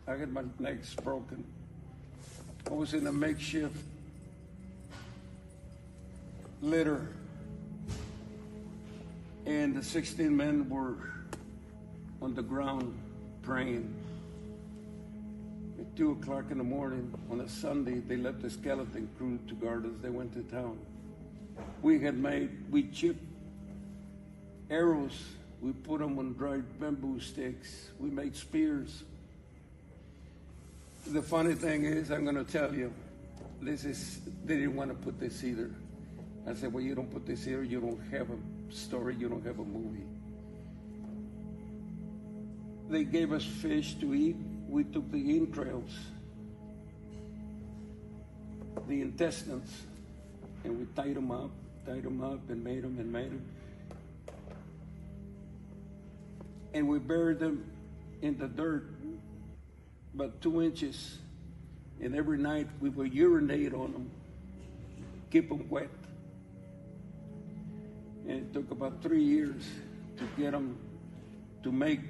I had my legs broken. I was in a makeshift litter, and the 16 men were on the ground praying. At 2 o'clock in the morning on a Sunday, they left the skeleton crew to guard us. They went to town. We chipped arrows. We put them on dried bamboo sticks. We made spears. The funny thing is, I'm going to tell you, they didn't want to put this either. I said, well, you don't put this here, you don't have a story, you don't have a movie. They gave us fish to eat. We took the entrails, the intestines, and we tied them up and made them. And we buried them in the dirt, about 2 inches. And every night we would urinate on them, keep them wet. And it took about 3 years to get them to make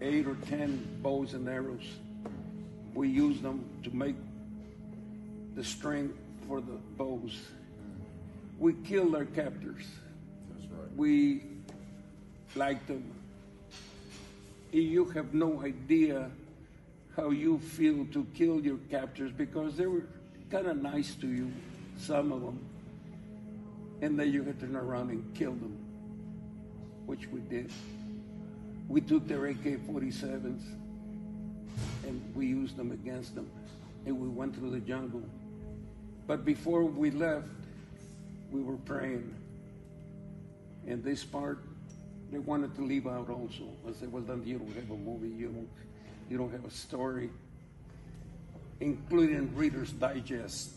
8 or 10 bows and arrows. We used them to make the string for the bows. We killed our captors. That's right. We liked them. You have no idea how you feel to kill your captors, because they were kind of nice to you, some of them. And then you had to turn around and kill them, which we did. We took their AK-47s and we used them against them. And we went through the jungle. But before we left, we were praying. And this part, they wanted to leave out also. I said, well, then you don't have a movie, you don't have a story, including Reader's Digest.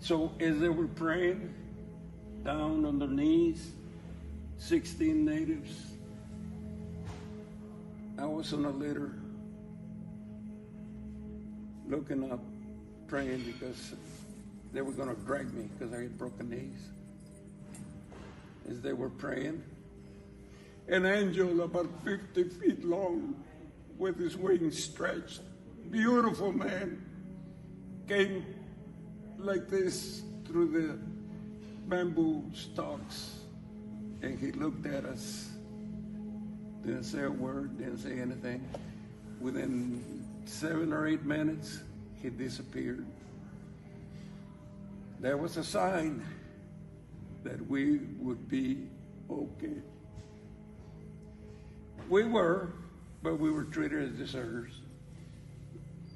So as they were praying, down on their knees, 16 natives, I was on a litter, looking up, praying, because they were going to drag me because I had broken knees. As they were praying, an angel about 50 feet long with his wings stretched, beautiful man, came like this through the bamboo stalks, and he looked at us, didn't say a word, didn't say anything. Within 7 or 8 minutes, he disappeared. There was a sign that we would be okay. We were, but we were treated as deserters.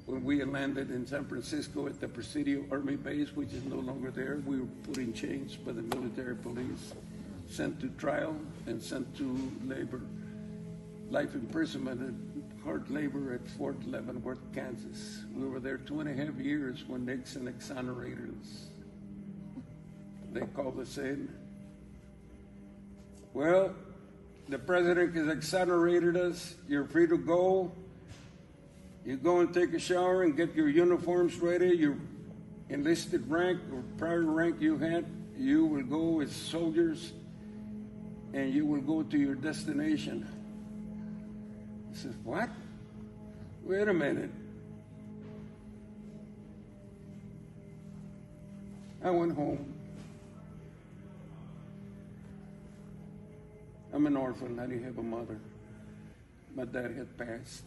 When we landed in San Francisco at the Presidio Army Base, which is no longer there, we were put in chains by the military police, sent to trial, and sent to labor. Life imprisonment and hard labor at Fort Leavenworth, Kansas. We were there 2.5 years when Nixon exonerated us. They called us in. Well, the president has exonerated us. You're free to go. You go and take a shower and get your uniforms ready. Your enlisted rank or prior rank you had, you will go as soldiers and you will go to your destination. I said, what? Wait a minute. I went home. I'm an orphan. I didn't have a mother. My dad had passed.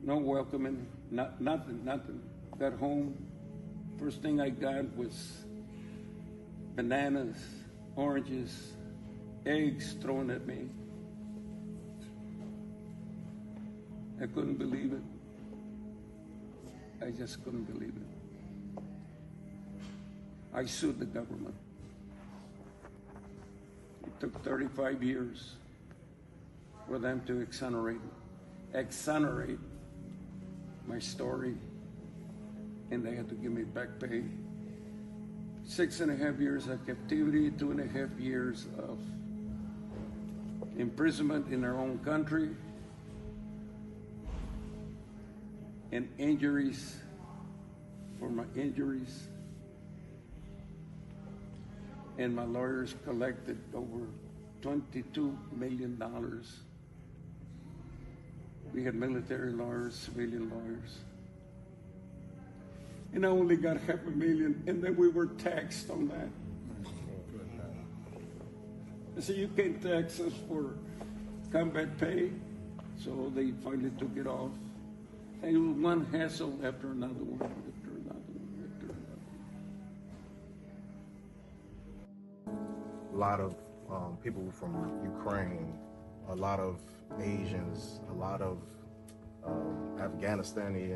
No welcoming, nothing. Got home. First thing I got was bananas, oranges, eggs thrown at me. I couldn't believe it. I just couldn't believe it. I sued the government. It took 35 years for them to exonerate my story, and they had to give me back pay. 6.5 years of captivity, 2.5 years of imprisonment in our own country, and injuries for my injuries. And my lawyers collected over $22 million. We had military lawyers, civilian lawyers. And I only got $500,000, and then we were taxed on that. So you can't tax us for combat pay, so they finally took it off. And it was one hassle after another one, after another one, after another. A lot of people from Ukraine, a lot of Asians, a lot of Afghanistani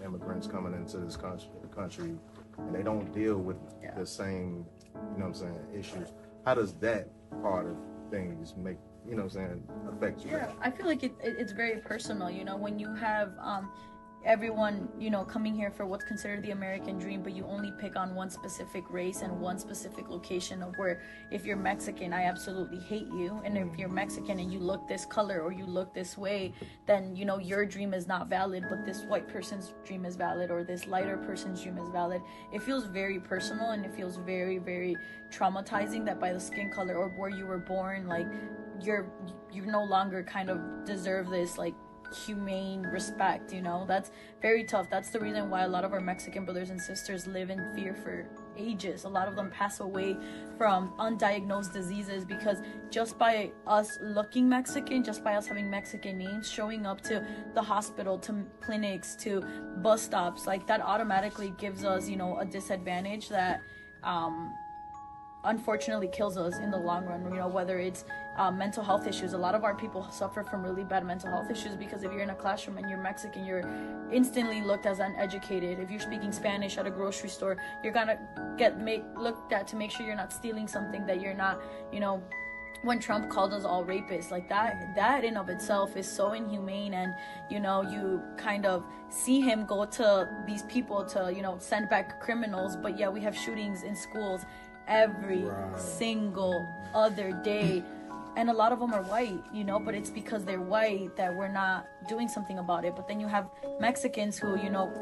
immigrants coming into this country, and they don't deal with the same, you know what I'm saying, issues. How does that part of things make, you know what I'm saying, affect you? Yeah, I feel like it's very personal, you know, when you have everyone, you know, coming here for what's considered the American dream, but you only pick on one specific race and one specific location of where, if you're Mexican, I absolutely hate you, and if you're Mexican and you look this color or you look this way, then, you know, your dream is not valid, but this white person's dream is valid, or this lighter person's dream is valid. It feels very personal, and it feels very, very traumatizing that by the skin color or where you were born, like, you no longer kind of deserve this, like, humane respect, you know. That's very tough. That's the reason why a lot of our Mexican brothers and sisters live in fear for ages. A lot of them pass away from undiagnosed diseases because just by us looking Mexican, just by us having Mexican names, showing up to the hospital, to clinics, to bus stops, like, that automatically gives us, you know, a disadvantage that unfortunately kills us in the long run, you know, whether it's mental health issues. A lot of our people suffer from really bad mental health issues because if you're in a classroom and you're Mexican, you're instantly looked as uneducated. If you're speaking Spanish at a grocery store, you're gonna get looked at to make sure you're not stealing something, that you're not, you know, when Trump called us all rapists, like that in of itself is so inhumane. And, you know, you kind of see him go to these people to, you know, send back criminals, but yeah, we have shootings in schools every single other day, and a lot of them are white, you know, but it's because they're white that we're not doing something about it. But then you have Mexicans who, you know,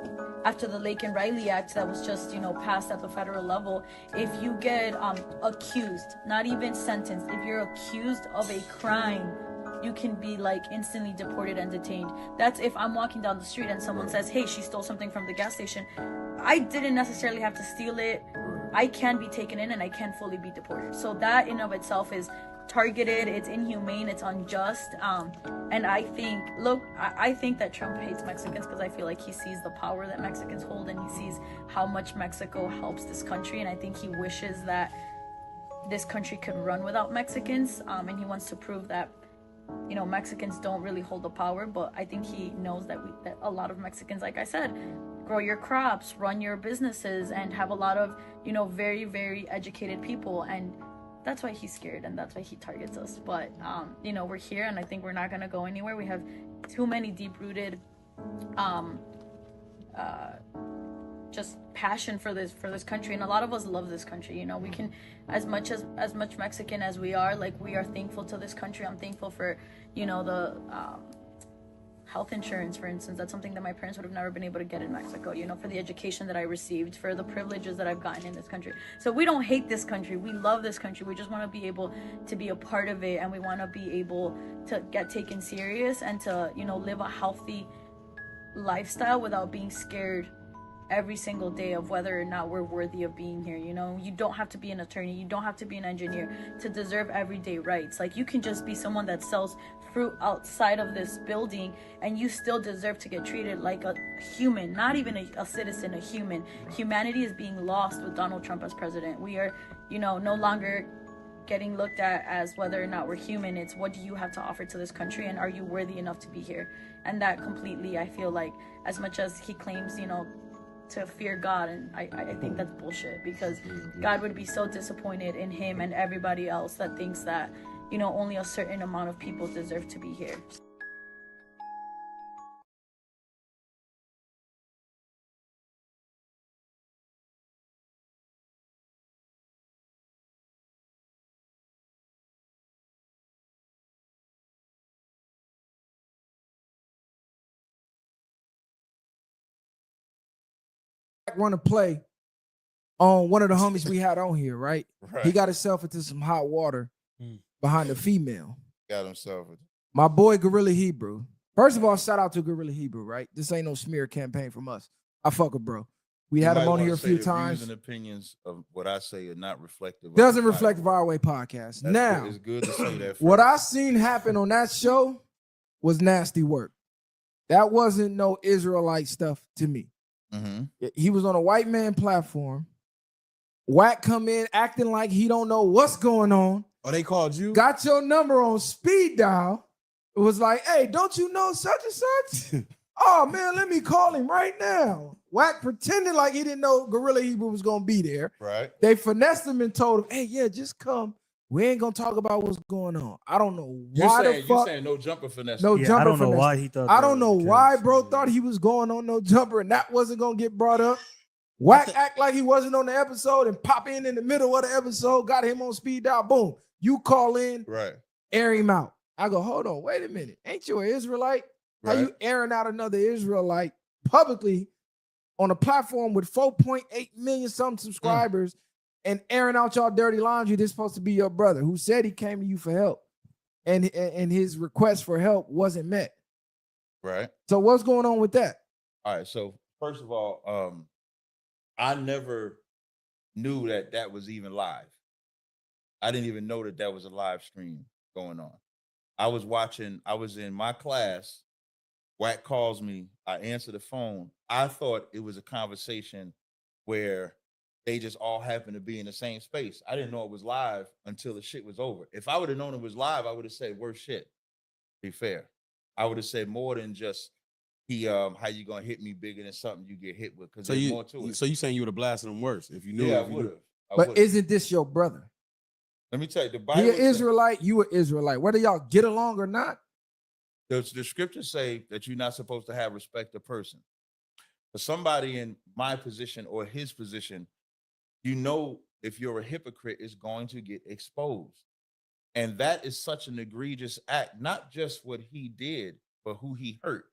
after the Lake and Riley Act that was just, you know, passed at the federal level, if you get accused, not even sentenced, if you're accused of a crime, you can be, like, instantly deported and detained. That's if I'm walking down the street and someone says, hey, she stole something from the gas station. I didn't necessarily have to steal it. I can be taken in and I can fully be deported. So that in of itself is targeted, it's inhumane, it's unjust. And I think, I think that Trump hates Mexicans because I feel like he sees the power that Mexicans hold, and he sees how much Mexico helps this country. And I think he wishes that this country could run without Mexicans. And he wants to prove that, you know, Mexicans don't really hold the power. But I think he knows that that a lot of Mexicans, like I said, grow your crops, run your businesses, and have a lot of, you know, very, very educated people. And that's why he's scared, and that's why he targets us. But you know, we're here, and I think we're not gonna go anywhere. We have too many deep-rooted just passion for this country, and a lot of us love this country. You know, we can, as much Mexican as we are, like, we are thankful to this country. I'm thankful for, you know, the health insurance, for instance. That's something that my parents would have never been able to get in Mexico, you know, for the education that I received, for the privileges that I've gotten in this country. So we don't hate this country. We love this country. We just want to be able to be a part of it, and we want to be able to get taken serious and to, you know, live a healthy lifestyle without being scared every single day of whether or not we're worthy of being here. You know, you don't have to be an attorney, you don't have to be an engineer to deserve everyday rights. Like, you can just be someone that sells fruit outside of this building, and you still deserve to get treated like a human, not even a citizen, a human. Humanity is being lost with Donald Trump as president. We are, you know, no longer getting looked at as whether or not we're human. It's, what do you have to offer to this country, and are you worthy enough to be here? And that completely, I feel like, as much as he claims, you know, to fear God, and I think that's bullshit, because God would be so disappointed in him and everybody else that thinks that, you know, only a certain amount of people deserve to be here. Run a play on one of the homies we had on here, right? Right. He got himself into some hot water behind the female. Got himself. My boy Gorilla Hebrew. First of all, shout out to Gorilla Hebrew, right? This ain't no smear campaign from us. I fuck with bro. We had him on here a few times. Views and opinions of what I say are not reflective. Doesn't reflect the Our Way podcast. Now, it's good to say that. What I seen happen on that show was nasty work. That wasn't no Israelite stuff to me. Mm-hmm. He was on a white man platform. Wack come in acting like he don't know what's going on. Oh, they called you? Got your number on speed dial. It was like, hey, don't you know such and such? Oh, man, let me call him right now. Wack pretended like he didn't know Gorilla Hebrew was going to be there. Right. They finessed him and told him, hey, yeah, just come. We ain't going to talk about what's going on. I don't know why the fuck. You're saying no jumper finesse. No Yeah, jumper I don't know finesse. why he thought. I don't know why bro thought he was going on no jumper and that wasn't going to get brought up. Wack act like he wasn't on the episode and pop in the middle of the episode, got him on speed dial, boom. You call in, Right. air him out. I go, hold on, wait a minute. Ain't you an Israelite? Right. How you airing out another Israelite publicly on a platform with 4.8 million something subscribers and airing out y'all dirty laundry? This supposed to be your brother who said he came to you for help and his request for help wasn't met. Right. So what's going on with that? All right. So first of all, I never knew that was even live. I didn't even know that was a live stream going on. I was in my class. Wack calls me. I answer the phone. I thought it was a conversation where they just all happened to be in the same space. I didn't know it was live until the shit was over. If I would have known it was live, I would have said worse shit. Be fair. I would have said more than just how you gonna hit me bigger than something you get hit with, because there's more to it. So you saying you would have blasted him worse if you knew? Yeah, it, I would have. But isn't this your brother? Let me tell you, the Bible. He an Israelite, you an Israelite. Whether y'all get along or not. The scriptures say that you're not supposed to have respect of person. For somebody in my position or his position, you know, if you're a hypocrite, it's going to get exposed. And that is such an egregious act, not just what he did, but who he hurt.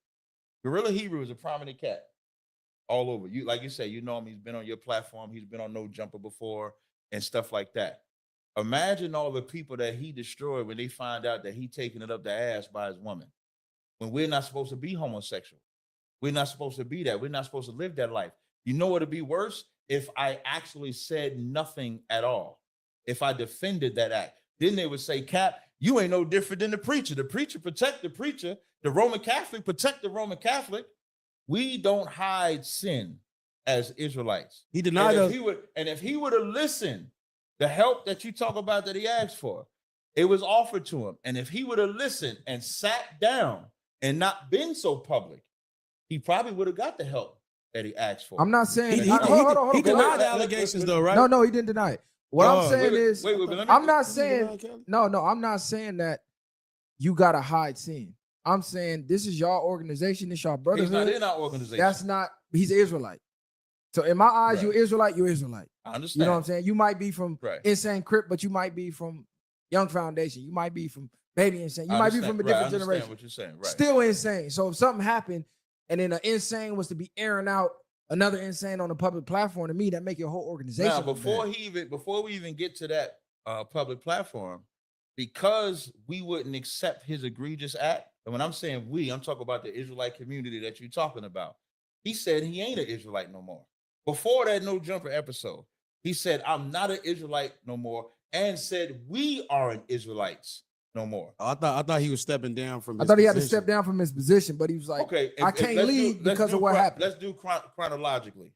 Gorilla Hebrew is a prominent cat all over. You, like you say, you know him, he's been on your platform, he's been on No Jumper before and stuff like that. Imagine all the people that he destroyed when they find out that he taking it up the ass by his woman. When we're not supposed to be homosexual. We're not supposed to be that. We're not supposed to live that life. You know what would be worse? If I actually said nothing at all. If I defended that act. Then they would say, Cap, you ain't no different than the preacher. The preacher protect the preacher. The Roman Catholic protect the Roman Catholic. We don't hide sin as Israelites. He denied us. If he would have listened, the help that you talk about that he asked for, it was offered to him. And if he would have listened and sat down and not been so public, he probably would have got the help that he asked for. I'm not saying He hold denied on. the allegations though, right? No, he didn't deny it. What I'm saying is, let me- I'm not saying, I'm not saying that you gotta hide sin. I'm saying this is your organization, this your brotherhood. He's not in our organization. That's not, he's an Israelite. So in my eyes, Right. you're Israelite, you're Israelite. I understand. You know what I'm saying? You might be from Right. Insane Crip, but you might be from Young Foundation. You might be from Baby Insane. You I might be understand. from a Right, I different understand generation. what you're saying. Right. Still insane. So if something happened and then an insane was to be airing out another insane on a public platform, to me, that make your whole organization. Now, look bad. before we even get to that public platform, because we wouldn't accept his egregious act, and when I'm saying we, I'm talking about the Israelite community that you're talking about. He said he ain't an Israelite no more. Before that No Jumper episode, he said, I'm not an Israelite no more, and said we aren't Israelites no more. I thought he was stepping down from. I thought he had to step down from his position, but he was like, Okay, I can't leave because of what happened. Let's do chronologically.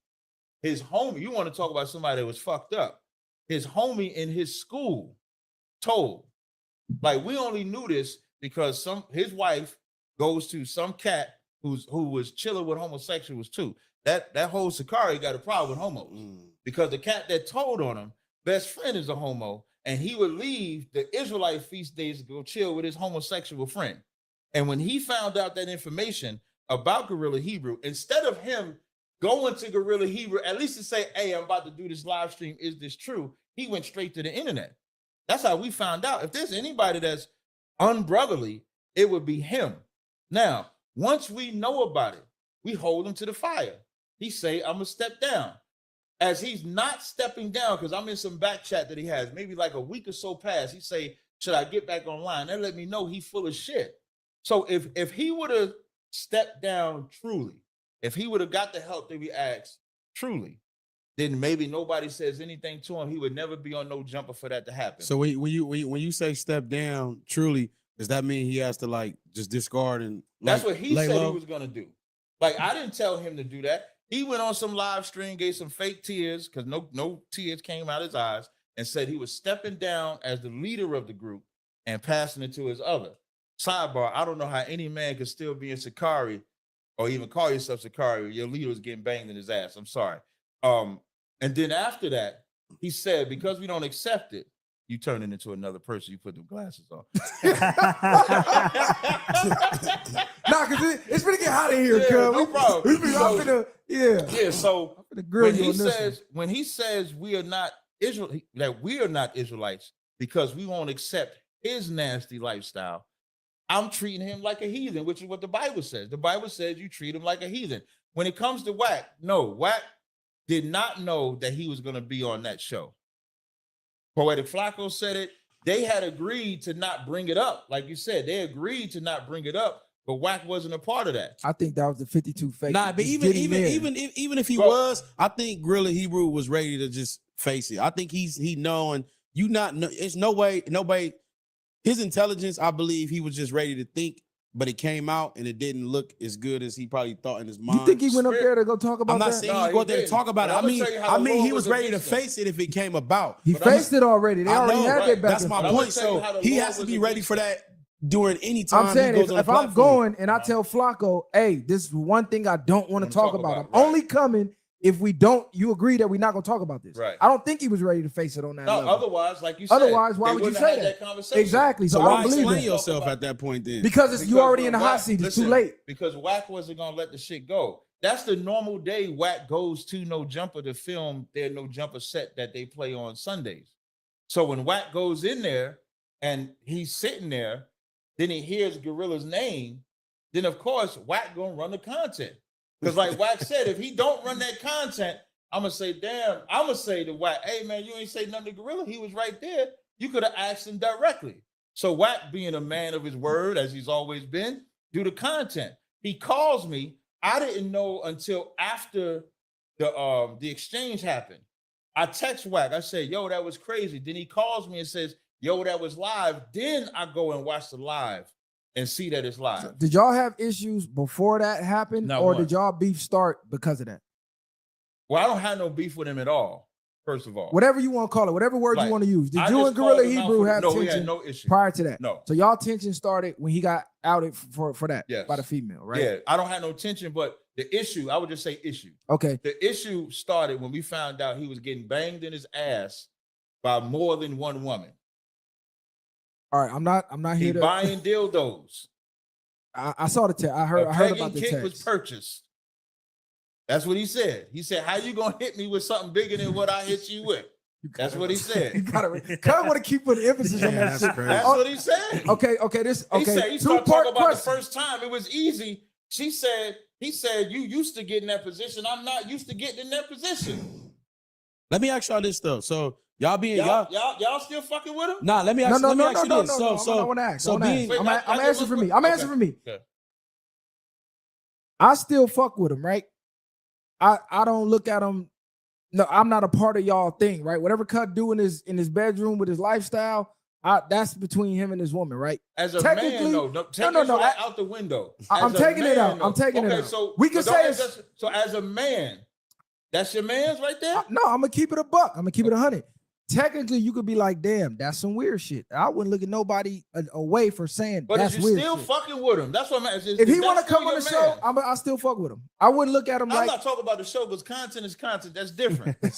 His homie, you want to talk about somebody that was fucked up. His homie in his school told, like, we only knew this because his wife goes to some cat who was chilling with homosexuals too. That whole Sakari got a problem with homos because the cat that told on him, best friend is a homo, and he would leave the Israelite feast days to go chill with his homosexual friend. And when he found out that information about Gorilla Hebrew, instead of him going to Gorilla Hebrew, at least to say, hey, I'm about to do this live stream, is this true? He went straight to the internet. That's how we found out. If there's anybody that's unbrotherly, it would be him. Now, once we know about it, we hold him to the fire. He say, I'm gonna step down. As he's not stepping down, because I'm in some back chat that he has, maybe like a week or so past, he say, should I get back online? That let me know he full of shit. So if he would have stepped down truly, if he would have got the help that we asked truly, then maybe nobody says anything to him. He would never be on no jumper for that to happen. So when you say step down, truly, does that mean he has to like just discard and That's like, what he lay said low? he was gonna do. Like I didn't tell him to do that. He went on some live stream, gave some fake tears because no tears came out his eyes, and said he was stepping down as the leader of the group and passing it to his other. Sidebar: I don't know how any man could still be in Sakari or even call yourself Sakari. Your leader was getting banged in his ass. I'm sorry. And then after that, he said, because we don't accept it, you turn it into another person. You put the glasses on. Nah, cause it's gonna get hot in here, Yeah, cuz. no problem. Yeah. So I'm finna grill when you he on this says when he says we are not Israel, that we are not Israelites because we won't accept his nasty lifestyle, I'm treating him like a heathen, which is what the Bible says. The Bible says you treat him like a heathen. When it comes to Wack, no, Wack did not know that he was going to be on that show. Poetic Flacco said it. They had agreed to not bring it up. Like you said, they agreed to not bring it up, but Wack wasn't a part of that. I think that was the 52 fake. Nah, but Just get him in. even if he Bro. was, I think Gorilla Hebrew was ready to just face it. I think he knowing you not know. It's no way nobody. His intelligence, I believe, he was just ready to think, but it came out and it didn't look as good as he probably thought in his mind. You think he went up there to go talk about I'm not that? saying No, he go he there to didn't. talk about But it. I'ma tell you how I the mean, Lord he was was ready to against him. face it if it came about. He But I'm- faced it already. They I already know, had right. their back That's and my But forth. I'ma point. tell you So how the he Lord has to was be ready against for him. that during any time. I'm saying he goes on if the I'm platform. going and I tell Flacco, hey, this is one thing I don't want to talk about. I'm only coming if we don't. You agree that we're not going to talk about this. Right. I don't think he was ready to face it on that No, level. otherwise, like you said, Otherwise, why they would you wouldn't say have had that? conversation. Exactly. So So I why don't believe explain that. yourself at that point then? Because you already in the when hot Wack- seat. It's listen, too late. Because Wack wasn't gonna let the shit go. That's the normal day Wack goes to No Jumper to film their No Jumper set that they play on Sundays. So when Wack goes in there and he's sitting there, then he hears Gorilla's name, then of course Wack gonna run the content. Because like Wack said, if he don't run that content, I'm gonna say, damn, I'm gonna say to Wack, hey man, you ain't say nothing to Gorilla. He was right there. You could have asked him directly. So Wack, being a man of his word, as he's always been, do the content. He calls me. I didn't know until after the exchange happened. I text Wack. I said, yo, that was crazy. Then he calls me and says, yo, that was live. Then I go and watch the live and see that it's live. Did y'all have issues before that happened, Not or one. did y'all beef start because of that? Well, I don't have no beef with him at all, first of all. Whatever you want to call it, whatever word Like, you want to use. Did I you just and Gorilla called him out Hebrew for- have no, we tension had no issue. prior to that? No. So y'all tension started when he got outed for that Yes. by the female, right? Yeah, I don't have no tension, but the issue, I would just say issue. Okay. The issue started when we found out he was getting banged in his ass by more than one woman. All right. I'm not He here to. buying dildos. I saw the text. I heard A about pegging the kit was text. purchased. That's what he said. He said, how you gonna hit me with something bigger than what I hit you with? That's what he You said. gotta kind of want to keep putting emphasis on that that's shit. crazy. That's what he said. Okay. This. He said Okay. he started Two-part talking about question. the first time. It was easy. He said, you used to get in that position. I'm not used to getting in that position. Let me ask y'all this though. So y'all being Y'all still fucking with him? Nah, let me ask, No. let me ask you this. I want to ask. so being Wait, I'm I just answering for want- me. I'm okay. answering for me. Okay. I still fuck with him, right? I don't look at him. No, I'm not a part of y'all thing, right? Whatever Cut do in his bedroom with his lifestyle, that's between him and his woman, right? As a Technically- man, no, take no, Israelite out the window. I'm As a taking it man, out. though. I'm taking it Okay, out. So We can but don't say just- so as a man, that's your man's right there. No, I'm gonna keep it a buck. I'm gonna keep it 100. Technically, you could be like, damn, that's some weird shit. I wouldn't look at nobody away for saying But that's is you weird. still shit. fucking with him? That's what I'm asking. If he want to come on the show, I still fuck with him. I wouldn't look at him I'm like not talking about the show because content is content. That's different. Hey,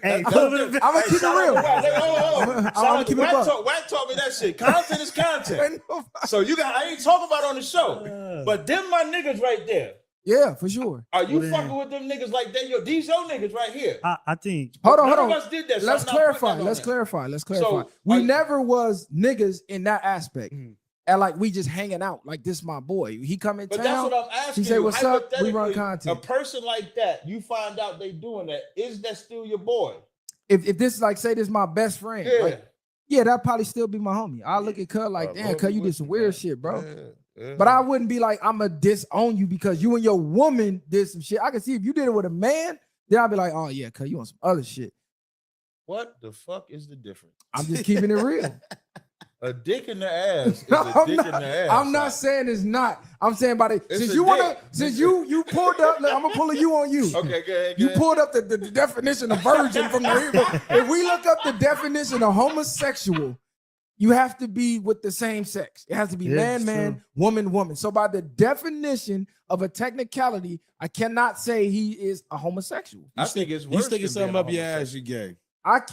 That's put different. I'm gonna keep it real. I'm keep it a buck. Wack taught me that shit. Content is content. So I ain't talking about it on the show. But them my niggas right there. Yeah, for sure. Are you Well, then- fucking with them niggas like that? These your niggas right here. I think Hold on, None hold of on. us did that. so Let's I'm not putting clarify. that on Let's them. clarify. Let's clarify. So, We are you- never was niggas in that aspect. Mhm. And like we just hanging out. Like this my boy. He come in But that's town. what I'm asking. He say, you. "What's up? We run Hypothetically, content." A person like that, you find out they doing that. Is that still your boy? If this like say this my best friend. Yeah. Like, yeah, that probably still be my homie. I look at Cuz like, damn, Cuz, you did some weird shit, bro. But I wouldn't be like, I'm going to disown you because you and your woman did some shit. I can see if you did it with a man, then I'd be like, oh, yeah, Cuz, you on some other shit. What the fuck is the difference? I'm just keeping it real. A dick in the ass is a dick in the ass. I'm not saying it's not. I'm saying about it. Since you pulled up, look, I'm gonna pull a you on you. Okay, go ahead. You pulled up the definition of virgin from the river. If we look up the definition of homosexual, you have to be with the same sex. It has to be man, woman, woman. So by the definition of a technicality, I cannot say he is a homosexual. I think it's worse. You sticking something up your ass, you gay.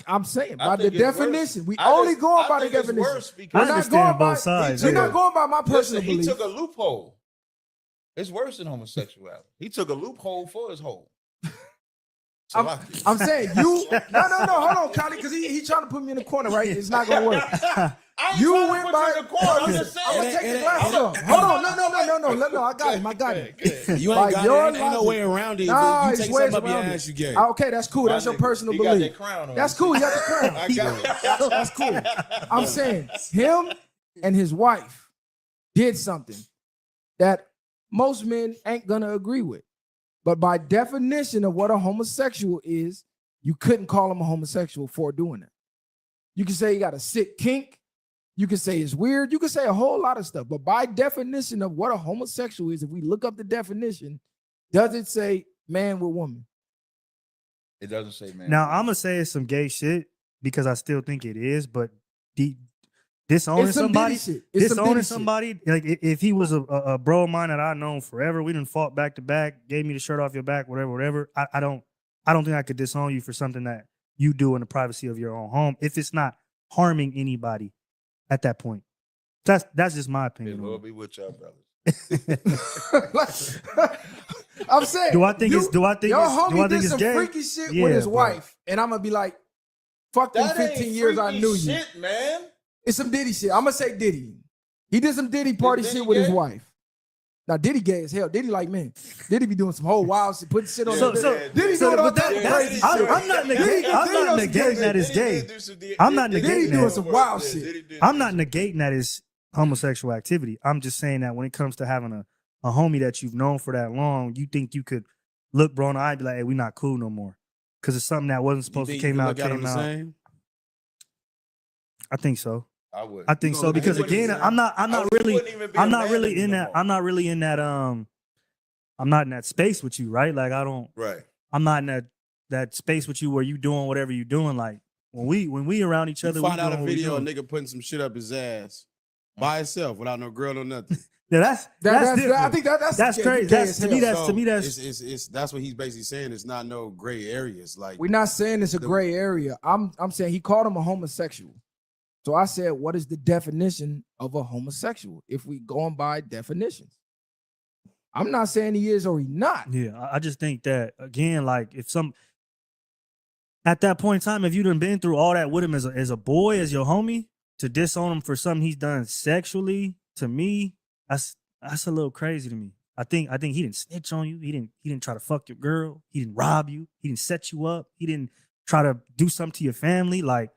I'm saying by the definition, we only going by the definition. I understand both sides. We're not going by my personal belief. He took a loophole. It's worse than homosexuality. He took a loophole for his hole. I'm saying you. No. Hold on, Kylie, because he trying to put me in the corner, right? It's not gonna work. You went by the corner. I'm just saying. I'm gonna take the glass off. Hold on. No. I got him. You ain't got ain't no way around it. Nah, you take something up your ass, you gay. Okay, that's cool. That's your personal belief. Got that crown on. That's cool. You got the crown. I got it. That's cool. I'm saying him and his wife did something that most men ain't gonna agree with. But by definition of what a homosexual is, you couldn't call him a homosexual for doing that. You can say he got a sick kink. You can say it's weird. You can say a whole lot of stuff. But by definition of what a homosexual is, if we look up the definition, does it say man with woman? It doesn't say man. Now, I'm going to say it's some gay shit because I still think it is, but disowning somebody, like if he was a bro of mine that I've known forever, we done fought back to back, gave me the shirt off your back, whatever. I don't think I could disown you for something that you do in the privacy of your own home if it's not harming anybody at that point. That's just my opinion. We'll be with y'all, brothers. I'm saying, do I think it's gay? Freaky shit with his wife, and I'm gonna be like, fuck them 15 years I knew you. Shit, man. It's some Diddy shit. I'm gonna say Diddy. He did some Diddy party shit with his wife. Now Diddy gay as hell. Diddy like, man, Diddy be doing some whole wild shit, putting shit on. Diddy doing all that crazy shit. I'm not negating that it's gay. I'm not negating that. Doing some wild shit. I'm not negating that it's homosexual activity. I'm just saying that when it comes to having a homie that you've known for that long, you think you could look bro in the eye and be like, hey, we not cool no more. Because it's something that wasn't supposed to came out. I think so. I think so because again, I'm not really in that space with you, right? Like I'm not in that space with you where you doing whatever you doing. Like when we around each other, you find out a video of a nigga putting some shit up his ass by himself without no girl or nothing. Yeah, that's different. I think that's crazy. To me, that's that's what he's basically saying. It's not no gray areas. Like we're not saying it's a gray area. I'm saying he called him a homosexual. So I said, what is the definition of a homosexual if we going by definitions? I'm not saying he is or he not. Yeah, I just think that, again, like at that point in time, if you done been through all that with him as a boy, as your homie, to disown him for something he's done sexually, to me, that's a little crazy to me. I think he didn't snitch on you. He didn't try to fuck your girl. He didn't rob you. He didn't set you up. He didn't try to do something to your family. Like,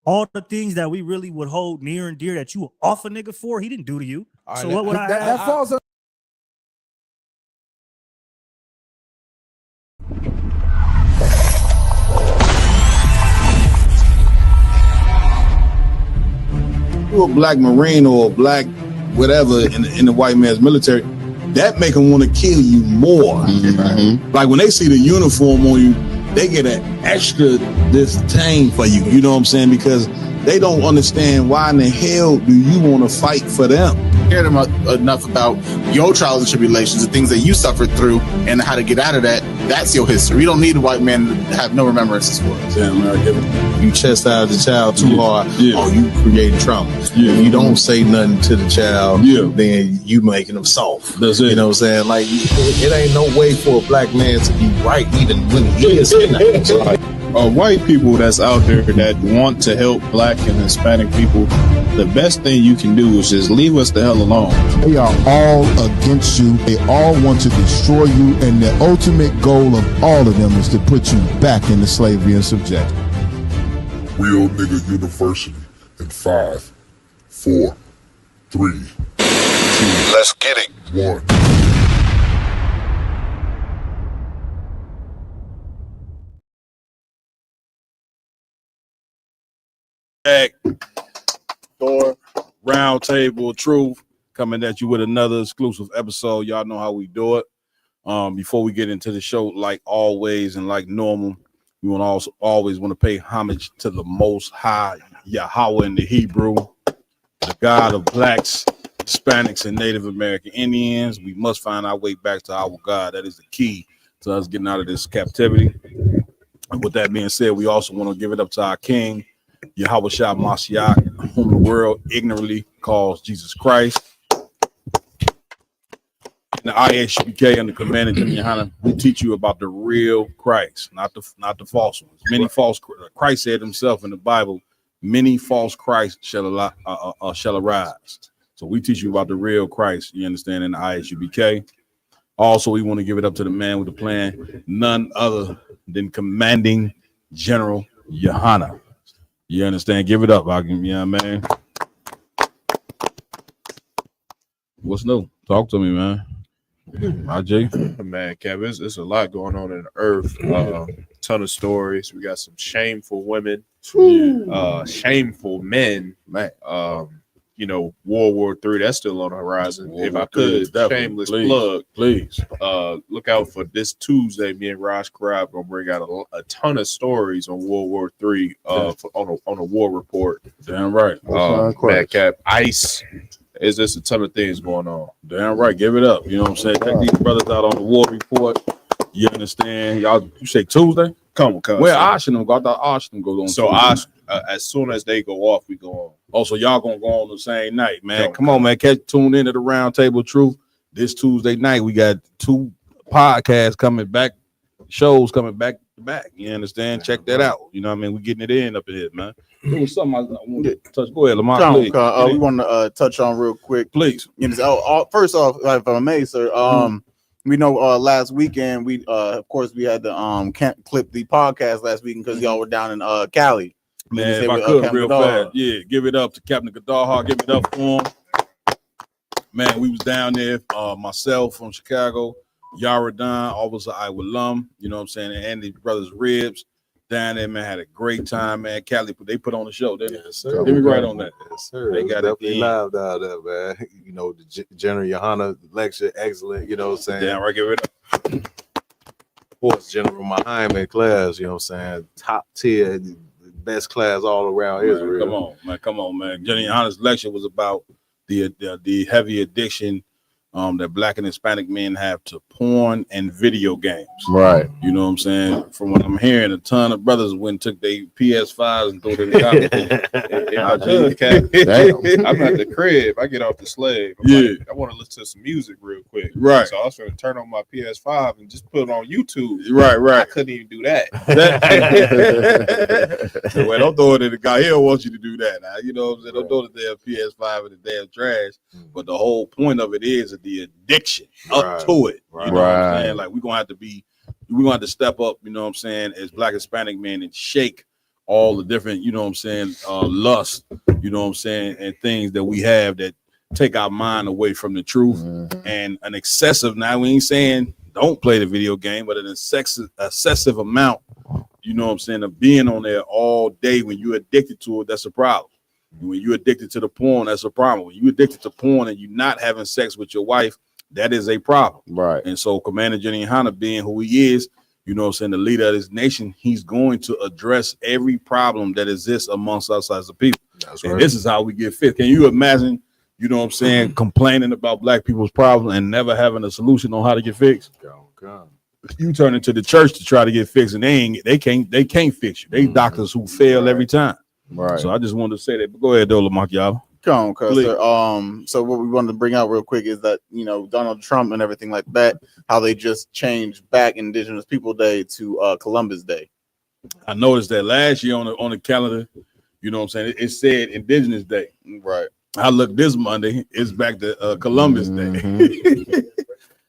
all the things that we really would hold near and dear that you were off a nigga for, he didn't do to you. So what would that falls on? You're a black Marine or a black whatever in the white man's military, that make them want to kill you more. Mm-hmm. Like when they see the uniform on you, they get an extra disdain for you. You know what I'm saying? Because they don't understand why in the hell do you want to fight for them. Cared enough about your trials and tribulations, the things that you suffered through, and how to get out of that. That's your history. You don't need a white man to have no remembrances for it. Yeah, man, you chastise the child too hard, oh, you creating trauma. If you don't say nothing to the child, then you making them soft. That's it. You know what I'm saying? Like, it ain't no way for a black man to be right even when he is kidnapped. White people that's out there that want to help black and Hispanic people, the best thing you can do is just leave us the hell alone. They are all against you. They all want to destroy you, and the ultimate goal of all of them is to put you back into slavery and subjection. Real Nigga University, In 5, 4, 3, 2, Let's get it. 1. Back. Thor, Round Table Truth, coming at you with another exclusive episode. Y'all know how we do it. Before we get into the show, like always and like normal, we want to also always want to pay homage to the Most High, Yahweh in the Hebrew, the God of blacks, Hispanics, and Native American Indians. We must find our way back to our God. That is the key to us getting out of this captivity. And with that being said, we also want to give it up to our King, Yahweh Shah Mashiach, whom the world ignorantly calls Jesus Christ. In the ISUPK under command of Jimmy Yohana, we teach you about the real Christ, not the false ones. Many false Christ said himself in the Bible, many false Christs shall arise. So we teach you about the real Christ, you understand, in the ISUPK. Also, we want to give it up to the man with the plan, none other than Commanding General Yohana. You understand? Give it up, man. What's new? Talk to me, man. IJ. Man, Kev, it's a lot going on in the earth. Ton of stories. We got some shameful women, shameful men. Man. World War III, that's still on the horizon. If I could, shameless plug, please. Look out for this Tuesday. Me and Raj Karab gonna bring out a ton of stories on World War III on a war report. Damn right. Madcap, ICE. Is just a ton of things going on. Damn right. Give it up. You know what I'm saying? Check these brothers out on the war report. You understand? Y'all, you say Tuesday? Come on, where Osham go? I thought Osham goes on. So as soon as they go off, we go on. Oh, so y'all gonna go on the same night, man. Come on, man. Tune into the Round Table Truth. This Tuesday night, we got 2 podcasts coming back, shows coming back to back. You understand? Check that out. You know what I mean? We're getting it in up in here, man. There was something I want to touch. Go ahead, Lamar. We want to touch on real quick, please. First off, if I may, sir, we know last weekend we of course we had to clip the podcast last weekend because y'all were down in Cali. Man, if I could real fast, give it up to Captain Gaddaha. Give it up for him. Man, we was down there. Myself from Chicago, Yaradon, Officer Iwalum. You know what I'm saying? And the brothers Ribs. Down there, man, had a great time, man. Cali, they put on the show, didn't they? Yes, sir. Let me right on that. Yes, sir. They got definitely live down there, man. You know, the General Yohana lecture, excellent. You know what I'm saying? Damn right, give it up. Of course, General Muhammad class, you know what I'm saying? Top tier, best class all around Israel. Come on, man. General Yohana's lecture was about the heavy addiction that Black and Hispanic men have to porn and video games. Right. You know what I'm saying? From what I'm hearing, a ton of brothers went and took their PS5s and threw them in the I'm at the crib. I get off the slave. I want to listen to some music real quick. Right. So I was trying to turn on my PS5 and just put it on YouTube. Right. I couldn't even do that. Well, don't throw it in the guy. He don't want you to do that. Now, you know what I'm saying? Don't throw the damn PS5 in the damn trash. But the whole point of it is the addiction up to it. You know what I'm saying? Like we're gonna have to step up, you know what I'm saying, as Black Hispanic men and shake all the different, you know what I'm saying, lust, you know what I'm saying, and things that we have that take our mind away from the truth. And an excessive, now we ain't saying don't play the video game, but an excessive amount, you know what I'm saying, of being on there all day. When you're addicted to it, that's a problem. When you're addicted to the porn, that's a problem. When you're addicted to porn and you're not having sex with your wife, that is a problem. Right. And so Commander General Yohana, being who he is, you know what I'm saying, the leader of this nation, he's going to address every problem that exists amongst us as a people. That's and this is how we get fit. Can you imagine, you know what I'm saying, complaining about Black people's problems and never having a solution on how to get fixed? You turn into the church to try to get fixed, and they can't fix you. They doctors who fail every time. Right. So I just wanted to say that. But go ahead, Dola Macchiato. Come on, Custer. So what we wanted to bring out real quick is that, you know, Donald Trump and everything like that, how they just changed back Indigenous People Day to Columbus Day. I noticed that last year on the calendar, you know what I'm saying, it said Indigenous Day. Right. I looked this Monday, it's back to Columbus Day.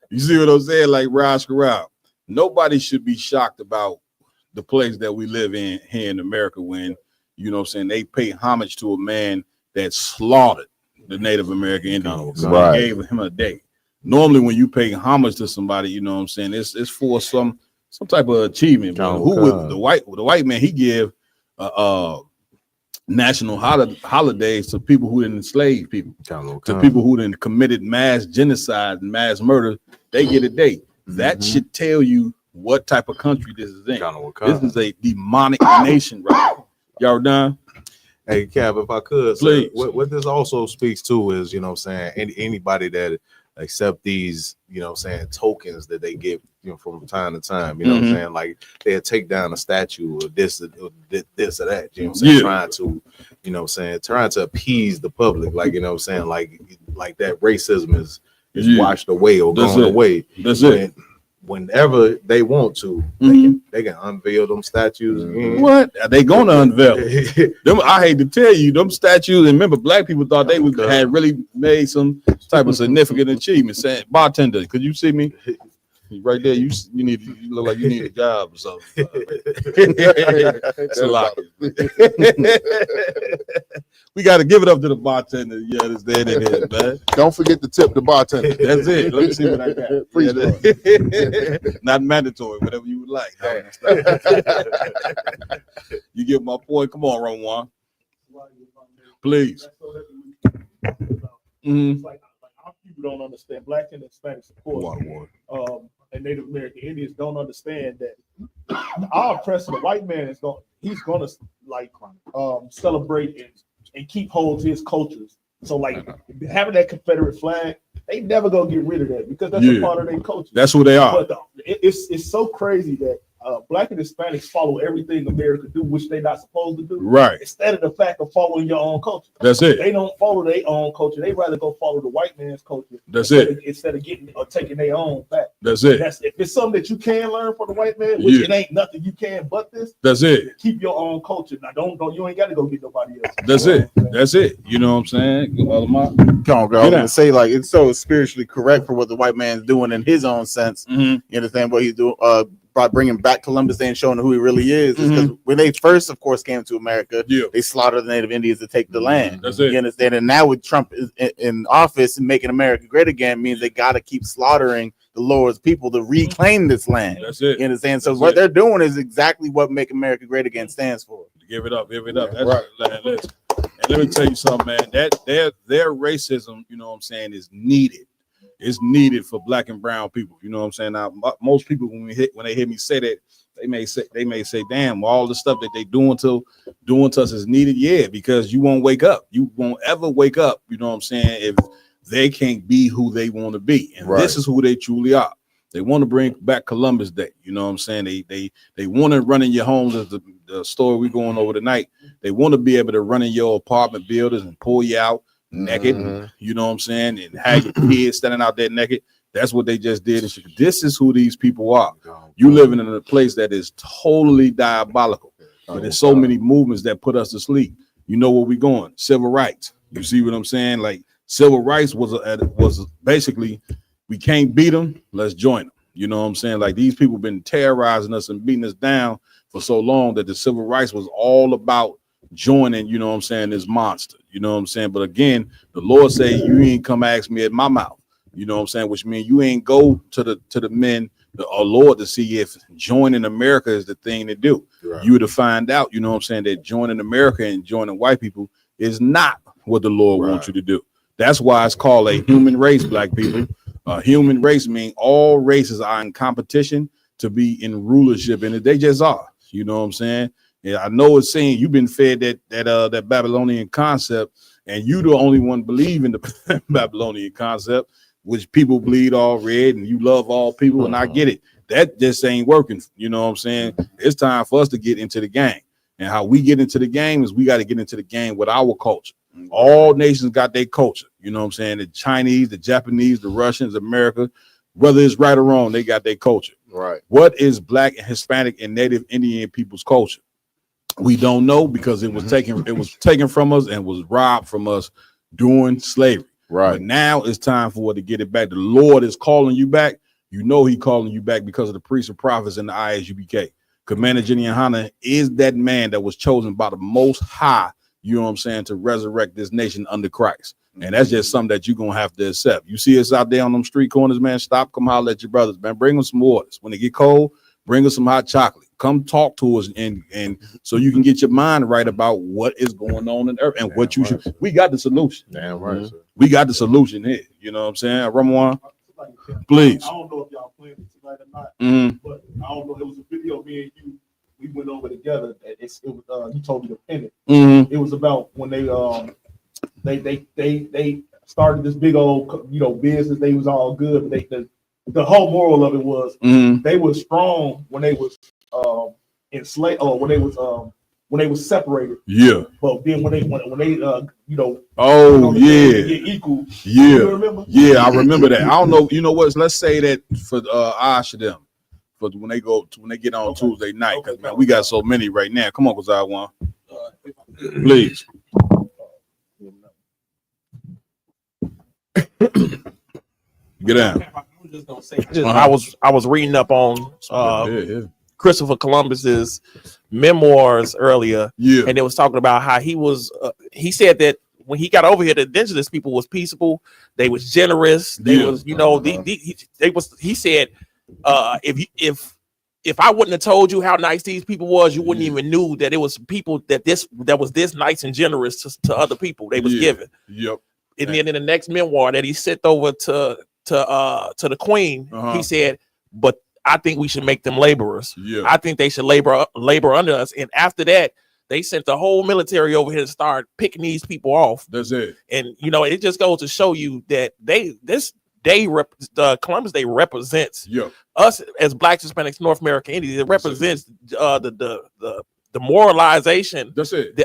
You see what I'm saying? Like Raj Karab. Nobody should be shocked about the place that we live in here in America when You know what I'm saying? They pay homage to a man that slaughtered the Native American Indians. Right. They gave him a day. Normally, when you pay homage to somebody, you know what I'm saying, it's for some type of achievement. But who would the white man? He give national holidays to people who didn't enslave people, to people who didn't committed mass genocide and mass murder. They get a day. That should tell you what type of country this is in. This is a demonic nation, right? Y'all done? Hey, Cap, if I could, please. What this also speaks to is, you know what I'm saying, anybody that accept these, you know what I'm saying, tokens that they get, you know, from time to time, you know what I'm saying, like they'll take down a statue or this or that, you know what I'm saying, trying to, you know what I'm saying, trying to appease the public, like, you know what I'm saying, like that racism is washed away or gone away. That's it. Whenever they want to, they can unveil them statues again. What are they gonna unveil? Them, I hate to tell you, them statues. And remember, black people thought they had really made some type of significant achievement. Saying, bartender, could you see me? Right there, you look like you need a job or something. It's a lot. We got to give it up to the bartender. Yeah, that's there it is, man. Don't forget to tip the bartender. That's it. Let me see what I got. Not mandatory, whatever you would like. You get my point. Come on, Ron. Please. Like our people don't understand. Black and Hispanics, of course, and Native American Indians don't understand that our oppressor, the white man, he's gonna like celebrate and keep hold to his cultures. So like having that Confederate flag, they never gonna get rid of that because that's a part of their culture. That's who they are. But it's so crazy that Black and Hispanics follow everything America do, which they're not supposed to do. Right. Instead of the fact of following your own culture. That's it. They don't follow their own culture. They rather go follow the white man's culture. That's it. Instead of getting or taking their own back. That's it. If it's something that you can learn from the white man, which it ain't nothing you can but this. That's it. Keep your own culture. Now don't you ain't got to go get nobody else. That's it. That's it. You know what I'm saying? Come on, girl. I was gonna say, like, it's so spiritually correct for what the white man's doing in his own sense. You understand what he's doing? By bringing back Columbus Day and showing who he really is. Because when they first, of course, came to America, they slaughtered the Native Indians to take the land. That's it. You understand? And now with Trump in office and making America great again means they got to keep slaughtering the Lord's people to reclaim this land. That's it. You understand? So what they're doing is exactly what Make America Great Again stands for. Give it up. Give it up. That's right. And let me tell you something, man. That their racism, you know what I'm saying, is needed. It's needed for black and brown people. You know what I'm saying? Now, most people when they hear me say that, they may say, damn, all the stuff that they doing to us is needed. Yeah, because you won't wake up. You won't ever wake up, you know what I'm saying, if they can't be who they want to be. And this is who they truly are. They want to bring back Columbus Day. You know what I'm saying? They want to run in your homes, as the story we're going over tonight. They want to be able to run in your apartment buildings and pull you out naked, you know what I'm saying, and have your kids standing out there naked. That's what they just did. This is who these people are. You living in a place that is totally diabolical. There's so many movements that put us to sleep. You know where we going? Civil rights. You see what I'm saying? Like civil rights was basically, we can't beat them, let's join them. You know what I'm saying? Like these people been terrorizing us and beating us down for so long that the civil rights was all about joining, you know what I'm saying, this monster. You know what I'm saying? But again, the Lord say you ain't come ask me at my mouth. You know what I'm saying? Which means you ain't go to the men, our Lord, to see if joining America is the thing to do. Right. You would have find out, you know what I'm saying, that joining America and joining white people is not what the Lord wants you to do. That's why it's called a human race, black people. Human race means all races are in competition to be in rulership, and they just are. You know what I'm saying? Yeah, I know it's saying you've been fed that Babylonian concept, and you the only one believe in the Babylonian concept, which people bleed all red, and you love all people, and I get it. That just ain't working. You know what I'm saying? It's time for us to get into the game. And how we get into the game is we got to get into the game with our culture. All nations got their culture. You know what I'm saying? The Chinese, the Japanese, the Russians, America, whether it's right or wrong, they got their culture. Right. What is black and Hispanic and Native Indian people's culture? We don't know because it was taken from us and was robbed from us during slavery. Right. But now it's time for it to get it back. The Lord is calling you back. You know he calling you back because of the priests and prophets and the ISUBK. Commander Gideon Hanna is that man that was chosen by the Most High, you know what I'm saying, to resurrect this nation under Christ. And that's just something that you're going to have to accept. You see us out there on them street corners, man, stop, come holler at your brothers, man. Bring them some waters. When they get cold, bring us some hot chocolate. Come talk to us and so you can get your mind right about what is going on in earth and Damn what you right, should. We got the solution. Damn right, sir. We got the solution here. You know what I'm saying? Ramon, please. I don't know if y'all playing it tonight or not, Mhm. but I don't know. It was a video me and you. We went over together. It was you told me to pin it. Mhm. It was about when they started this big old business. They was all good, but the whole moral of it was they were strong when they was enslaved or when they was separated. Yeah. But then when they Oh yeah. get equal. Yeah. You remember? Yeah, I remember that. I don't know. You know what? Let's say that for Ash them. For when they get on Tuesday night, because man, we got so many right now. Come on, Kazai one. Please. Get down. I was reading up on Christopher Columbus's memoirs earlier, and they was talking about how he said that when he got over here, the indigenous people was peaceable, they was generous, they was he said if I wouldn't have told you how nice these people was, you wouldn't even knew that it was people that was this nice and generous to other people they was giving. Yep. And then in the next memoir that he sent over to the Queen, he said, but I think we should make them laborers. Yeah. I think they should labor under us. And after that, they sent the whole military over here to start picking these people off. That's it. And it just goes to show you that Columbus Day represents us as Blacks, Hispanics, North American Indians. It represents the moralization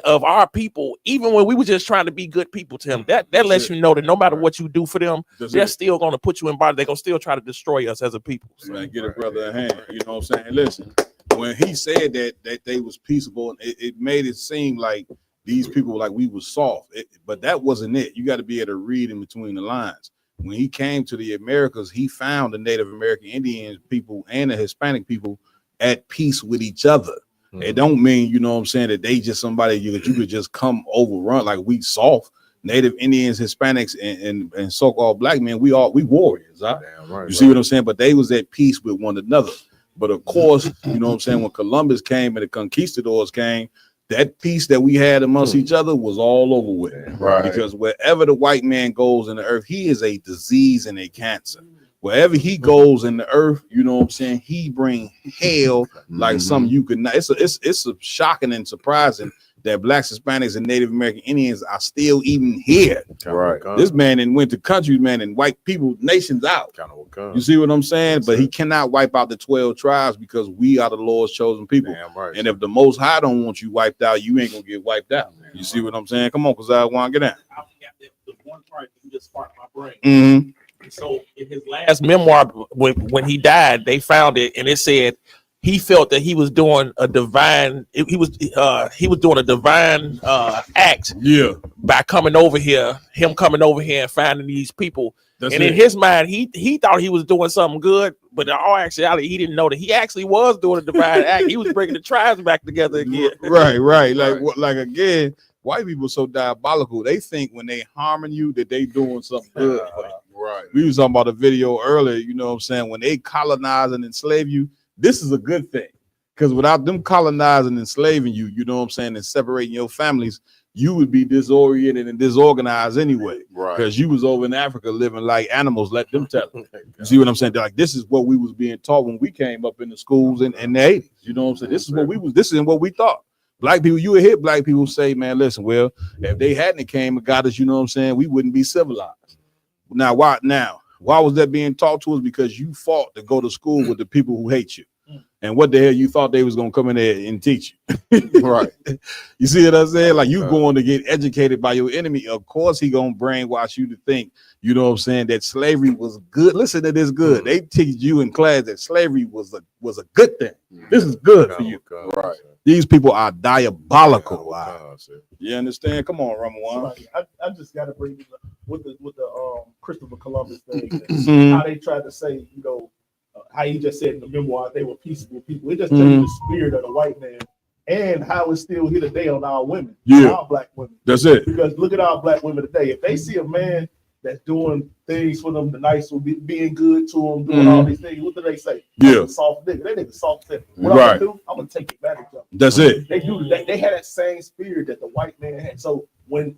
of our people, even when we were just trying to be good people to him. That lets you know that no matter what you do for them, they're still going to put you in body. They're going to still try to destroy us as a people. Man, get a brother a hand. You know what I'm saying? Listen, when he said that they was peaceable, it made it seem like these people like we was soft. But that wasn't it. You got to be able to read in between the lines. When he came to the Americas, he found the Native American Indian people and the Hispanic people at peace with each other. It don't mean, you know what I'm saying, that they just somebody you could just come overrun like we soft. Native Indians, Hispanics, and so-called black men, we warriors. Huh? You see what I'm saying? But they was at peace with one another. But of course, you know what I'm saying, when Columbus came and the conquistadors came, that peace that we had amongst each other was all over with. Right. Because wherever the white man goes in the earth, he is a disease and a cancer. Wherever he goes in the earth, you know what I'm saying, he bring hell like something you could not. It's shocking and surprising that Blacks, Hispanics, and Native American Indians are still even here. Right. This man and went to countries, man, and wiped people, nations out. You see what I'm saying? But he cannot wipe out the 12 tribes because we are the Lord's chosen people. And if the Most High don't want you wiped out, you ain't gonna get wiped out. You see what I'm saying? Come on, because I want to get down. The one part that just sparked my brain. So in his last memoir, when he died, they found it, and it said he felt that he was doing a divine. He was doing a divine act. Yeah. By coming over here, and finding these people. In his mind, he thought he was doing something good, but in all actuality, he didn't know that he actually was doing a divine act. He was bringing the tribes back together again. Right. Like again, white people so diabolical. They think when they harming you that they doing something good. Right. We was talking about a video earlier, you know what I'm saying? When they colonize and enslave you, this is a good thing. Because without them colonizing and enslaving you, you know what I'm saying, and separating your families, you would be disoriented and disorganized anyway. Right. Because you was over in Africa living like animals, let them tell it. You see what I'm saying? They're like, this is what we was being taught when we came up in the schools in the 80s. You know what I'm saying? This is what we thought. Black people, you would hear black people say, man, listen, well, if they hadn't came and got us, you know what I'm saying, we wouldn't be civilized. Now, why was that being taught to us? Because you fought to go to school with the people who hate you. And what the hell you thought they was going to come in there and teach you? Right. You see what I'm saying? Like you going to get educated by your enemy. Of course, he going to brainwash you to think, you know what I'm saying, that slavery was good. Listen to this good. They teach you in class that slavery was a good thing. This is good for you. Right. These people are diabolical. Wow. You understand? Come on, Ramon. I just got to bring with the Christopher Columbus thing. How they tried to say, how he just said in the memoir they were peaceable people. It just tells you the spirit of the white man and how it's still here today on our women, our black women. That's it. Because look at our black women today. If they see a man that's doing things for them, the nice will be being good to them, doing all these things, what do they say? Yeah. Soft nigga. That nigga soft. What I'm gonna do? I'm gonna take advantage of them. That's it. They do. They had that same spirit that the white man had. So when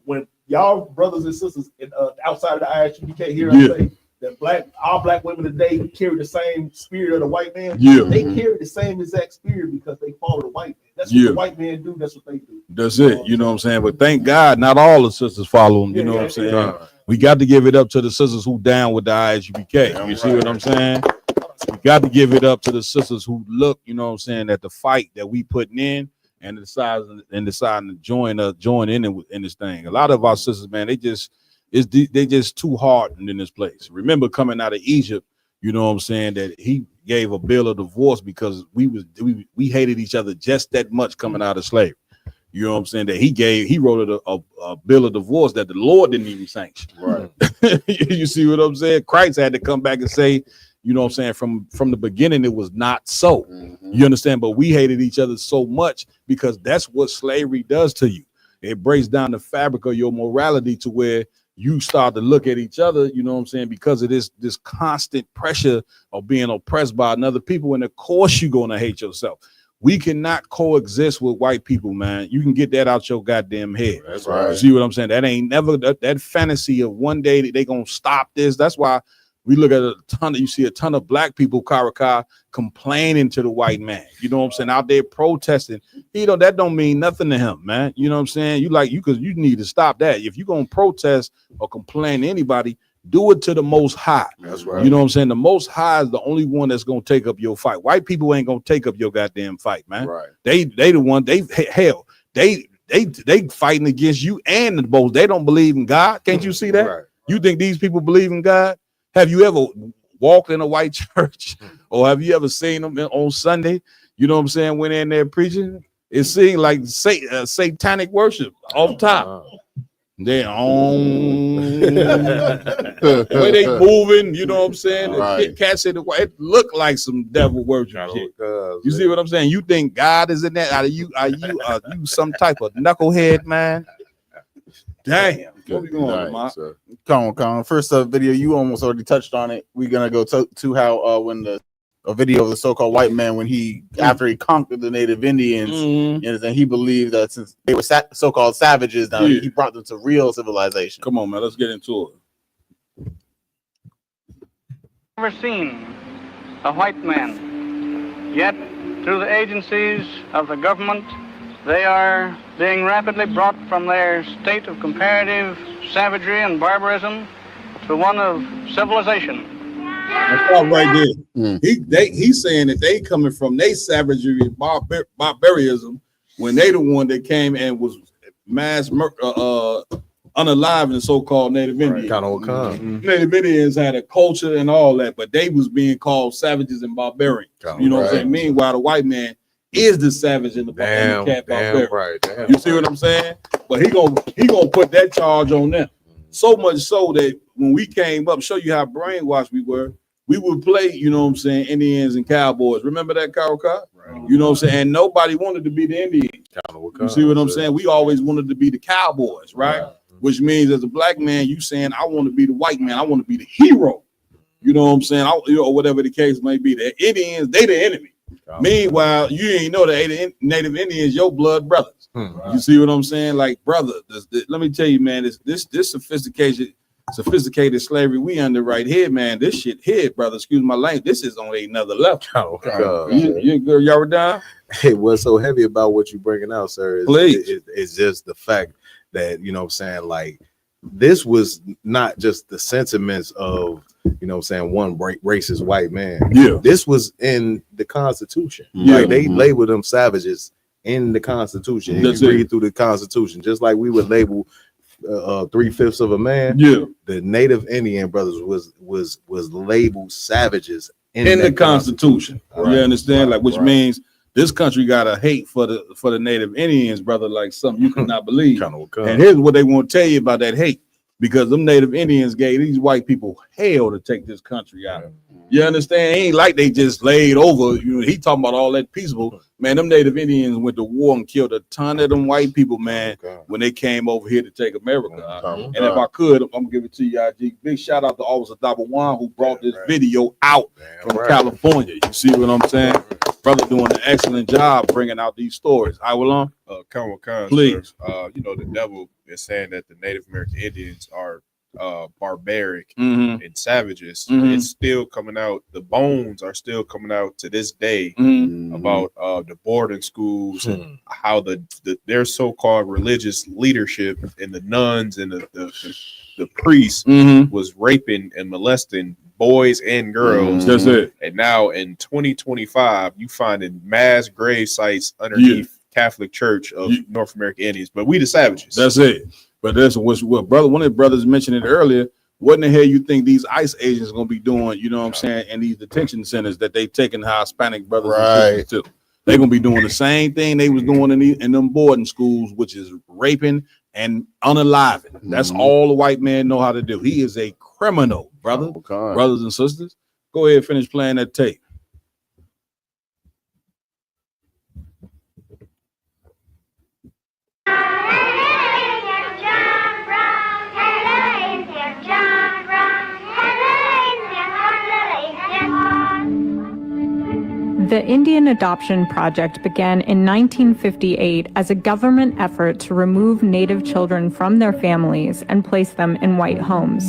y'all brothers and sisters in, outside of the ISU, you can't hear us say that our black women today carry the same spirit of the white man. They carry the same exact spirit because they follow the white man. That's what the white man do. That's what they do. That's it. You know what I'm saying? But thank God, not all the sisters follow them. You know what I'm saying? We got to give it up to the sisters who down with the ISUPK. You see what I'm saying? We got to give it up to the sisters who look, you know what I'm saying, at the fight that we putting in and deciding to join in this thing. A lot of our sisters, man, they just too hardened in this place. Remember coming out of Egypt, you know what I'm saying, that he gave a bill of divorce because we hated each other just that much coming out of slavery. You know what I'm saying? That he wrote a bill of divorce that the Lord didn't even sanction. Right. You see what I'm saying? Christ had to come back and say, you know what I'm saying, from the beginning, it was not so. You understand? But we hated each other so much because that's what slavery does to you. It breaks down the fabric of your morality to where you start to look at each other, you know what I'm saying, because of this constant pressure of being oppressed by another people. And of course, you're going to hate yourself. We cannot coexist with white people, man. You can get that out your goddamn head. That's right. You see what I'm saying? That ain't never that fantasy of one day that they gonna stop this. That's why we look at you see a ton of black people, Karaka, complaining to the white man. You know what I'm saying? Out there protesting. You know, that don't mean nothing to him, man. You know what I'm saying? Because you need to stop that. If you're gonna protest or complain to anybody, do it to the Most High. That's right. You know what I'm saying? The Most High is the only one that's gonna take up your fight. White people ain't gonna take up your goddamn fight, man. Right. They the one. They fighting against you and the most. They don't believe in God. Can't you see that? Right. You think these people believe in God? Have you ever walked in a white church, or have you ever seen them on Sunday? You know what I'm saying? When they're in there preaching, it seems like satanic worship off top. They on where they moving, you know what I'm saying? Right. Cats in the white, it look like some devil worship shit. You see what I'm saying? You think God is in that? Are you some type of knucklehead, man? Damn. What we going on, Come on. First video, you almost already touched on it. We're gonna go to how when a video of the so-called white man when after he conquered the native Indians, and he believed that since they were so-called savages, now he brought them to real civilization. Come on, man, let's get into it. Never seen a white man, yet through the agencies of the government, they are being rapidly brought from their state of comparative savagery and barbarism to one of civilization. That's all right there. He's saying that they coming from their savagery and barbarism when they the one that came and was mass unalive in the so-called Native Indians. Native Indians had a culture and all that, but they was being called savages and barbarians. You know what I'm saying? Meanwhile, the white man is the savage and the cat barbarian. You see what I'm saying? But he gonna put that charge on them. So much so that when we came up, show you how brainwashed we were, we would play, you know what I'm saying, Indians and cowboys. Remember that, Karaka? Right. You know what I'm saying? And nobody wanted to be the Indians. You see what I'm saying? We always wanted to be the cowboys, right? Which means as a black man, you saying, I want to be the white man. I want to be the hero. You know what I'm saying? Or whatever the case may be. The Indians, they the enemy. Meanwhile, you ain't know the Native Indians, your blood brothers. You see what I'm saying? Like, brother, let me tell you, man, this sophisticated slavery we under right here, man. This shit here, brother. Excuse my language. This is on another level. Y'all were down? Hey, what's so heavy about what you're bringing out, sir? Is just the fact that, you know what I'm saying, like, this was not just the sentiments of, you know what I'm saying, one racist white man. Yeah. This was in the Constitution. Like, they labeled them savages in the Constitution. You read through the Constitution, just like we would label 3/5 of a man. Yeah. The Native Indian brothers was labeled savages in the Constitution. Right. You understand? Like, which means this country got a hate for the Native Indians, brother, like something you could not believe. And here's what they want to tell you about that hate. because them Native Indians gave these white people hell to take this country out. You understand? It ain't like they just laid over. You know, he talking about all that peaceful. Man, them Native Indians went to war and killed a ton of them white people, man, when they came over here to take America out. And if I could, I'm gonna give it to you, IG. Big shout out to Officer Dabawan who brought this video out from California. You see what I'm saying? Brother doing an excellent job bringing out these stories. I will on. Please. You know, the devil is saying that the Native American Indians are barbaric and savages. It's still coming out. The bones are still coming out to this day about the boarding schools and how their so-called religious leadership and the nuns and the priests was raping and molesting boys and girls. That's it. And now in 2025, you finding mass grave sites underneath Catholic Church of North American Indians. But we the savages. That's it. But that's what brother, one of the brothers mentioned it earlier. What in the hell you think these ICE agents are gonna be doing, you know what I'm saying, in these detention centers that they taking our Hispanic brothers and sisters to? They're gonna be doing the same thing they was doing in them boarding schools, which is raping and unaliving. That's all the white man know how to do. He is a criminal, brother. Brothers and sisters. Go ahead, finish playing that tape. The Indian Adoption Project began in 1958 as a government effort to remove Native children from their families and place them in white homes.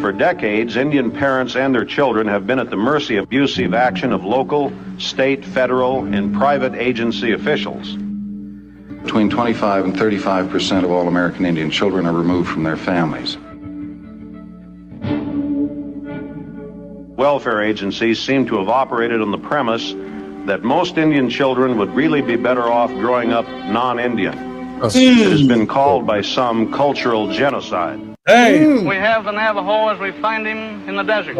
For decades, Indian parents and their children have been at the mercy of abusive action of local, state, federal, and private agency officials. Between 25 and 35% of all American Indian children are removed from their families. Welfare agencies seem to have operated on the premise that most Indian children would really be better off growing up non-Indian. It has been called by some cultural genocide. We have the Navajo as we find him in the desert.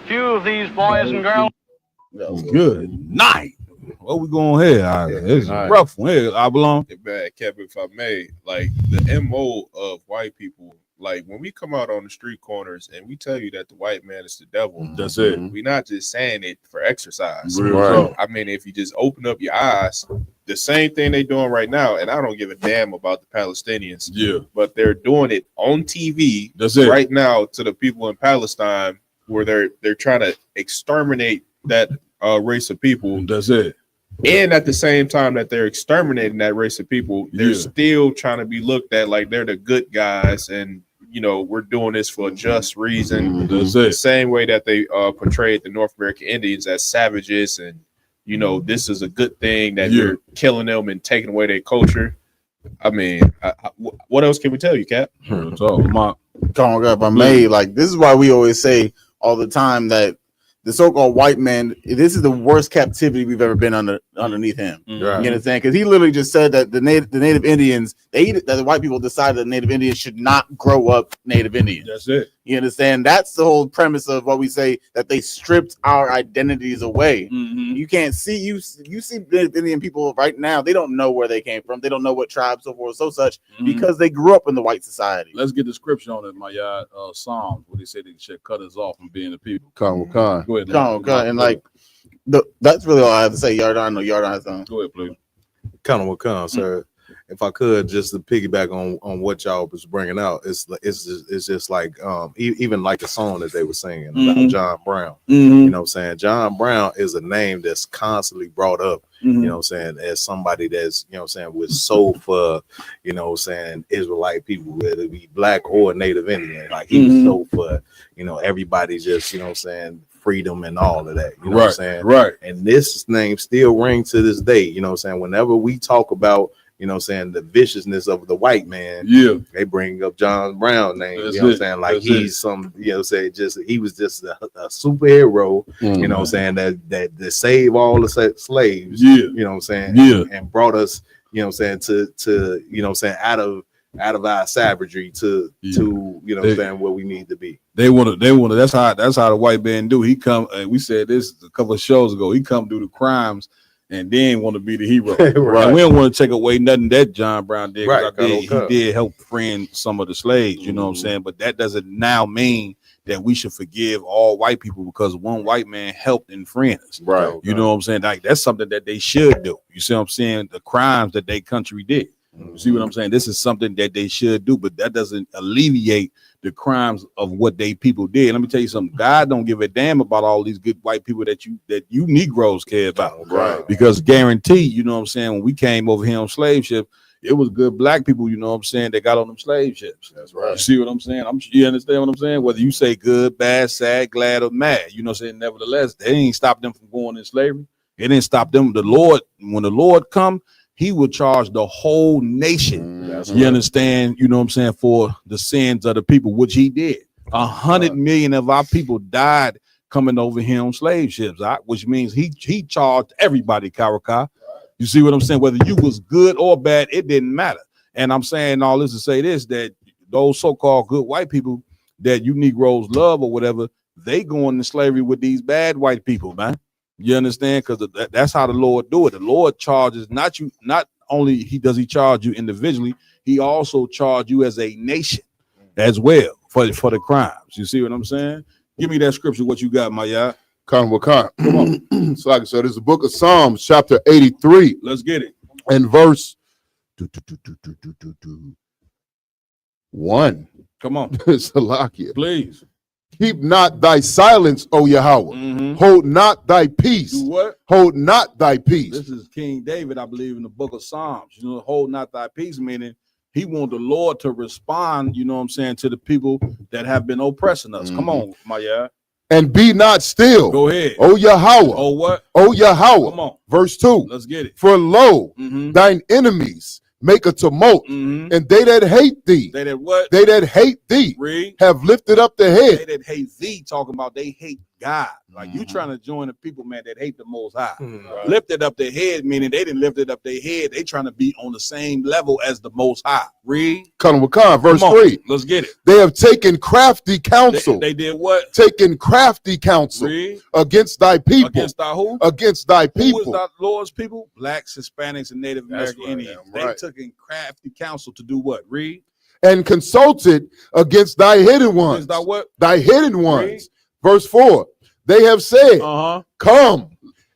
Few of these boys and girls. Good night. What we going here? It's a rough one. Here, I belong. Bad Cap, if I may, like the MO of white people. Like when we come out on the street corners and we tell you that the white man is the devil, that's it. We're not just saying it for exercise. Right. I mean, if you just open up your eyes, the same thing they're doing right now, and I don't give a damn about the Palestinians. Yeah. But they're doing it on TV right now to the people in Palestine where they're trying to exterminate that race of people. That's it. And at the same time that they're exterminating that race of people, they're still trying to be looked at like they're the good guys and you know, we're doing this for a just reason. The same way that they portrayed the North American Indians as savages, and you know, this is a good thing that you're killing them and taking away their culture. I mean, what else can we tell you, Cap? If I may, like this is why we always say all the time that the so-called white man, this is the worst captivity we've ever been underneath him. You understand? Because he literally just said that the Native Indians, that the white people decided that Native Indians should not grow up Native Indians. That's it. You understand? That's the whole premise of what we say, that they stripped our identities away. You can't see, you see Native Indian people right now, they don't know where they came from. They don't know what tribe, so forth, so such, because they grew up in the white society. Let's get the scripture on it, my yard. Psalms, where they say they should cut us off from being the people. Go ahead. And like, that's really all I have to say. Yardan, I know Yardan has something. Go ahead, please. Kind of come, sir. If I could, just to piggyback on what y'all was bringing out, it's just like even like the song that they were singing about John Brown. You know what I'm saying? John Brown is a name that's constantly brought up, you know what I'm saying, as somebody that's, you know what I'm saying, with soul for, you know what I'm saying, Israelite people, whether it be black or Native Indian. Like he was soul for, you know, everybody just, you know what I'm saying, freedom and all of that. You know what I'm saying? Right. And this name still rings to this day. You know what I'm saying? Whenever we talk about, you know what I'm saying, the viciousness of the white man, they bring up John Brown name. You know what I'm saying? Like he's some, you know what I'm saying, he was just a superhero, you know what I'm saying, that saved all the slaves, you know what I'm saying, and brought us, you know what I'm saying, to you know what I'm saying, out of our savagery to you know what I'm saying, where we need to be. They want to that's how the white man do. He come, we said this a couple of shows ago, he come do the crimes and then want to be the hero. Right. And we don't want to take away nothing that John Brown did. 'Cause Right, he did help friend some of the slaves, you know what I'm saying? But that doesn't now mean that we should forgive all white people because one white man helped and friend us. Right. You know what I'm saying? Like that's something that they should do. You see what I'm saying? The crimes that their country did. You see what I'm saying? This is something that they should do, but that doesn't alleviate the crimes of what they people did. Let me tell you something. God don't give a damn about all these good white people that you Negroes care about. Right. Because guarantee, you know what I'm saying, when we came over here on slave ship, it was good black people, you know what I'm saying, that got on them slave ships. That's right. You see what I'm saying? You understand what I'm saying? Whether you say good, bad, sad, glad, or mad, you know what I'm saying? Nevertheless, they ain't stop them from going in slavery. It didn't stop them. The Lord, when the Lord come, he will charge the whole nation. You understand, you know what I'm saying, for the sins of the people, which he did. 100 million of our people died coming over here on slave ships, which means he charged everybody, Karaka. You see what I'm saying? Whether you was good or bad, it didn't matter. And I'm saying all this to say this, that those so-called good white people that you Negroes love or whatever, they go into slavery with these bad white people, man. You understand? Because that's how the Lord do it. The Lord charges not only does he charge you individually, he also charge you as a nation as well for the crimes. You see what I'm saying? Give me that scripture, what you got, my y'all. Come on. So like I said, it's the book of Psalms, chapter 83. Let's get it. And verse 1. Come on. Salakia. Please. Keep not thy silence, O Yahweh. Hold not thy peace. Do what? Hold not thy peace. This is King David, I believe, in the book of Psalms. You know, hold not thy peace, meaning he want the Lord to respond, you know what I'm saying, to the people that have been oppressing us. Come on, my yeah. And be not still. Go ahead. O Yahweh. Oh, what? O Yahweh. Come on. Verse 2. Let's get it. For lo, thine enemies make a tumult, and they that hate thee, They that what? they that hate thee, Read. have lifted up the They head. that hate thee, talking about they hate God. Like you trying to join the people, man, that hate the Most High. Lifted up their head, meaning they didn't lift it up their head. They trying to be on the same level as the Most High. Read. Verse Come on, 3. let's get it. They have taken crafty counsel. They did what? Taken crafty counsel Read. against thy people. Against thy who? Against thy Who is people. thy Lord's people? Blacks, Hispanics, and Native American right, Indians. damn right. They took in crafty counsel to do what? Read. And consulted against thy hidden ones. Against thy what? Thy hidden ones. Read. Verse 4. They have said, come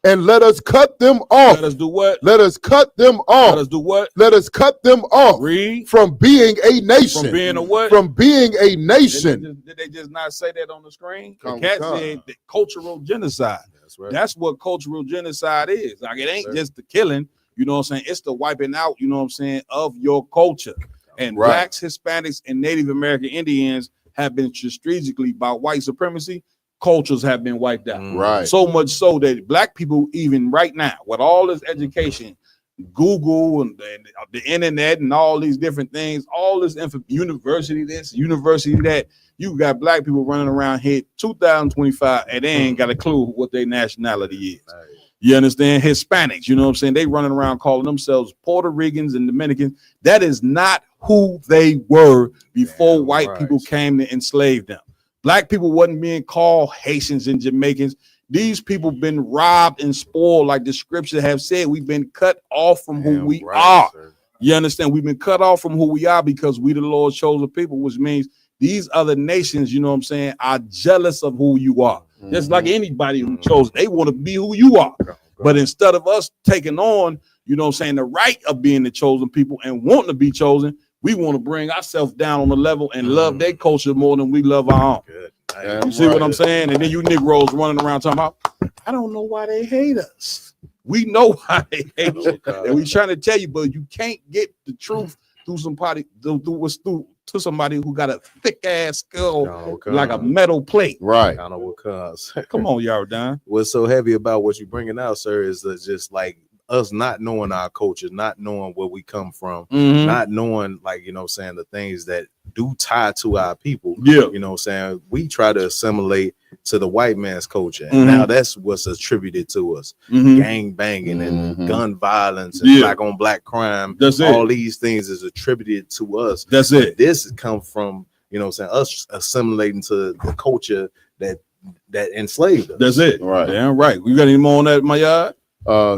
and let us cut them off. Let us do what? Let us cut them off. Let us do what? Let us cut them off. Read. From being a nation. From being a what? From being a nation. Did they just not say that on the screen? The Come, cat come. said that cultural genocide. That's right. That's what cultural genocide is. Like it ain't just the killing, you know what I'm saying? It's the wiping out, you know what I'm saying, of your culture. And Right. blacks, Hispanics, and Native American Indians have been strategically by white supremacy. Cultures have been wiped out. Right. So much so that black people, even right now, with all this education, Google and the internet and all these different things, all this university this, university that, you got black people running around here 2025 and they ain't got a clue what their nationality is. You understand? Hispanics, you know what I'm saying? They running around calling themselves Puerto Ricans and Dominicans. That is not who they were before white people came to enslave them. Black people wasn't being called Haitians and Jamaicans. These people been robbed and spoiled, like the scripture have said. We've been cut off from who we are. Sir. You understand? We've been cut off from who we are because we the Lord's chosen people, which means these other nations, you know what I'm saying, are jealous of who you are. Just like anybody who chose, they want to be who you are. But instead of us taking on, you know what I'm saying, the right of being the chosen people and wanting to be chosen, we want to bring ourselves down on the level and love their culture more than we love our own. You see what I'm saying? And then you Negroes running around talking about, I don't know why they hate us. We know why they hate us. And we trying to tell you, but you can't get the truth through somebody, to somebody who got a thick ass skull like a metal plate. Right. I know what comes. Come on, y'all, Don. What's so heavy about what you're bringing out, sir, is just like us not knowing our culture, not knowing where we come from, not knowing, like, you know what I'm saying, the things that do tie to our people. Yeah. You know what I'm saying? We try to assimilate to the white man's culture. And now that's what's attributed to us. Gang banging and gun violence and black on black crime. That's all it. these things is attributed to us. That's it. This comes from, you know what I'm saying, us assimilating to the culture that enslaved us. That's it. Right. Damn right. We got any more on that, my yard?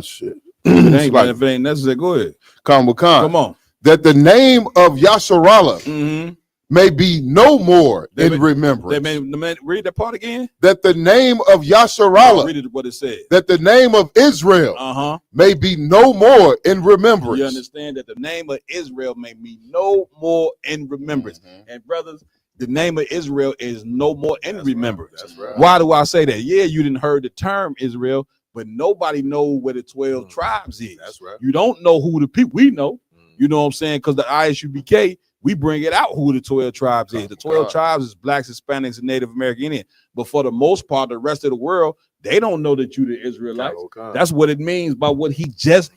Shit. If it ain't necessary, go ahead. Come on. That the name of Yasharallah may be no more in remembrance. Read that part again. That the name of Yasharallah, read it what it said. that the name of Israel may be no more in remembrance. You understand that the name of Israel may be no more in remembrance. And brothers, the name of Israel is no more in remembrance. That's right. Why do I say that? Yeah, you didn't heard the term Israel, but nobody know where the 12 tribes is. That's right. You don't know who the people we know. You know what I'm saying? Because the ISUBK, we bring it out who the 12 tribes is. The 12 tribes is blacks, Hispanics, and Native American Indian. But for the most part, the rest of the world, they don't know that you the Israelites. That's what it means by what he just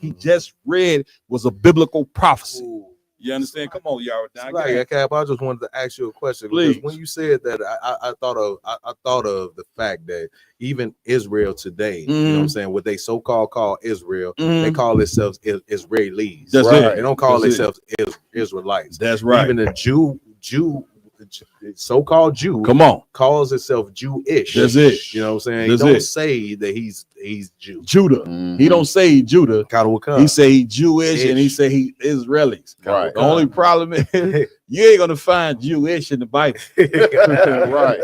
read was a biblical prophecy. You understand? Come on, y'all. Cap, I just wanted to ask you a question. Please. Because when you said that, I thought of the fact that even Israel today, you know what I'm saying, what they so-called call Israel, they call themselves Israelis. That's right. They don't call themselves Israelites. That's right. Even the so-called Jew, calls itself Jewish. That's it. You know what I'm saying? That's he don't it. say that he's Jew. Judah. He don't say Judah. He say he Jewish and he say he Israelis. Right. The only problem is you ain't gonna find Jewish in the Bible. Right.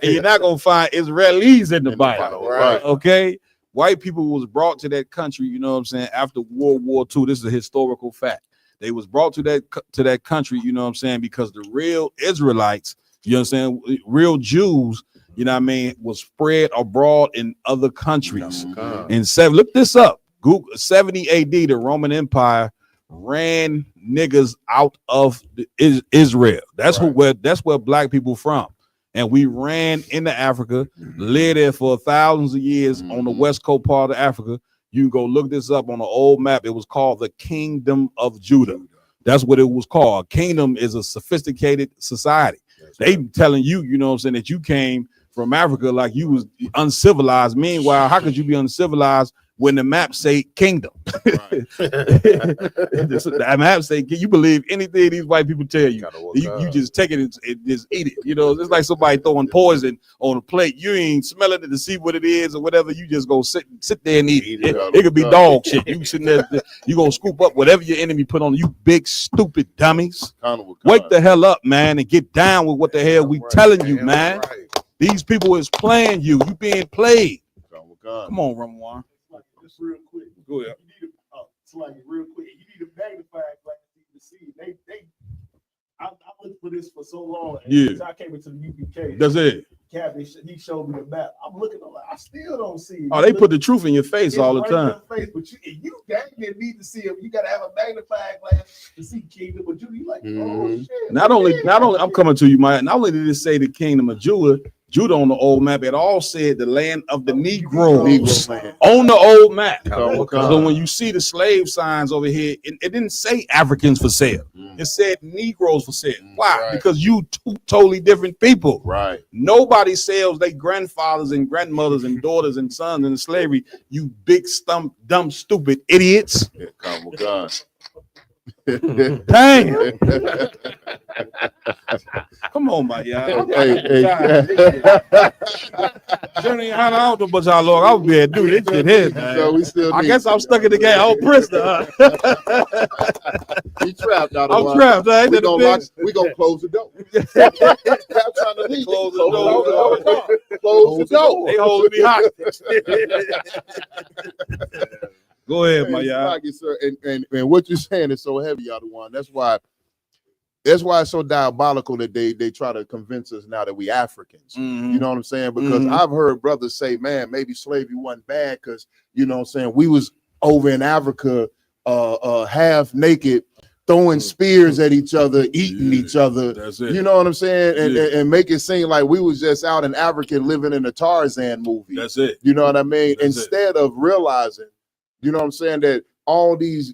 And you're not gonna find Israelis in the Bible. Right. Okay. White people was brought to that country, you know what I'm saying, after World War II. This is a historical fact. They was brought to that country, you know what I'm saying, because the real Israelites, you know what I'm saying, real Jews, you know what I mean, was spread abroad in other countries. Look this up. Google 70 AD, the Roman Empire ran niggas out of Israel. That's where black people from. And we ran into Africa, lived there for thousands of years on the west coast part of Africa. You can go look this up on an old map. It was called the Kingdom of Judah. That's what it was called. Kingdom is a sophisticated society. They telling you, you know what I'm saying, that you came from Africa like you was uncivilized. Meanwhile, how could you be uncivilized when the map say kingdom? The map say, can you believe anything these white people tell you? You just take it and just eat it. You know, it's like somebody throwing poison on a plate. You ain't smelling it to see what it is or whatever. You just go sit there and eat it. It could be dog shit. You sitting there, you gonna scoop up whatever your enemy put on you, big stupid dummies. Wake the hell up, man, and get down with what the hell we telling you, man. These people is playing you. You being played. Come on, Ramwan. Just real quick. Go ahead. You need real quick. You need a magnifying glass to see. I looked for this for so long. And since I came into the UPK. That's it. Cap, he showed me the map. I'm looking. I'm like, I still don't see it. Oh, they put the truth in your face all the time. Face, but you dang need to see it. You gotta have a magnifying glass to see Kingdom of Judah. You like, oh shit. Not only, I'm coming to you, Mike. Not only did it say the Kingdom of Judah on the old map, it all said the land of the Negroes on the old map. So when you see the slave signs over here, it didn't say Africans for sale. It said Negroes for sale. Why? Because you two totally different people. Right. Nobody sells their grandfathers and grandmothers and daughters and sons into slavery. You big dumb stupid idiots. Damn. Come on, my y'all. Journey, I don't know about y'all long. I'll be able to do this shit here, man. So we still I guess I'm stuck in the game. I'm prisoner. He trapped out I'm trapped. We gonna close the door. Trying to leave. Close the door. Close the door. They holding me hostage. Go ahead, my y'all. And what you're saying is so heavy, y'all. That's why it's so diabolical that they try to convince us now that we Africans. You know what I'm saying? Because I've heard brothers say, man, maybe slavery wasn't bad because, you know what I'm saying, we was over in Africa half naked, throwing spears at each other, eating each other. That's it. You know what I'm saying? And make it seem like we was just out in Africa living in a Tarzan movie. That's it. You know what I mean? Instead of realizing, you know what I'm saying, that all these,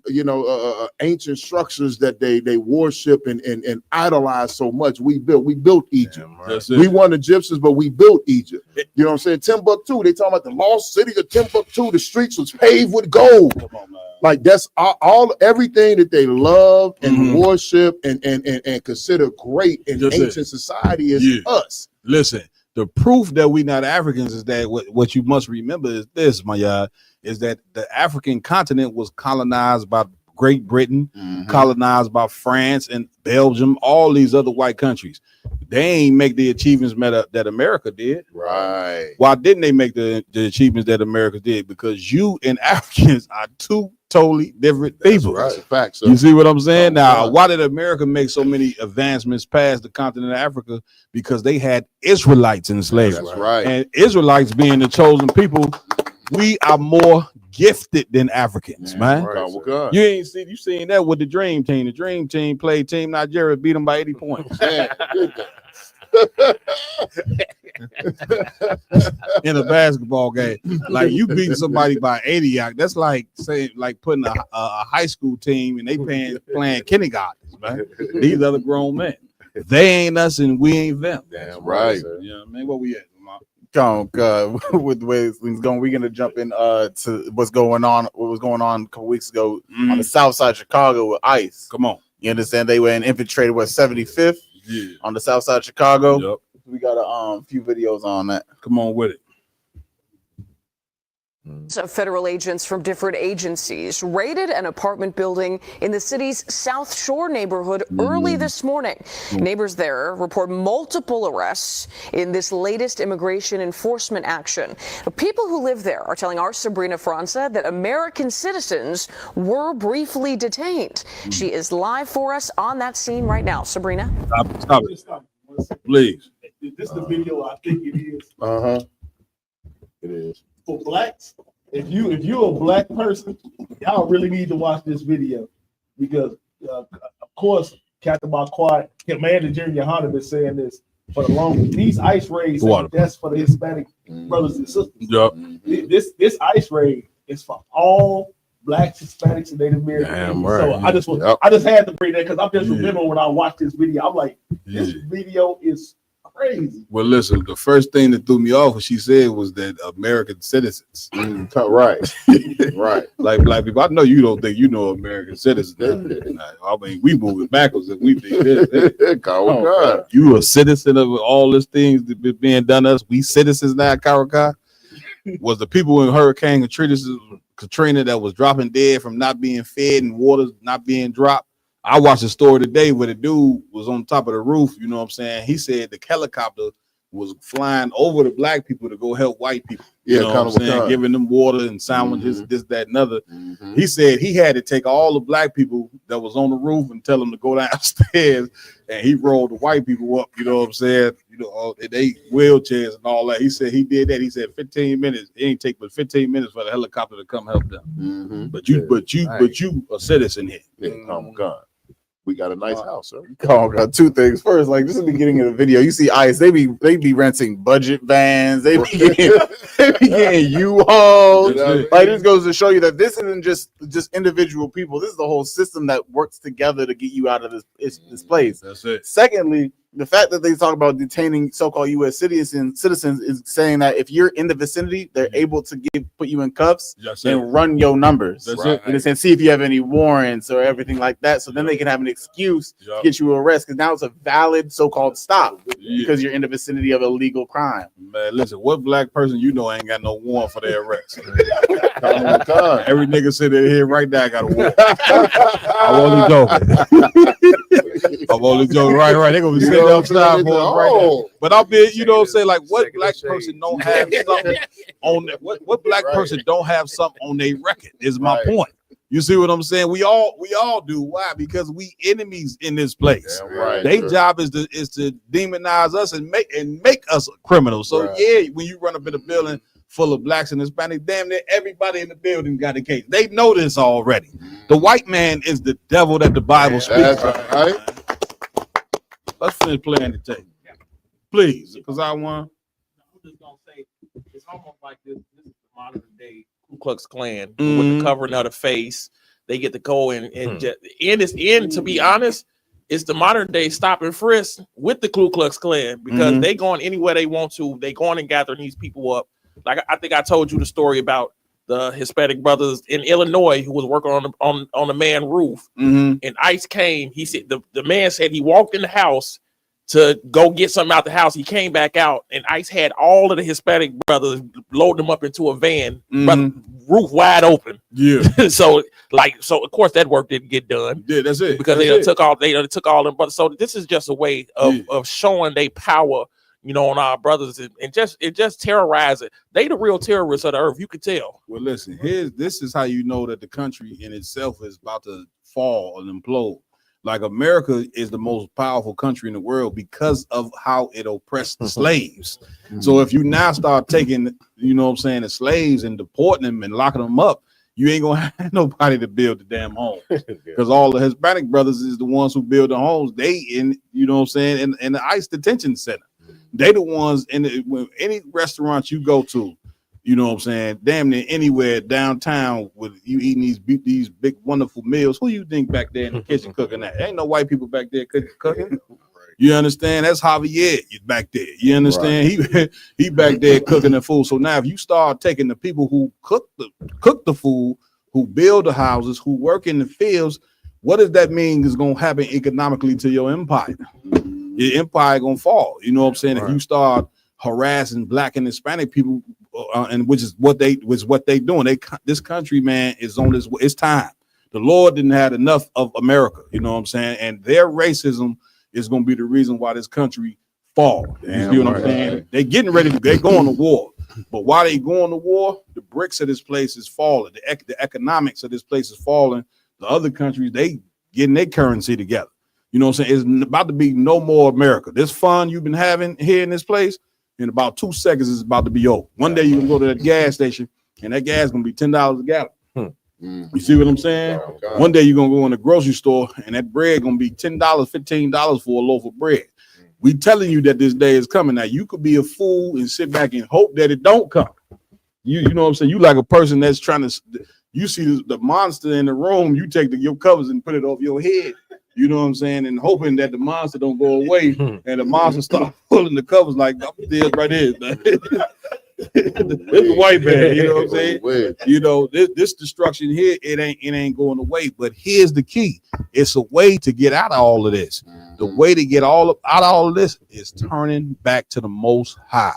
ancient structures that they worship and idolize so much, we built Egypt. We won the Egyptians, but we built Egypt. You know what I'm saying? Timbuktu, they talking about the lost city of Timbuktu. The streets was paved with gold. Come on, man. Like that's everything that they love and worship and consider great in ancient society is us. Listen. The proof that we not Africans is that what you must remember is this, my y'all, is that the African continent was colonized by Great Britain, colonized by France and Belgium, all these other white countries. They ain't make the achievements that America did. Right. Why didn't they make the achievements that America did? Because you and Africans are two totally different people. That's a fact, sir. You see what I'm saying? Now, why did America make so many advancements past the continent of Africa? Because they had Israelites in slavery. That's right. And Israelites being the chosen people, we are more gifted than Africans, man. Right. You seen that with the Dream Team. The Dream Team played Team Nigeria, beat them by 80 points. In a basketball game. Like you beating somebody by 80, that's like saying like putting a high school team and they playing kindergartens, man. These other grown men. They ain't us and we ain't them. Damn right. You know what I mean? Where we at? With the way things going, we're gonna jump in to what was going on a couple weeks ago on the south side of Chicago with ICE. Come on. You understand? They went and infiltrated 75th on the south side of Chicago. Yep. We got a few videos on that. Come on with it. Federal agents from different agencies raided an apartment building in the city's South Shore neighborhood early this morning. Neighbors there report multiple arrests in this latest immigration enforcement action. People who live there are telling our Sabrina Franza that American citizens were briefly detained. She is live for us on that scene right now. Sabrina? Stop it. Please. This is the video I think it is. It is. For blacks, if you're a black person, y'all really need to watch this video because, of course, Captain Marquardt, Commander Junior Hunter been saying this for the longest. These ICE raids, that's for the Hispanic brothers and sisters. Yep. This ICE raid is for all blacks, Hispanics, and Native Americans. Damn right. So I just had to bring that because I'm just remembering when I watched this video, I'm like, this video is crazy. Well, listen, the first thing that threw me off what she said was that American citizens. Right. Right. Like black people. I know you don't think you know American citizens. I mean, we moving backwards if we think this. God. You a citizen of all these things that being done to us. We citizens now, Karaka. Was the people in Hurricane Katrina that was dropping dead from not being fed and water not being dropped? I watched a story today where the dude was on top of the roof. You know what I'm saying? He said the helicopter was flying over the black people to go help white people. You know what I'm saying? Giving them water and sandwiches, this, that, and other. He said he had to take all the black people that was on the roof and tell them to go downstairs, and he rolled the white people up. You know what I'm saying? You know, they wheelchairs and all that. He said he did that. He said 15 minutes. It ain't take but 15 minutes for the helicopter to come help them. But you a citizen here. Oh God. We got a nice house, sir. Oh God, two things. First, like this is the beginning of the video. You see ICE, they be renting budget vans, they be getting U-Hauls. Like this goes to show you that this isn't just individual people. This is the whole system that works together to get you out of this place. That's it. Secondly, the fact that they talk about detaining so-called U.S. citizens is saying that if you're in the vicinity, they're able to put you in cuffs and run your numbers. That's it. And see if you have any warrants or everything like that. So then they can have an excuse to get you arrested because now it's a valid so-called stop because you're in the vicinity of illegal crime. Man, listen, what black person you know ain't got no warrant for their arrest? Every nigga sitting here right now got a warrant. I'm only joking. I'm only joking. Right. They're gonna be sitting outside for us right now. But I'll be, you know what I'm saying? Like, what black person don't have something on that? What black person don't have something on their record is my point. You see what I'm saying? We all do. Why? Because we enemies in this place. Their job is to demonize us and make us criminals. So when you run up in a building full of blacks and Hispanics, damn near everybody in the building got a case. They know this already. The white man is the devil that the Bible speaks of. Let's finish playing the tape, please, because I want. I'm just gonna say it's almost like this is the modern day Ku Klux Klan with the covering of the face. They get to go and just to be honest, it's the modern day stop and frisk with the Ku Klux Klan because they going anywhere they want to. They going and gathering these people up. Like I think I told you the story about the Hispanic brothers in Illinois who was working on a man roof, and ICE came. He said the man said he walked in the house to go get something out the house. He came back out, and ICE had all of the Hispanic brothers load them up into a van, brother, roof wide open. Yeah. so of course that work didn't get done. Yeah, that's it. Because they took all them brothers. So this is just a way of showing they power, on our brothers and just terrorize it. They the real terrorists of the earth. You can tell. Well, listen, this is how you know that the country in itself is about to fall and implode. Like America is the most powerful country in the world because of how it oppressed the slaves. So if you now start taking, the slaves and deporting them and locking them up, you ain't gonna have nobody to build the damn home. Because all the Hispanic brothers is the ones who build the homes. They in the ICE detention center. They the ones when any restaurant you go to, damn near anywhere downtown with you eating these big wonderful meals. Who you think back there in the kitchen cooking that? Ain't no white people back there cooking. You understand? That's Javier back there. You understand? Right. He back there cooking the food. So now if you start taking the people who cook the food, who build the houses, who work in the fields, what does that mean is going to happen economically to your empire? Your empire gonna fall. You know what I'm saying? Right. If you start harassing Black and Hispanic people, and which is what they doing. This country, man, is on this. It's time. The Lord didn't have enough of America. You know what I'm saying? And their racism is gonna be the reason why this country fall. You see what I'm saying? They getting ready to. They going to war. But while they going to war, the bricks of this place is falling. The economics of this place is falling. The other countries, they getting their currency together. You know what I'm saying? It's about to be no more America. This fun you've been having here in this place, in about 2 seconds, is about to be over. One day you can go to that gas station, and that gas is going to be $10 a gallon. You see what I'm saying? One day you're going to go in the grocery store, and that bread going to be $10, $15 for a loaf of bread. We telling you that this day is coming. Now, you could be a fool and sit back and hope that it don't come. You know what I'm saying? You like a person that's trying to, you see the monster in the room, you take your covers and put it over your head. You know what I'm saying? And hoping that the monster don't go away and the monster start pulling the covers like this right here. It's the white man, you know what I'm saying? This destruction here, it ain't going away. But here's the key. It's a way to get out of all of this. The way to get out of all of this is turning back to the Most High.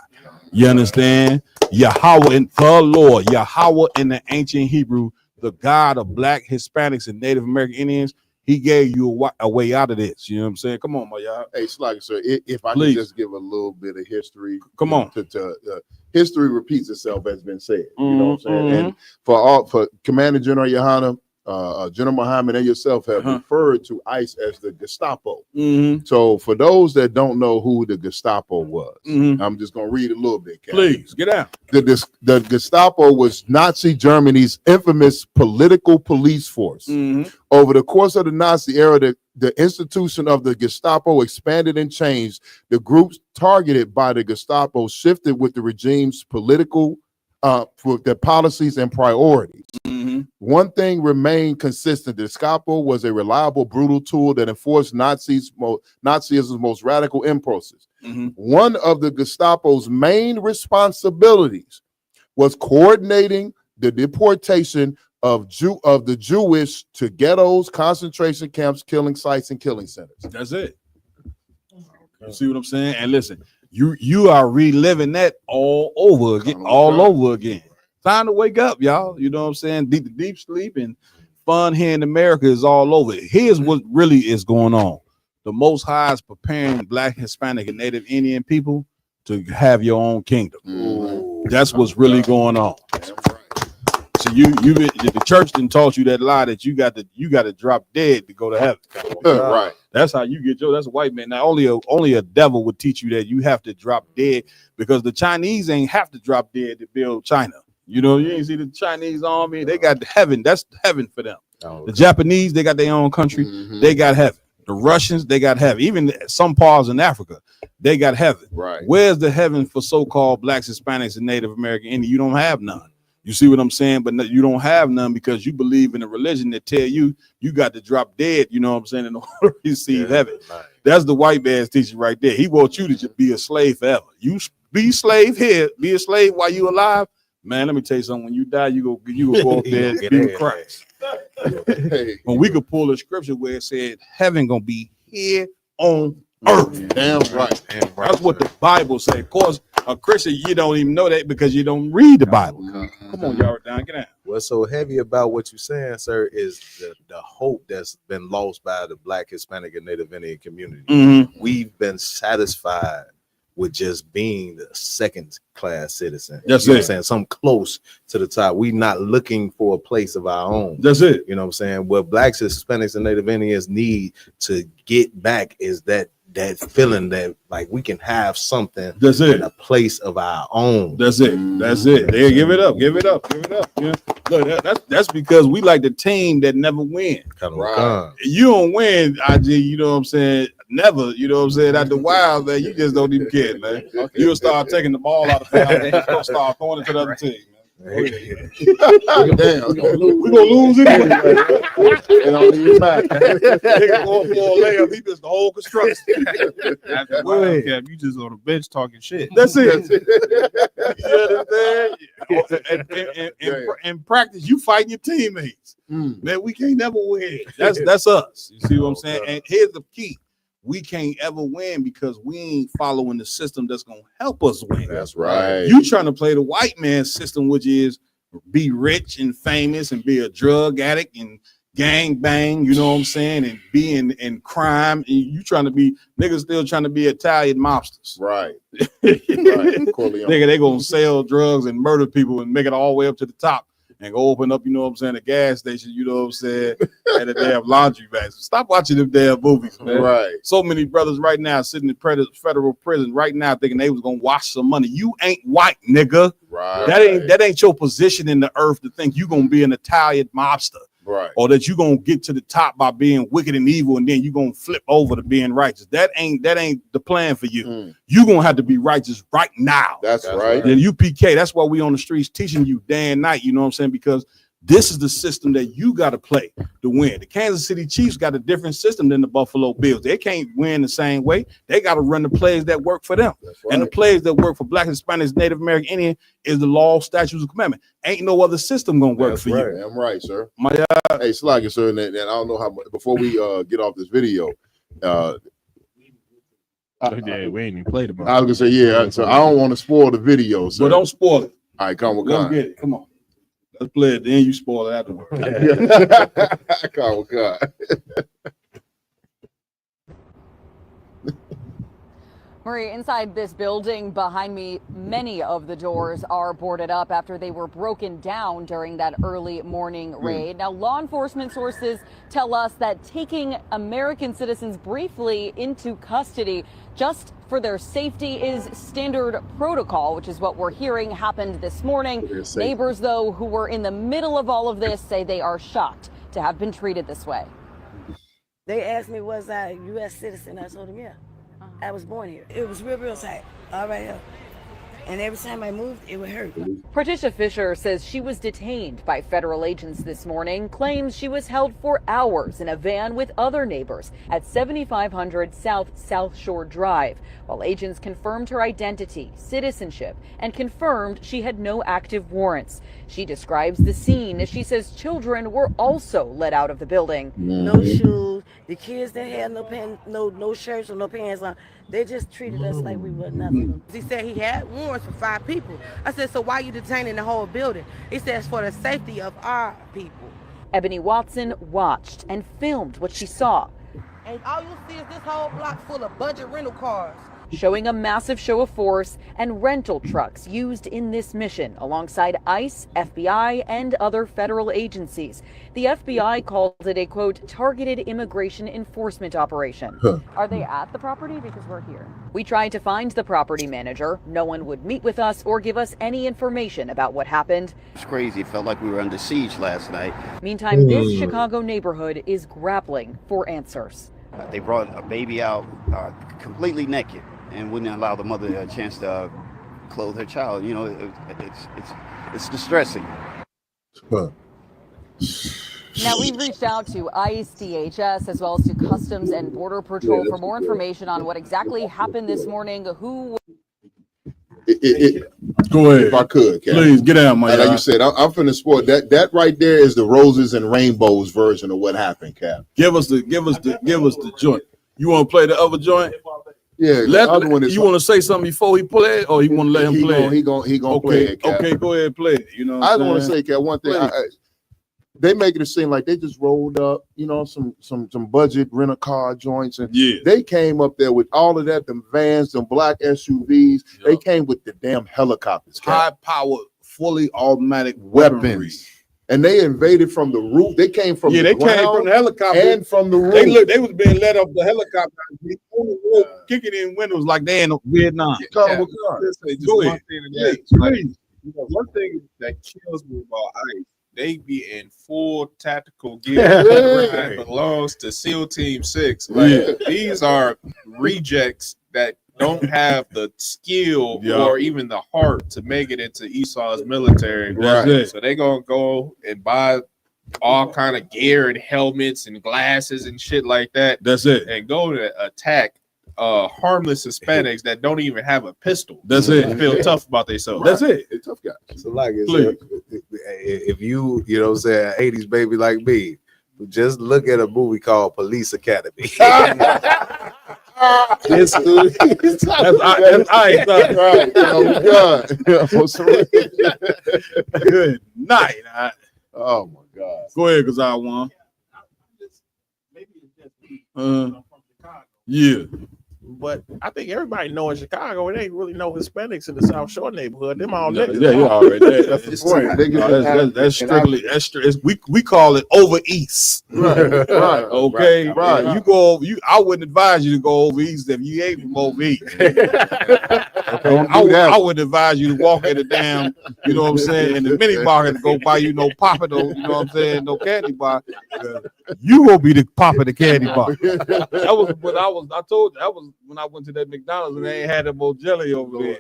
You understand? Yahweh and the Lord, Yahweh in the ancient Hebrew, the God of Black, Hispanics, and Native American Indians. He gave you a way out of this. You know what I'm saying? Come on, my y'all. Hey, Slugger, sir, if I could just give a little bit of history. Come on. History repeats itself, as been said. You know what I'm saying? And for Commander General Yohana, General Muhammad, and yourself have referred to ICE as the Gestapo. So for those that don't know who the Gestapo was, I'm just going to read a little bit. Captain. Please, get out. The Gestapo was Nazi Germany's infamous political police force. Over the course of the Nazi era, the institution of the Gestapo expanded and changed. The groups targeted by the Gestapo shifted with the regime's political for their policies and priorities. One thing remained consistent. The Gestapo was a reliable, brutal tool that enforced Nazism's most radical impulses. One of the Gestapo's main responsibilities was coordinating the deportation of the Jewish to ghettos, concentration camps, killing sites, and killing centers. That's it. You see what I'm saying? And listen, you are reliving that all over again. Time to wake up, y'all. You know what I'm saying? Deep sleep and fun here in America is all over. Here's what really is going on. The Most High is preparing Black, Hispanic, and Native Indian people to have your own kingdom. That's what's really going on. So the church didn't taught you that lie that you got to drop dead to go to heaven. Right. That's how you get that's a white man. Now only a devil would teach you that you have to drop dead, because the Chinese ain't have to drop dead to build China. You know, you ain't see the Chinese army, they got heaven. That's heaven for them. The Japanese, they got their own country, they got heaven. The Russians, they got heaven. Even some parts in Africa, they got heaven. Right. Where's the heaven for so-called Blacks, Hispanics, and Native American Indians? You don't have none. You see what I'm saying? But you don't have none because you believe in a religion that tell you got to drop dead, you know what I'm saying, in order to receive heaven. Right. That's the white man's teaching right there. He wants you to just be a slave forever. You be a slave here, be a slave while you alive. Man, let me tell you something. When you die, you go up there and be with Christ. When we could pull a scripture where it said heaven gonna be here on earth. Damn right. That's what the Bible says. Of course, a Christian, you don't even know that because you don't read the Bible. Come on, y'all, down, get down. What's so heavy about what you're saying, sir, is the hope that's been lost by the Black, Hispanic, and Native Indian community. Mm-hmm. We've been satisfied with just being the second-class citizen. That's you know it. what I'm saying? Something close to the top. We're not looking for a place of our own. That's it. You know what I'm saying? What Blacks, Hispanics, and Native Indians need to get back is that feeling that like we can have something. That's it. In a place of our own. That's it. That's it. There, give it up. Give it up. Give it up. Yeah. Look, that's because we like the team that never win. Right. You don't win, IG. You know what I'm saying? Never. You know what I'm saying? At the wild, man, you just don't even care, man. You'll start taking the ball out of bounds and you'll start throwing it to the other team. Damn, we're gonna lose anyway. It don't even matter. Nigga going for a layup, he missed the whole construction. After Wildcat, you just on the bench talking shit. That's it. You understand? In practice, you fighting your teammates. Man, we can't never win. That's us. You see what I'm saying? And here's the key. We can't ever win because we ain't following the system that's gonna help us win. That's right. You trying to play the white man system, which is be rich and famous and be a drug addict and gang bang, you know what I'm saying, and be in crime. And you trying to be niggas still trying to be Italian mobsters. Right. Nigga, they gonna sell drugs and murder people and make it all the way up to the top. And go open up, you know what I'm saying, a gas station, you know what I'm saying, and a damn laundry bag. Stop watching them damn movies, man. Right. So many brothers right now sitting in federal prison right now thinking they was gonna wash some money. You ain't white, nigga. Right. That ain't your position in the earth to think you gonna be an Italian mobster. Right. Or that you gonna get to the top by being wicked and evil and then you gonna flip over to being righteous. That ain't the plan for you. You gonna have to be righteous right now. That's right. And UPK, that's why we on the streets teaching you day and night, you know what I'm saying? Because this is the system that you got to play to win. The Kansas City Chiefs got a different system than the Buffalo Bills. They can't win the same way. They got to run the plays that work for them. Right. And the plays that work for Black, Hispanics, Native American Indian is the law, statutes, and commandments. Ain't no other system gonna work for you. I'm right, sir. Hey, Slugger, sir, and I don't know how much, before we get off this video, yeah, we ain't even played about it. I was gonna say, yeah, so I don't want to spoil the video, sir. But don't spoil it. All right, come on, Let's get it. Come on. Let's play it. Then you spoil it afterwards. Come on, God. Marie, inside this building behind me, many of the doors are boarded up after they were broken down during that early morning raid. Now, law enforcement sources tell us that taking American citizens briefly into custody just for their safety is standard protocol, which is what we're hearing happened this morning. Neighbors, though, who were in the middle of all of this say they are shocked to have been treated this way. They asked me, was I a U.S. citizen? I told them, yeah. I was born here. It was real tight, all right here. And every time I moved, it would hurt. Patricia Fisher says she was detained by federal agents this morning, claims she was held for hours in a van with other neighbors at 7500 South Shore Drive, while agents confirmed her identity, citizenship, and confirmed she had no active warrants. She describes the scene as she says children were also let out of the building. No shoes. The kids that had no pants, no shirts or no pants on, they just treated us like we were nothing. He said he had warrants for 5 people. I said, so why are you detaining the whole building? He says for the safety of our people. Ebony Watson watched and filmed what she saw, And all you see is this whole block full of budget rental cars. showing a massive show of force and rental trucks used in this mission alongside ICE, FBI, and other federal agencies. The FBI called it a, quote, targeted immigration enforcement operation. Are they at the property? Because we're here. We tried to find the property manager. No one would meet with us or give us any information about what happened. It's crazy. It felt like we were under siege last night. Meantime, this Chicago neighborhood is grappling for answers. They brought a baby out completely naked and wouldn't allow the mother a chance to clothe her child. You know, it's distressing. Now, we've reached out to ICE, DHS, as well as to Customs and Border Patrol for more information on what exactly happened this morning, who... Go ahead. If I could, Kat. Please, get out, my Like guy. you said, I'm finna sport that right there is the roses and rainbows version of what happened, Cap. Give us the joint. You want to play the other joint? Yeah, the Let, other one is you want to say something before he play, or you want to let him play? He gonna okay, play it. Cap. Okay, go ahead and play it. You know, I want to say, Cap, one thing. They make it seem like they just rolled up, some budget rent a car joints, and they came up there with all of that, them vans, them black SUVs. They came with the damn helicopters, high powered, fully automatic weapons. And they invaded from the roof. They came from the ground came from the helicopter and from the roof. They was being let off the helicopter on the roof, kicking in windows like they in Vietnam. Go ahead. One thing that kills me about ICE, they be in full tactical gear that belongs to SEAL Team 6. Like, these are rejects that don't have the skill or even the heart to make it into Esau's military. So they gonna go and buy all kind of gear and helmets and glasses and shit like that. That's it. And go to attack harmless Hispanics that don't even have a pistol. That's it. And feel tough about themselves. That's it. They're tough guys. So like if you know what I'm saying, 80s baby like me, just look at a movie called Police Academy. That's ICE. Right. Oh God. Good night. Oh my God. Go ahead, because I won. Yeah. But I think everybody know in Chicago, it ain't really no Hispanics in the South Shore neighborhood. Them all niggas. Yeah, you already there. That's the point. That's strictly we call it over east. Right. Okay. Right. You go. I wouldn't advise you to go over east if you ain't from over east. I would advise you to walk in the damn, you know what I'm saying, in the mini market to go buy you no Papa, no, you know what I'm saying, no candy bar. You gonna be the Papa the candy bar. That was what I told you. That was when I went to that McDonald's and they ain't had that more jelly over there.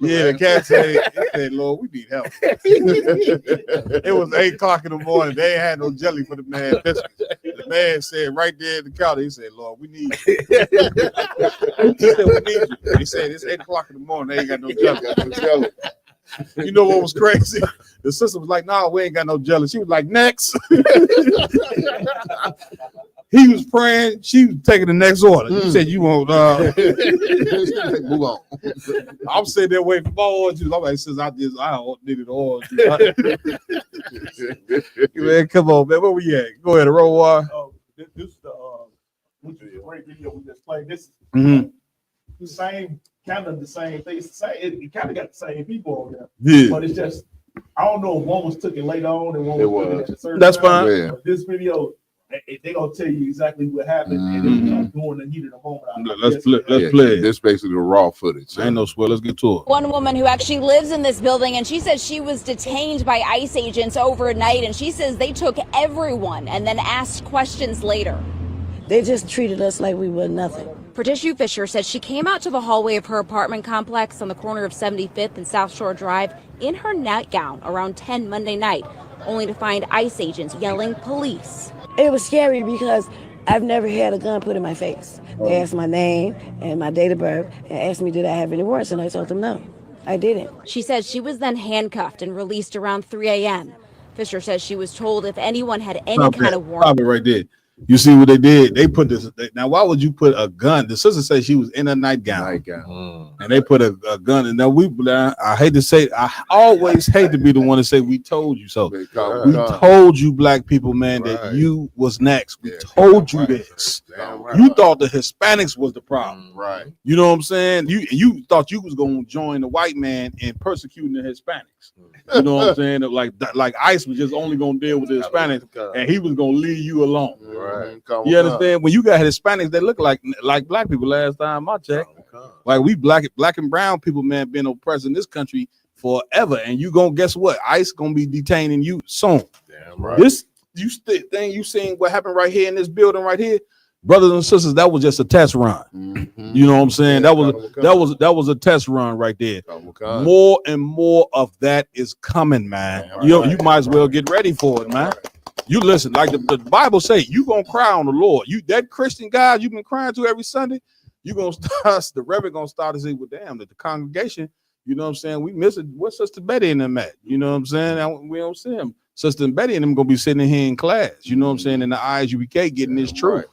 Yeah, the cat said, Lord, we need help. It was 8 o'clock in the morning. They ain't had no jelly for the man biscuits. The man said right there at the counter, he said, Lord, we need you. He said, we need you. He said, it's 8 o'clock in the morning. They ain't got no jelly. You know what was crazy? The sister was like, nah, we ain't got no jelly. She was like, next. He was praying. She was taking the next order. He said, you won't. Move on. I'm sitting there waiting for my orange juice. I'm like, since I needed orange juice. Man, come on, man. Where we at? Go ahead, Rowan. This is the great video we just played. This is the same, kind of the same thing. It kind of got the same people over there. Yeah. But it's just, I don't know if one was took it later on and one was took it at a certain That's time. fine. Yeah. But this video, they gonna tell you exactly what happened and then during the heat of the moment. Let's play it. This basically the raw footage. Ain't no sweat. Let's get to it. One woman who actually lives in this building, and she says she was detained by ICE agents overnight, and she says they took everyone and then asked questions later. They just treated us like we were nothing. Patricia Fisher says she came out to the hallway of her apartment complex on the corner of 75th and South Shore Drive in her nightgown around 10 Monday night, only to find ICE agents yelling police. It was scary because I've never had a gun put in my face. They asked my name and my date of birth and asked me did I have any warrants, and I told them no, I didn't. She says she was then handcuffed and released around 3 a.m. Fisher says she was told if anyone had any kind of warrant. Stop it right there. You see what they did? They put this. Now, why would you put a gun? The sister said she was in a nightgown. And they put a gun. And now I hate to say, I always hate to be the one to say we told you so. We told you, black people, man, that you was next. We told you this. You thought the Hispanics was the problem, right? You know what I'm saying? You thought you was gonna join the white man in persecuting the Hispanics. You know what I'm saying? Like ICE was just only gonna deal with the Hispanics, and he was gonna leave you alone. Right. You understand? When you got Hispanics that look like black people, last time I checked, like we black and brown people, man, been oppressed in this country forever, and you gonna guess what? ICE gonna be detaining you soon. Damn right. This thing you seen what happened right here in this building right here, brothers and sisters, that was just a test run. You know what I'm saying? That was a test run right there. More and more of that is coming, man. You might as well get ready for it, man. You listen, like the Bible say, you gonna cry on the Lord. You that Christian guy you've been crying to every Sunday, you gonna start. The reverend gonna start to say, well, damn, that the congregation. You know what I'm saying? We miss it. What's Sister Betty and them at? You know what I'm saying? We don't see them. Sister Betty and them gonna be sitting in here in class. You know what I'm saying? In the ISUBK getting this truth.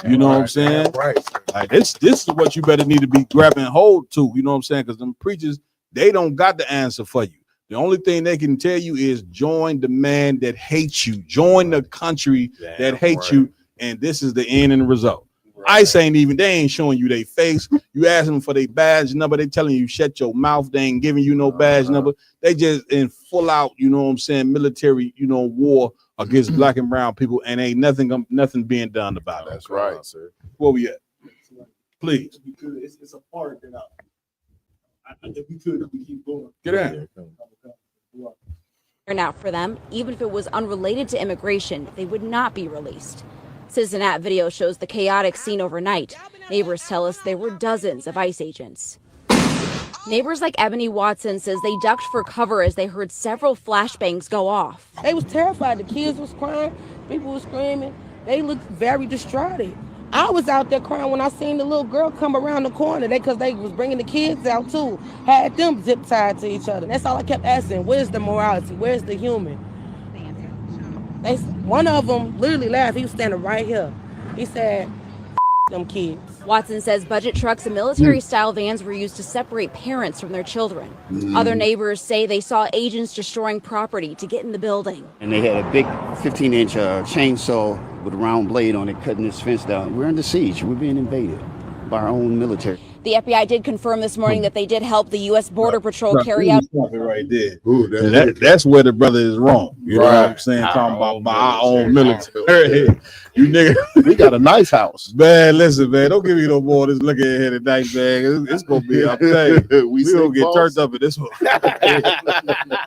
You know what I'm saying? Right. Like this is what you better need to be grabbing hold to. You know what I'm saying? Because them preachers, they don't got the answer for you. The only thing they can tell you is join the man that hates you, join the country that hates you, and this is the end and the result. ICE ain't even, they ain't showing you their face. You ask them for their badge number, they telling you shut your mouth. They ain't giving you no badge number. They just in full out, you know what I'm saying, military, you know, war against black and brown people, and ain't nothing being done about it. That's right, sir. Where we at? Please. It's a part that if we could, we keep going. Get in. Now, for them, even if it was unrelated to immigration, they would not be released. Citizen App video shows the chaotic scene overnight. Neighbors tell us there were dozens of ICE agents. Neighbors like Ebony Watson says they ducked for cover as they heard several flashbangs go off. They was terrified. The kids was crying. People was screaming. They looked very distraught. I was out there crying when I seen the little girl come around the corner. Because they was bringing the kids out too. Had them zip tied to each other. That's all I kept asking. Where's the morality? Where's the human? One of them literally laughed. He was standing right here. He said, them kids. Watson says budget trucks and military-style vans were used to separate parents from their children. Other neighbors say they saw agents destroying property to get in the building. And they had a big 15-inch chainsaw with a round blade on it, cutting this fence down. We're under siege. We're being invaded by our own military. The FBI did confirm this morning that they did help the U.S. Border Patrol carry out. Right there. That's where the brother is wrong. You know what I'm saying? Talking about by our own military. You nigga, we got a nice house. Man, listen, man, don't give me no more of this looking ahead tonight, man. It's gonna be, I'm telling you, we gonna get turned up in this one.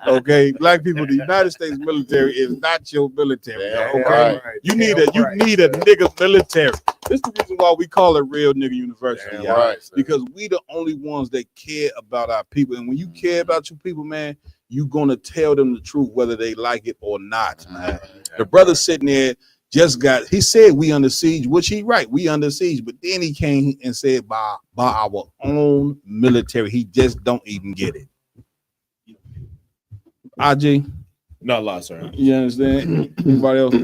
Okay, black people, the United States military is not your military. Okay, right. You need a nigga military. This is the reason why we call it Real Nigga University, right, because we the only ones that care about our people, and when you care about your people, man, you gonna tell them the truth whether they like it or not, man. The brother sitting there he said we under siege, which he right, we under siege, but then he came and said by our own military. He just don't even get it. IG, not a lot, sir. You understand? Anybody else?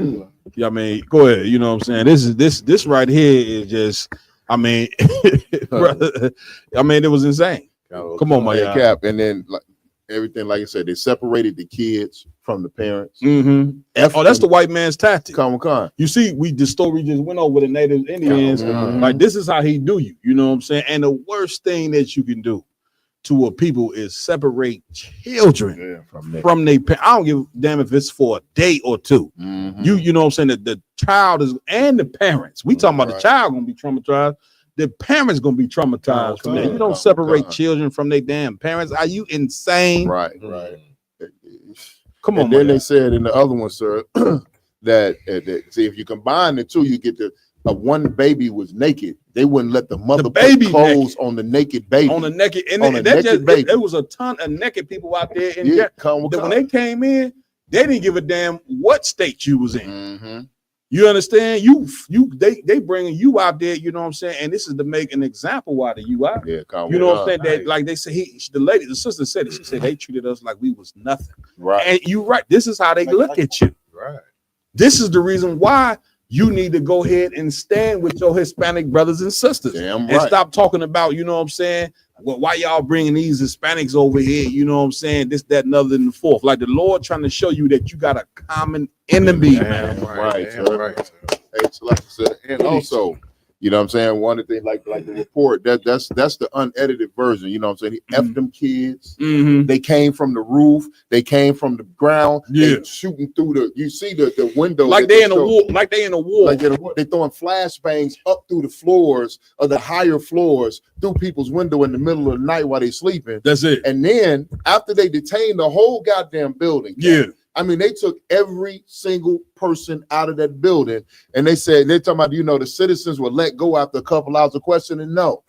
Yeah, I mean, go ahead. You know what I'm saying? This right here is just, I mean, brother, I mean, it was insane. Come on, my Cap, and then everything, like I said, they separated the kids from the parents. That's the white man's tactic. Come. You see, the story just went over the Native Indians. Like, this is how he do you. You know what I'm saying? And the worst thing that you can do to a people is separate children from their parents. I don't give a damn if it's for a day or two. You know what I'm saying? That the child is, and the parents. We talking about the child gonna be traumatized. The parents gonna be traumatized from that. You don't separate children from their damn parents. Are you insane? Right. Come on. And then they said in the other one, sir, that see, if you combine the two, you get one baby was naked. They wouldn't let the mother put clothes on the naked baby. On the naked, and there was a ton of naked people out there. When they came in, they didn't give a damn what state you was in. You understand? They bringing you out there. You know what I'm saying? And this is to make an example out of you out. Yeah, you know what I'm saying? That like they say, the sister said it. She said they treated us like we was nothing. Right. And you right. This is how they look at you. Right. This is the reason why you need to go ahead and stand with your Hispanic brothers and sisters. Damn and right. Stop talking about, you know what I'm saying? Well, why y'all bringing these Hispanics over here? You know what I'm saying? This, that, and other, and the fourth. Like the Lord trying to show you that you got a common enemy, man. Right. Hey, so like I said, and also, you know what I'm saying? One of the things, like the report, that's the unedited version. You know what I'm saying? He effed them kids. They came from the roof. They came from the ground. They shooting through you see the window. Like they in a war. Like they in a war. Like they throwing flashbangs up through the floors of the higher floors through people's window in the middle of the night while they sleeping. That's it. And then after they detained the whole goddamn building. I mean, they took every single person out of that building, and they're talking about, you know, the citizens were let go after a couple hours of questioning. No,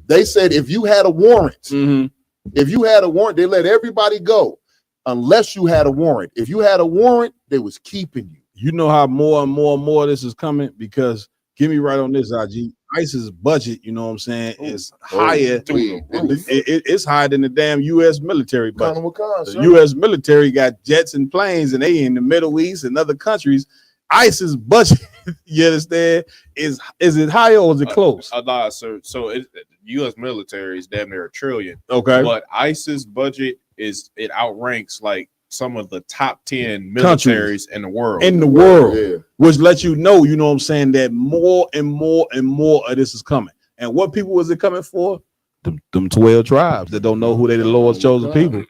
they said if you had a warrant, they let everybody go unless you had a warrant. If you had a warrant, they was keeping you. You know how more and more of this is coming? Because give me right on this, IG. ICE's budget, you know what I'm saying, is higher. It's higher than the damn U.S. military budget. The U.S. military got jets and planes, and they in the Middle East and other countries. ISIS budget, you understand, is it higher or is it close? Nah, sir. So the U.S. military is damn near $1 trillion. Okay. But ISIS budget it outranks like some of the top 10 militaries in the world. Which lets you know what I'm saying, that more and more and more of this is coming. And what people was it coming for? Them 12 tribes that don't know who they the Lord's chosen people.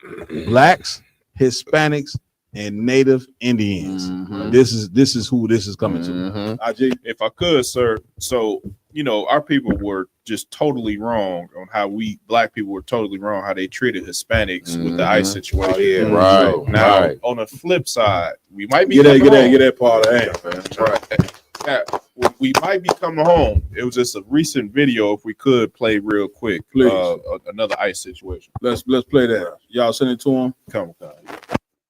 Blacks, Hispanics, and Native Indians. This is who this is coming to. If I could, sir. So, our people were just totally wrong on how black people were totally wrong how they treated Hispanics with the ICE situation. Oh, yeah, right. Now, right. on the flip side, we might be get that part of that. Right. Yeah, we might be coming home. It was just a recent video. If we could play real quick, please. Another ICE situation. Let's play that. Y'all send it to him. Come.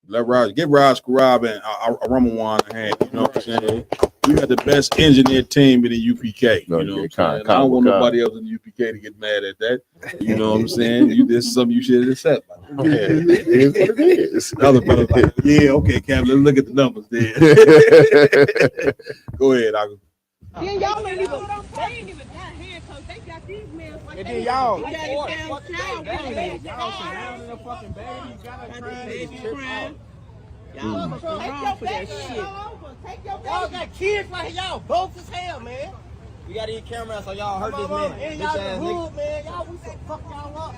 Let Raj get Raj Karab and Ramawan in hand. You know what I'm saying? We got the best engineer team in the UPK. You know what I'm saying? I don't want nobody else in the UPK to get mad at that. You know what I'm saying? This is something you should accept. It is what it is. Other brother like, yeah, okay, Cam, let's look at the numbers there. Go ahead, Uncle. Then y'all ain't even, they ain't even got handcuffs. They got these men. And then y'all surrounding the fucking baby. Y'all fucking wrong for that shit. Y'all got kids right here. Y'all both as hell, man. We gotta eat cameras so y'all hurt this man. And y'all the hood, man. Y'all, we said fuck y'all up.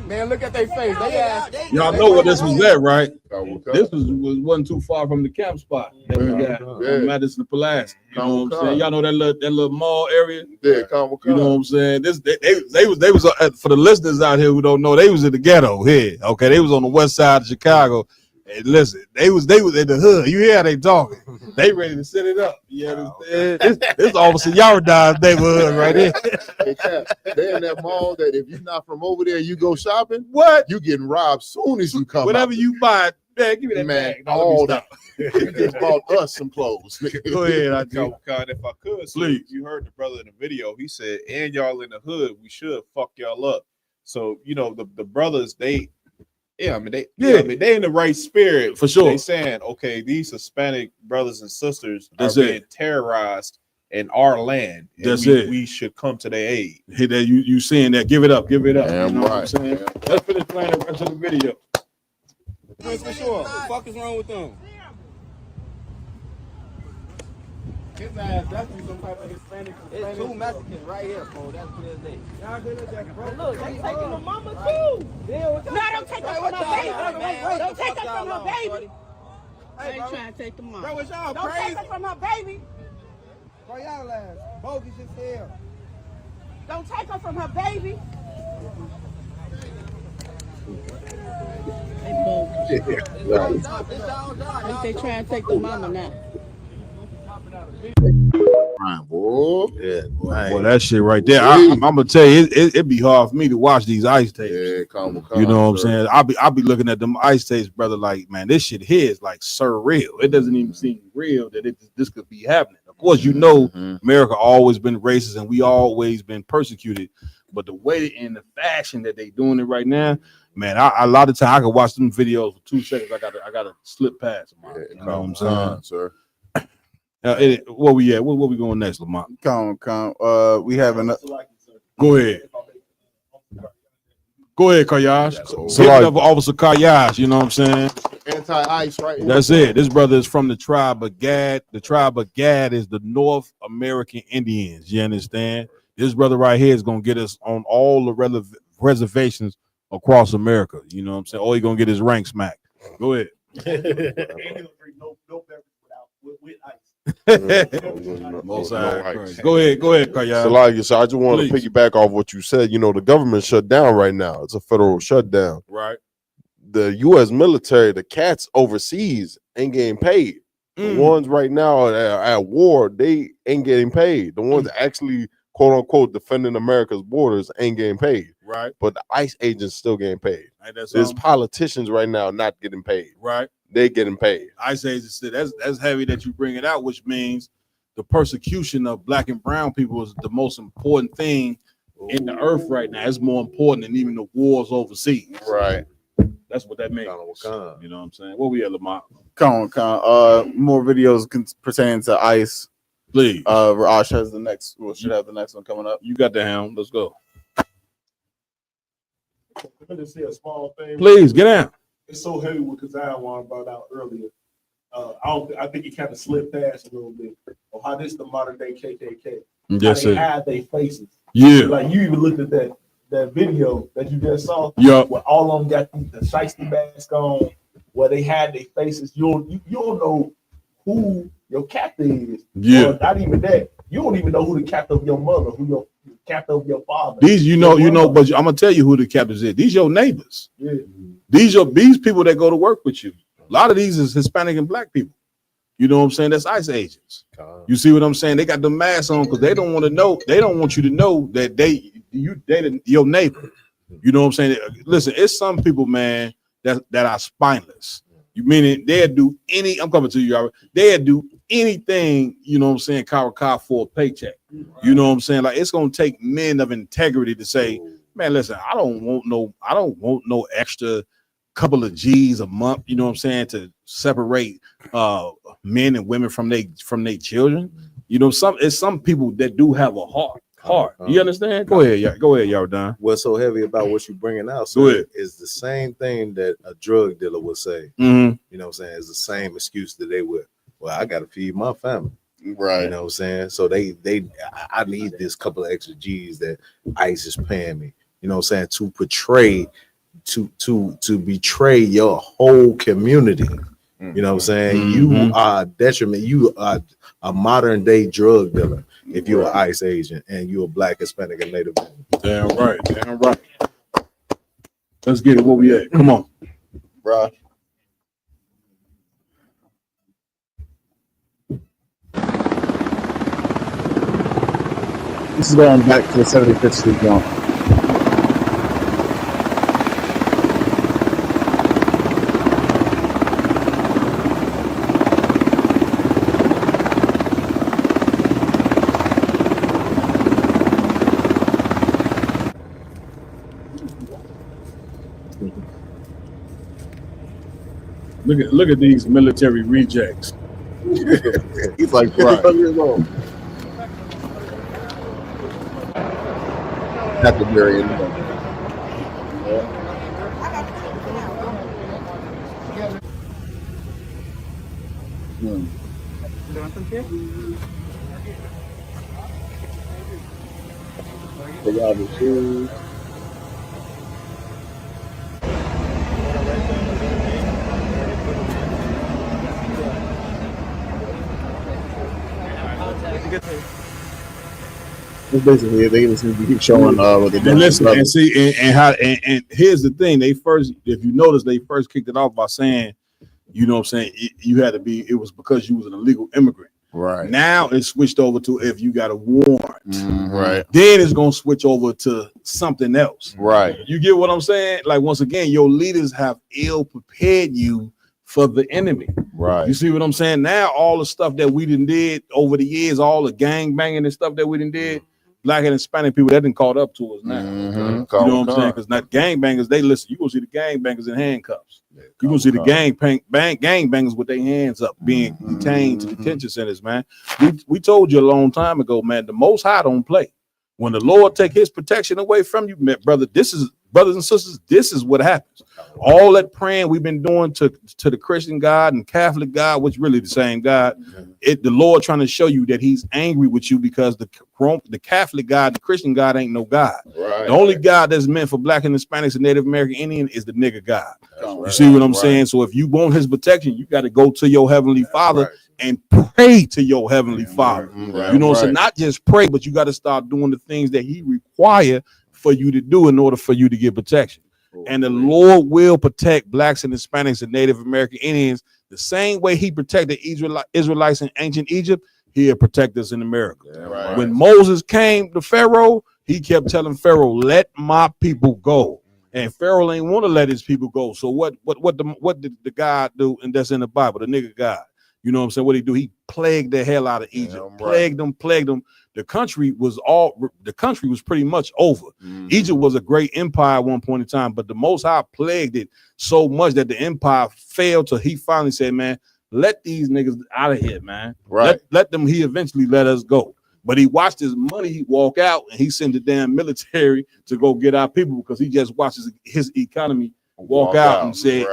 Man, look at their face. Y'all know what this was at, right? This wasn't too far from the camp spot that we got on Madison Pulaski. You know what I'm saying? Y'all know that little mall area? Yeah, you know what I'm saying? They was for the listeners out here who don't know, they was in the ghetto here. Okay, they was on the west side of Chicago. And listen, they was in the hood. You hear how they talking? They ready to set it up. You understand? It's Officer Yardine's neighborhood right here. They in that mall that if you're not from over there, you go shopping. What? You getting robbed soon as you come. Whatever you buy, man, give me that bag. All that. You just bought us some clothes. Go ahead, I do. If I could, please. You heard the brother in the video. He said, "And y'all in the hood, we should fuck y'all up." So the brothers, they in the right spirit for sure. They saying, okay, these Hispanic brothers and sisters are being terrorized in our land. And we should come to their aid. Hey, that you saying that? Give it up. Damn, you know right. What I'm saying? Let's finish playing the rest of the video. For sure. What the fuck is wrong with them? His ass definitely some type of Hispanic. It's two Mexicans right here, bro. That's clear as day. Y'all good at that, bro. Look, they taking the mama too. No, don't take her from her baby. Don't take her from her baby. I ain't trying to take the mama. Bro, it's y'all Don't crazy. take her from her baby. Bro, y'all ass bogus as hell. Don't take her from her baby. They bogus. I think they trying to take the mama now. Boy. Yeah, Boy, that shit right there. I'm gonna tell you, it'd be hard for me to watch these ICE tapes. Yeah, calm, you know what I'm saying? I'll be looking at them ICE tapes, brother. Like, man, this shit here is like surreal. It doesn't even seem real that this could be happening. Of course, you know, America always been racist and we always been persecuted. But the way and the fashion that they doing it right now, man, a lot of time I can watch them videos for 2 seconds. I gotta slip past them. You know what I'm saying, sir? Where we at? Where we going next, Lamont? We have another. Go ahead. Go ahead, Kayash. Give it up for Officer Kayash. You know what I'm saying? Anti-ICE, right? That's it. This brother is from the tribe of Gad. The tribe of Gad is the North American Indians. You understand? This brother right here is gonna get us on all the reservations across America. You know what I'm saying? Or he gonna get his rank smacked. Go ahead. No ice. Go ahead, Kaya. So I just want to piggyback off what you said. You know, the government shut down right now. It's a federal shutdown. Right. The U.S. military, the cats overseas ain't getting paid. The ones right now at war, they ain't getting paid. The ones that actually, quote unquote, defending America's borders ain't getting paid. Right. But the ICE agents still getting paid. There's politicians right now not getting paid. Right. They getting paid. ICE agents, that's heavy that you bring it out, which means the persecution of black and brown people is the most important thing in the earth right now. It's more important than even the wars overseas. Right. That's what that means. You know what I'm saying? What we at, Lamont? More videos pertaining to ICE. Please. Raj has the next. Should have the next one coming up. You got the helm. Let's go. Let me just say a small thing. Please get down. It's so heavy what Kaziah brought out earlier. I think he kind of slipped past a little bit of how this is the modern day KKK. Yes, how they sir. hide their faces. Yeah. Like you even looked at that video that you just saw. Yeah. Where all of them got the shiesty mask on, where they had their faces. You don't know who your captor is. Yeah. Or not even that. You don't even know who the captor of your mother, who your captor of your father. These, but I'm gonna tell you who the captors is. These your neighbors. Yeah. These people that go to work with you. A lot of these is Hispanic and black people. You know what I'm saying? That's ICE agents. You see what I'm saying? They got the masks on because they don't want to know. They don't want you to know that they your neighbor. You know what I'm saying? Listen, it's some people, man, that are spineless. You mean they'll do I'm coming to you, Robert. They'll do anything, you know what I'm saying, car for a paycheck. You know what I'm saying? Like, it's gonna take men of integrity to say, man, listen, I don't want no extra couple of G's a month, you know what I'm saying, to separate men and women from their children. You know, some people that do have a heart. You understand? Go ahead, Yardan. What's so heavy about what you bringing out, Go ahead. is the same thing that a drug dealer would say. Mhm. You know what I'm saying? It's the same excuse that they would. Well, I got to feed my family. Right. You know what I'm saying? So I need this couple of extra G's that ICE is paying me. You know what I'm saying? To portray, to betray your whole community. You know what I'm saying? You are a detriment. You are a modern day drug dealer if you're an ICE agent and you're a black, Hispanic, and Native. Damn right. Damn right. Let's get it. Where we at? Come on, bro. This is going back to the 75th Street jump. Look at these military rejects. He's like 55 years old. At the very end. They got the shoes. It's basically they just need to keep showing what they're doing. Listen, and see, and here's the thing. They first, if you notice, they first kicked it off by saying, you know what I'm saying, you had to be, it was because you was an illegal immigrant. Right. Now it's switched over to if you got a warrant. Right. Then it's gonna switch over to something else. Right. You get what I'm saying? Like, once again, your leaders have ill prepared you for the enemy. Right. You see what I'm saying? Now all the stuff that we did over the years, all the gang banging and stuff that we did, black and Hispanic people, that didn't caught up to us now. You know what I'm saying? Because not gang bangers, they listen. You gonna see the gang bangers in handcuffs. You gonna see the gang bangers with their hands up, being detained to detention centers, man. We told you a long time ago, man. The Most High don't play. When the Lord take His protection away from you, brother, brothers and sisters, this is what happens. All that praying we've been doing to the Christian God and Catholic God, which really the same God, the Lord trying to show you that He's angry with you because the Catholic God, the Christian God ain't no God. Right. The only God that's meant for black and Hispanics and Native American Indian is the nigga God. You see what I'm saying? So if you want His protection, you got to go to your Heavenly Father and pray to your Heavenly Father. You know, so not just pray, but you got to start doing the things that He require for you to do in order for you to get protection. And the Lord will protect blacks and Hispanics and Native American Indians the same way He protected Israelites in ancient Egypt. He'll protect us in America. When Moses came to Pharaoh, he kept telling Pharaoh, "Let my people go." And Pharaoh ain't want to let his people go. So what did the God do? And that's in the Bible, the nigga God. You know what I'm saying? What he do? He plagued the hell out of Egypt. Plagued them. the country was pretty much over. Egypt was a great empire at one point in time, but the Most High plagued it so much that the empire failed till he finally said, man, let these niggas out of here, man. Right. Let them, he eventually let us go. But he watched his money walk out and he sent the damn military to go get our people because he just watched his economy walk out and said,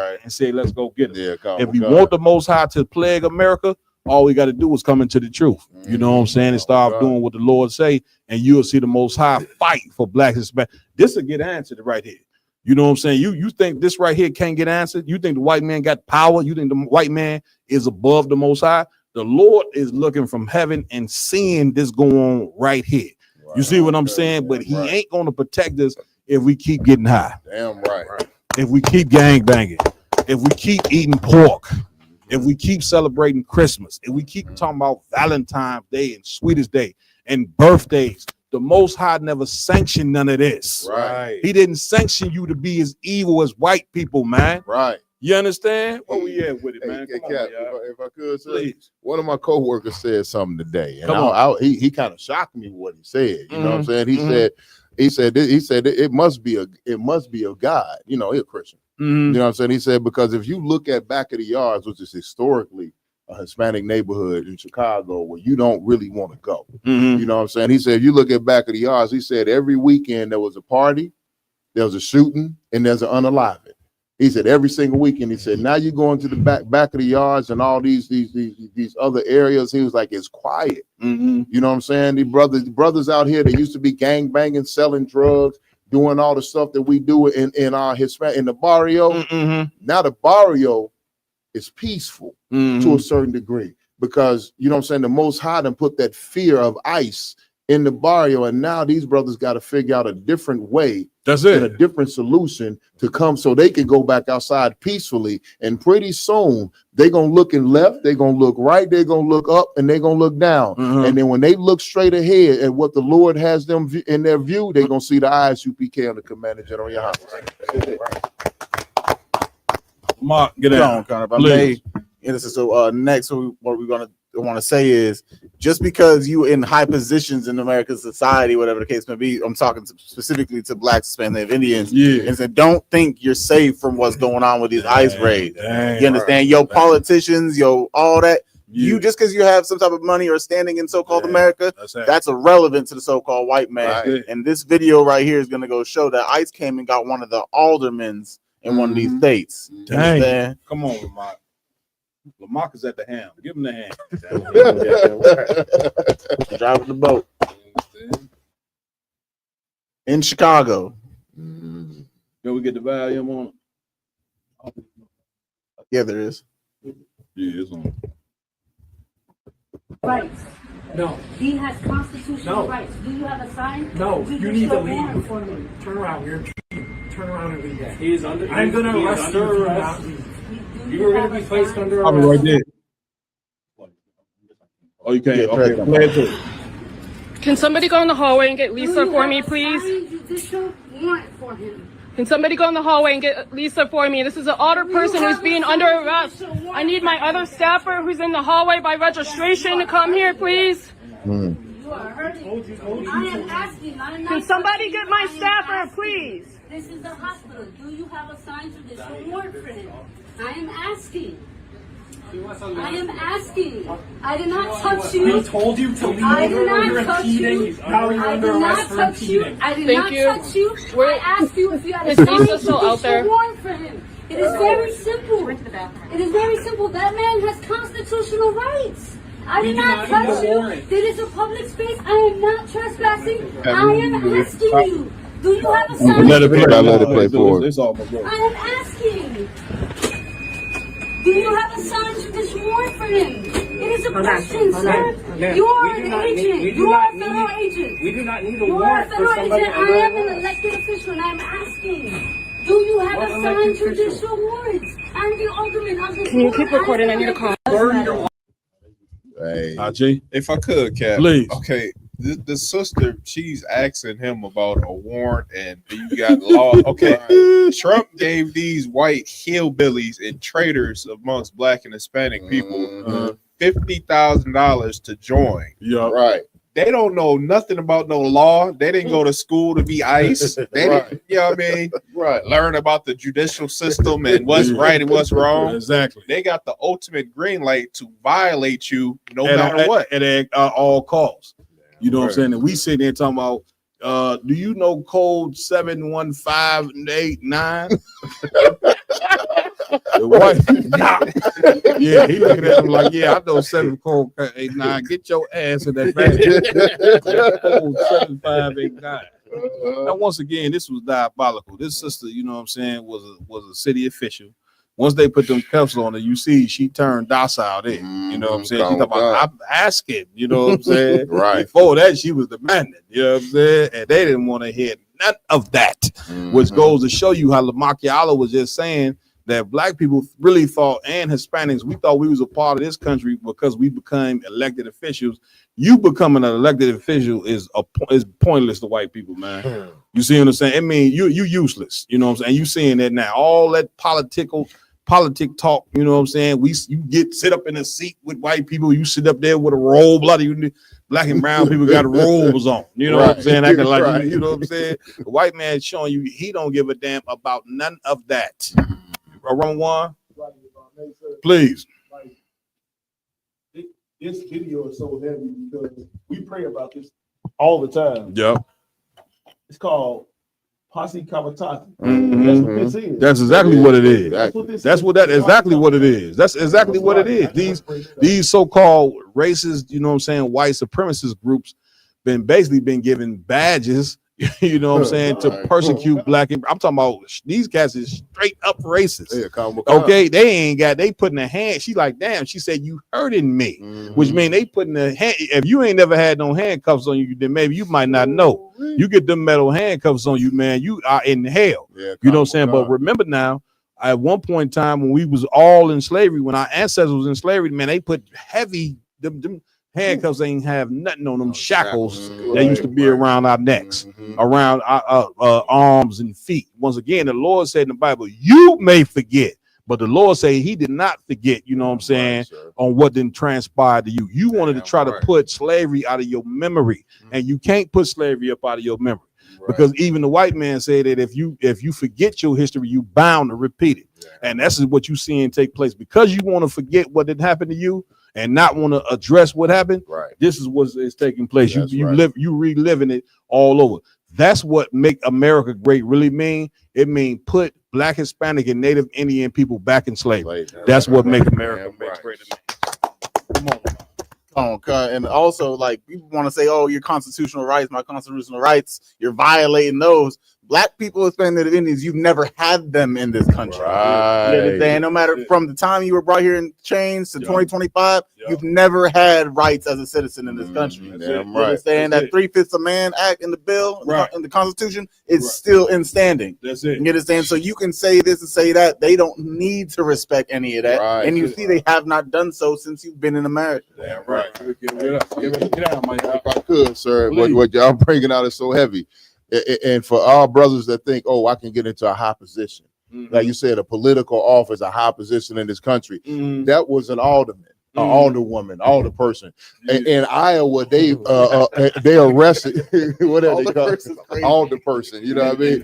let's go get them. If we want the Most High to plague America, all we got to do is come into the truth. You know what I'm saying? And start doing what the Lord say, and you'll see the Most High fight for Black Hispanic. This will get answered right here. You know what I'm saying? You think this right here can't get answered? You think the white man got power? You think the white man is above the Most High? The Lord is looking from heaven and seeing this go on right here. You see what I'm saying? But he ain't going to protect us if we keep getting high. Damn right. If we keep gang banging, if we keep eating pork, if we keep celebrating Christmas, if we keep talking about Valentine's Day and Sweetest Day and birthdays, the Most High never sanctioned none of this. Right. He didn't sanction you to be as evil as white people, man. Right. You understand? Where we at with it, man? Hey, Come Cap, on, if I could, sir, please. one of my coworkers said something today, and Come on. he kind of shocked me with what he said. You know what I'm saying? He said it must be a God. You know, he's a Christian. You know what I'm saying? He said because if you look at Back of the Yards, which is historically a Hispanic neighborhood in Chicago, where you don't really want to go. You know what I'm saying? He said, you look at Back of the Yards, he said every weekend there was a party, there was a shooting, and there's an unaliving. He said every single weekend. He said now you go into the back of the yards and all these other areas. He was like, it's quiet. You know what I'm saying? The brothers out here that used to be gang banging, selling drugs, doing all the stuff that we do in our Hispanic in the barrio. Now the barrio is peaceful to a certain degree because you know what I'm saying. The Most High done put that fear of ICE in the barrio, and now these brothers got to figure out a different way. That's it. And a different solution to come so they can go back outside peacefully. And pretty soon they're gonna look and left, they're gonna look right, they're gonna look up, and they're gonna look down. And then when they look straight ahead at what the Lord has them in their view, they're gonna see the ISUPK on the Commander General your house. Mark, get out. So next, what we're gonna want to say is just because you in high positions in American society, whatever the case may be, I'm talking specifically to Blacks, Hispanic, Indians, and so don't think you're safe from what's going on with these ICE raids. You understand? Yo, politicians, yo, all that. You just because you have some type of money or standing in so-called America, that's irrelevant to the so-called white man. And this video right here is going to go show that ICE came and got one of the aldermen in one of these states. Dang. Come on, Lamont. Lamont is at the helm. Give him the hand. Driving the boat in Chicago. Can we get the volume on? Yeah, there is. Yeah, it's on. Rights. No. He has constitutional rights. Do you have a sign? No, you need to leave. Turn around. Turn around and leave. He is under. I'm going to arrest you. You were going to be placed under arrest. I'll be right there. Oh, you can't. Okay, play it too. Can somebody go in the hallway and get Lisa for me, please? Can somebody go in the hallway and get Lisa for me? This is an older person who's being under arrest. I need my other staffer who's in the hallway by registration to come here, please. You are hurting. I am asking. Can somebody get my staffer, please? This is the hospital. Do you have a sign to this warrant for him? I am asking. I am asking. I did not touch you. We told you to leave. I did not touch you. Now you're under arrest for impeding. I did not touch you. I asked you if you had a Is sign Lisa still out there? warrant for him. It is very simple. It is very simple. That man has constitutional rights. I did not touch you. It is a public space. I am not trespassing. I am asking you. Do you have a sign? Let it play forward. I am asking. Do you have a sign to this warrant for him? It is a question, sir. You are an agent. You are a federal agent. We do not need a You are a warrant for federal somebody agent. I am an elected official, and I'm asking. Do you have a signed judicial warrant? I'm the alderman of this. Can you keep recording? I need a call. Hey, if I could, Cap, please. Okay, the sister, she's asking him about a warrant and you got law. Okay, Trump gave these white hillbillies and traitors amongst Black and Hispanic people $50,000 to join. Yeah, right. they don't know nothing about no law. They didn't go to school to be ICE. They didn't, you know what I mean? Right. Learn about the judicial system and what's right and what's wrong. Exactly. They got the ultimate green light to violate you no matter what. At all costs. You know what I'm saying? And we sitting there talking about, do you know code 71589? The white, yeah, he looking at him like, yeah, I know 7-code-89. Get your ass in that bag. Code 7589. Now, once again, this was diabolical. This sister, you know what I'm saying, was a city official. Once they put them cuffs on her, you see she turned docile there. You know what I'm saying? She talking about, I'm asking, you know what I'm saying? Right. Before that, she was demanding, you know what I'm saying? And they didn't want to hear none of that, which goes to show you how Machiavelli was just saying that black people really thought, and Hispanics, we thought we was a part of this country because we became elected officials. You becoming an elected official is pointless to white people, man. You see what I'm saying? I mean, you useless. You know what I'm saying? You seeing that now. All that politic talk, you know what I'm saying? You sit up in a seat with white people, you sit up there with a robe, a lot of you black and brown people got robes on. You know what I'm saying? Acting like you know what I'm saying? The white man showing you he don't give a damn about none of that. Wrong one? Please. This video is so heavy because we pray about this all the time. Yep. It's called Posse Comitatus. Mm-hmm. That's what this is. That's exactly what it is. That's what Exactly what it is. That's exactly what it is. These so-called racist, you know what I'm saying, white supremacist groups been given badges, you know what I'm saying, to persecute black. I'm talking about these cats is straight up racist. Okay, they putting a hand. She like, damn, she said you hurting me, which mean they putting a hand. If you ain't never had no handcuffs on you, then maybe you might not know. You get them metal handcuffs on you, man, you are in hell. You know what I'm saying? But remember now, at one point in time when we was all in slavery, when our ancestors was in slavery, man, they put heavy them handcuffs ain't have nothing on them shackles that used to be around our necks, around our arms and feet. Once again, the Lord said in the Bible, you may forget, but the Lord said he did not forget, you know what I'm saying, on what didn't transpire to you. You wanted to try to put slavery out of your memory, and you can't put slavery up out of your memory. Because even the white man said that if you forget your history, you bound to repeat it. And that's what you seeing take place. Because you want to forget what did happen to you, and not want to address what happened, this is what is taking place. You reliving it all over. That's what make America great really mean. It mean put Black, Hispanic, and Native Indian people back in slavery. That's what make America great to me. Come on, and also like people want to say, "Oh, your constitutional rights, my constitutional rights, you're violating those." Black people, Hispanic, Native Indians, you've never had them in this country. And no matter from the time you were brought here in chains to 2025, you've never had rights as a citizen in this country. You understand that 3/5 of Man Act in the bill, in the Constitution, is still in standing. That's it. You understand? So you can say this and say that. They don't need to respect any of that. And you see they have not done so since you've been in America. Get out, Mike. If I could, sir, what y'all bringing out is so heavy. And for our brothers that think, oh, I can get into a high position, like you said, a political office, a high position in this country, that was an alderman, an alderwoman, alderperson. In Iowa, they arrested what are they called? Alderperson. You know what I mean?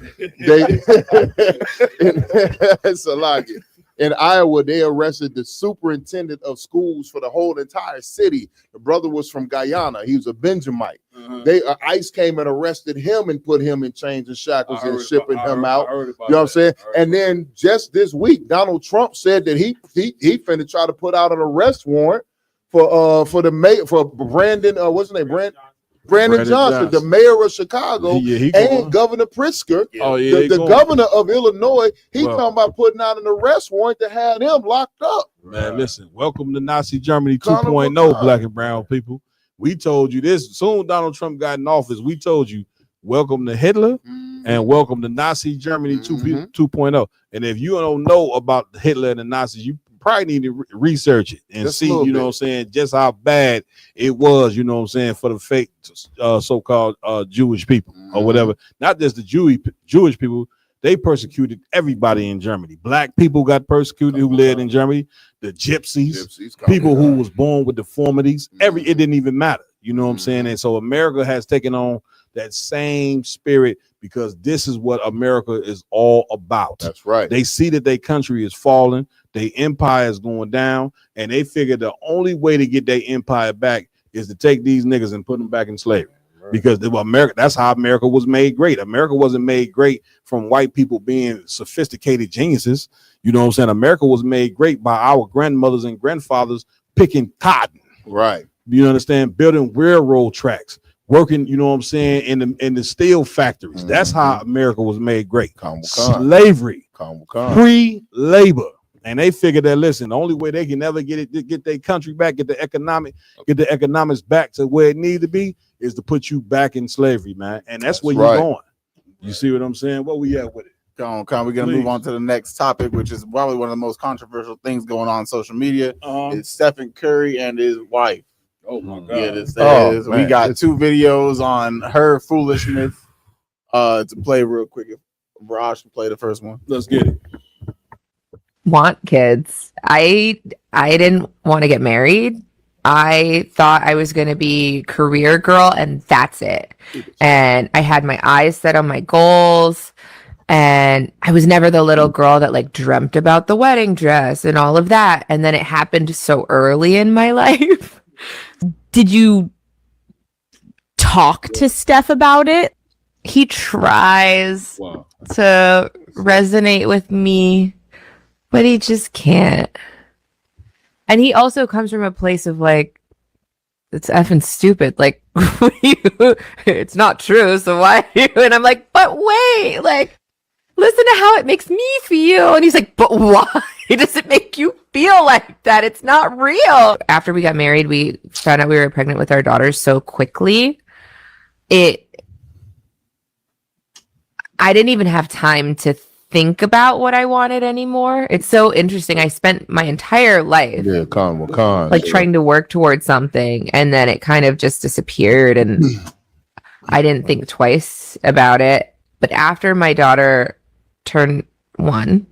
It's a lot. In Iowa, they arrested the superintendent of schools for the whole entire city. The brother was from Guyana. He was a Benjamite. ICE came and arrested him and put him in chains and shackles and shipping him out. You know what I'm saying? And then just this week, Donald Trump said that he finna try to put out an arrest warrant for the mayor, for Brandon, what's his name? Brandon Johnson, the mayor of Chicago, and Governor Pritzker, the governor of Illinois. He talking about putting out an arrest warrant to have him locked up. Man, listen, welcome to Nazi Germany 2.0, black and brown people. We told you this. Soon Donald Trump got in office, we told you, welcome to Hitler and welcome to Nazi Germany 2.0. And if you don't know about Hitler and the Nazis, you probably need to research it and see, you know what I'm saying, just how bad it was, you know what I'm saying, for the fake so-called Jewish people or whatever. Not just the Jewish people, they persecuted everybody in Germany. Black people got persecuted who lived in Germany, the gypsies people who was born with deformities. It didn't even matter. You know what I'm saying? And so America has taken on that same spirit because this is what America is all about. That's right. They see that their country is falling, their empire is going down, and they figure the only way to get their empire back is to take these niggas and put them back in slavery. Because America, that's how America was made great. America wasn't made great from white people being sophisticated geniuses. You know what I'm saying? America was made great by our grandmothers and grandfathers picking cotton. Right. You understand? Building railroad tracks, working, you know what I'm saying, in the steel factories. That's how America was made great. Slavery, free labor. And they figured that, listen, the only way they can ever get their country back, get the economics back to where it needs to be is to put you back in slavery, man. And that's where you're going. You see what I'm saying? What we at with it? We're gonna move on to the next topic, which is probably one of the most controversial things going on social media. It's Stephen Curry and his wife. Oh my God! Yeah, this is. We got 2 videos on her foolishness. To play real quick, if Raj can play the first one. Let's get it. Want kids. I didn't want to get married. I thought I was going to be career girl and that's it. And I had my eyes set on my goals, and I was never the little girl that like dreamt about the wedding dress and all of that. And then it happened so early in my life. Did you talk to Steph about it? He tries to resonate with me, but he just can't. And he also comes from a place of like, it's effing stupid. Like, it's not true. So why? And I'm like, but wait, like, listen to how it makes me feel. And he's like, but why does it make you feel like that? It's not real. After we got married, we found out we were pregnant with our daughters so quickly. I didn't even have time to think about what I wanted anymore. It's so interesting. I spent my entire life trying to work towards something, and then it kind of just disappeared, and I didn't think twice about it. But after my daughter turned 1,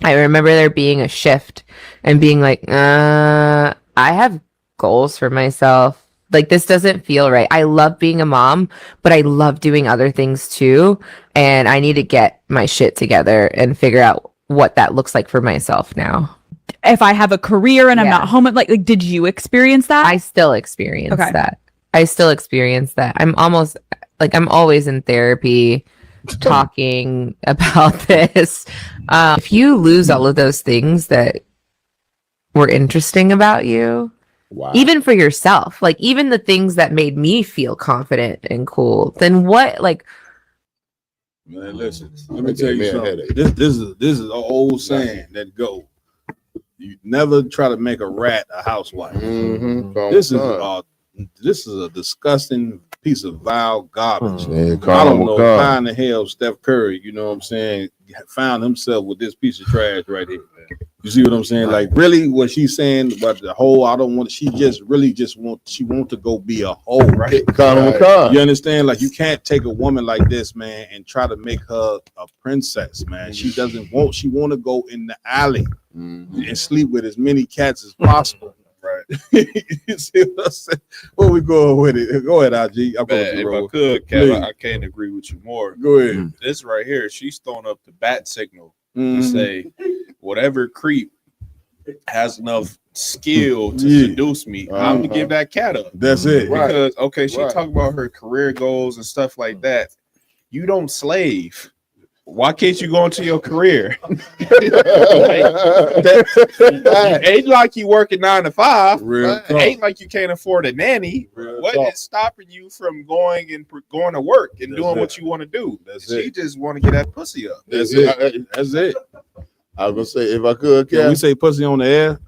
I remember there being a shift and being like, I have goals for myself. Like, this doesn't feel right. I love being a mom, but I love doing other things too. And I need to get my shit together and figure out what that looks like for myself now. If I have a career and I'm not home, like did you experience that? I still experience that. I still experience that. I'm always in therapy talking about this. If you lose all of those things that were interesting about you, even for yourself, like even the things that made me feel confident and cool, then what, like, man, listen, let me tell you something. This is an old saying that go, you never try to make a rat a housewife. This is a disgusting piece of vile garbage. I don't know how in the hell Steph Curry, you know what I'm saying, found himself with this piece of trash right here. You see what I'm saying? Like, really, what she's saying about the whole, she want to go be a hoe, right? You understand? Like, you can't take a woman like this, man, and try to make her a princess, man. She want to go in the alley and sleep with as many cats as possible. Right. You see what I'm saying? Where we going with it? Go ahead, IG. If I could, Kev, I can't agree with you more. Go ahead. This right here, she's throwing up the bat signal to say, whatever creep has enough skill to seduce me, I'm gonna give that cat up. That's it. Because she talked about her career goals and stuff like that. You don't slave. Why can't you go into your career? Ain't like you working 9 to 5. Ain't like you can't afford a nanny. What is stopping you from going to work and doing what you want to do? She just want to get that pussy up. That's it. That's it. I was gonna say, if I could, can we say pussy on the air?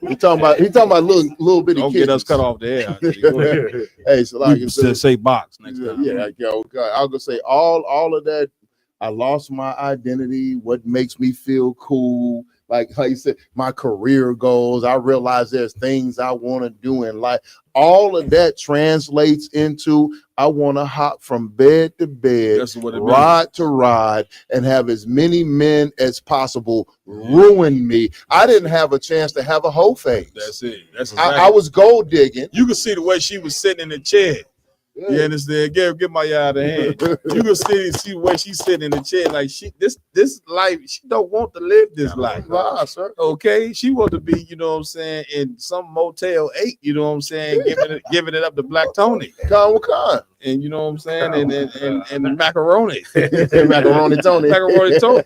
He talking about little bitty. Don't get us cut off the air. Hey, so like you say box next time. Yeah, I was gonna say all of that. I lost my identity. What makes me feel cool? like how you said, my career goals. I realize there's things I want to do in life. All of that translates into I want to hop from bed to bed, rod to rod, and have as many men as possible ruin me. I didn't have a chance to have a whole phase. That's it. That's I was gold digging. You could see the way she was sitting in the chair. You understand? Give my yard a hand. You can see the way she's sitting in the chair. Like this life, she don't want to live this life. Sir. Okay, she want to be, you know what I'm saying, in some Motel 8. You know what I'm saying, giving it up to Black Tony. And you know what I'm saying, and the macaroni, macaroni Tony, macaroni Tony.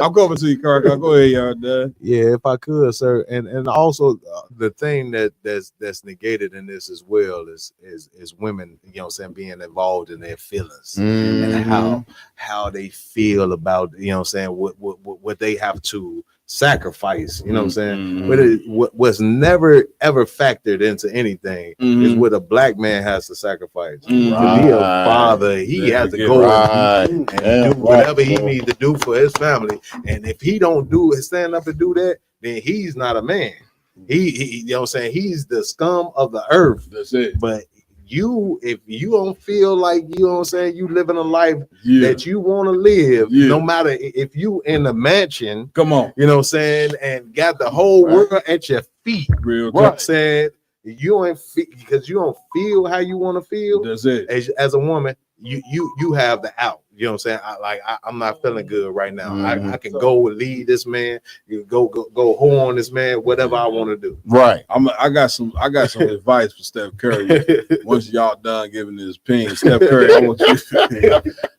I'll go over to you, Carl. Go ahead, y'all. Yeah, if I could, sir, and also the thing that's negated in this as well is women, you know what I'm saying, being involved in their feelings and how they feel about, you know what I'm saying, what they have to sacrifice, you know what I'm saying. But what's never ever factored into anything is what a black man has to sacrifice. To be a father, he has to go and do whatever he needs to do for his family. And if he don't stand up and do that, then he's not a man. He you know what I'm saying, he's the scum of the earth. That's it. But if you don't feel like, you know what I'm saying, you living a life that you want to live, no matter if you in a mansion, come on, you know what I'm saying, and got the whole world at your feet, real, you know what I'm saying, you ain't because you don't feel how you want to feel. That's it. As a woman, you have the out. You know what I'm saying? I'm not feeling good right now. I can go and lead this man, go whore on this man, whatever I want to do. Right. I got some advice for Steph Curry. Once y'all done giving his opinion, Steph Curry, I want you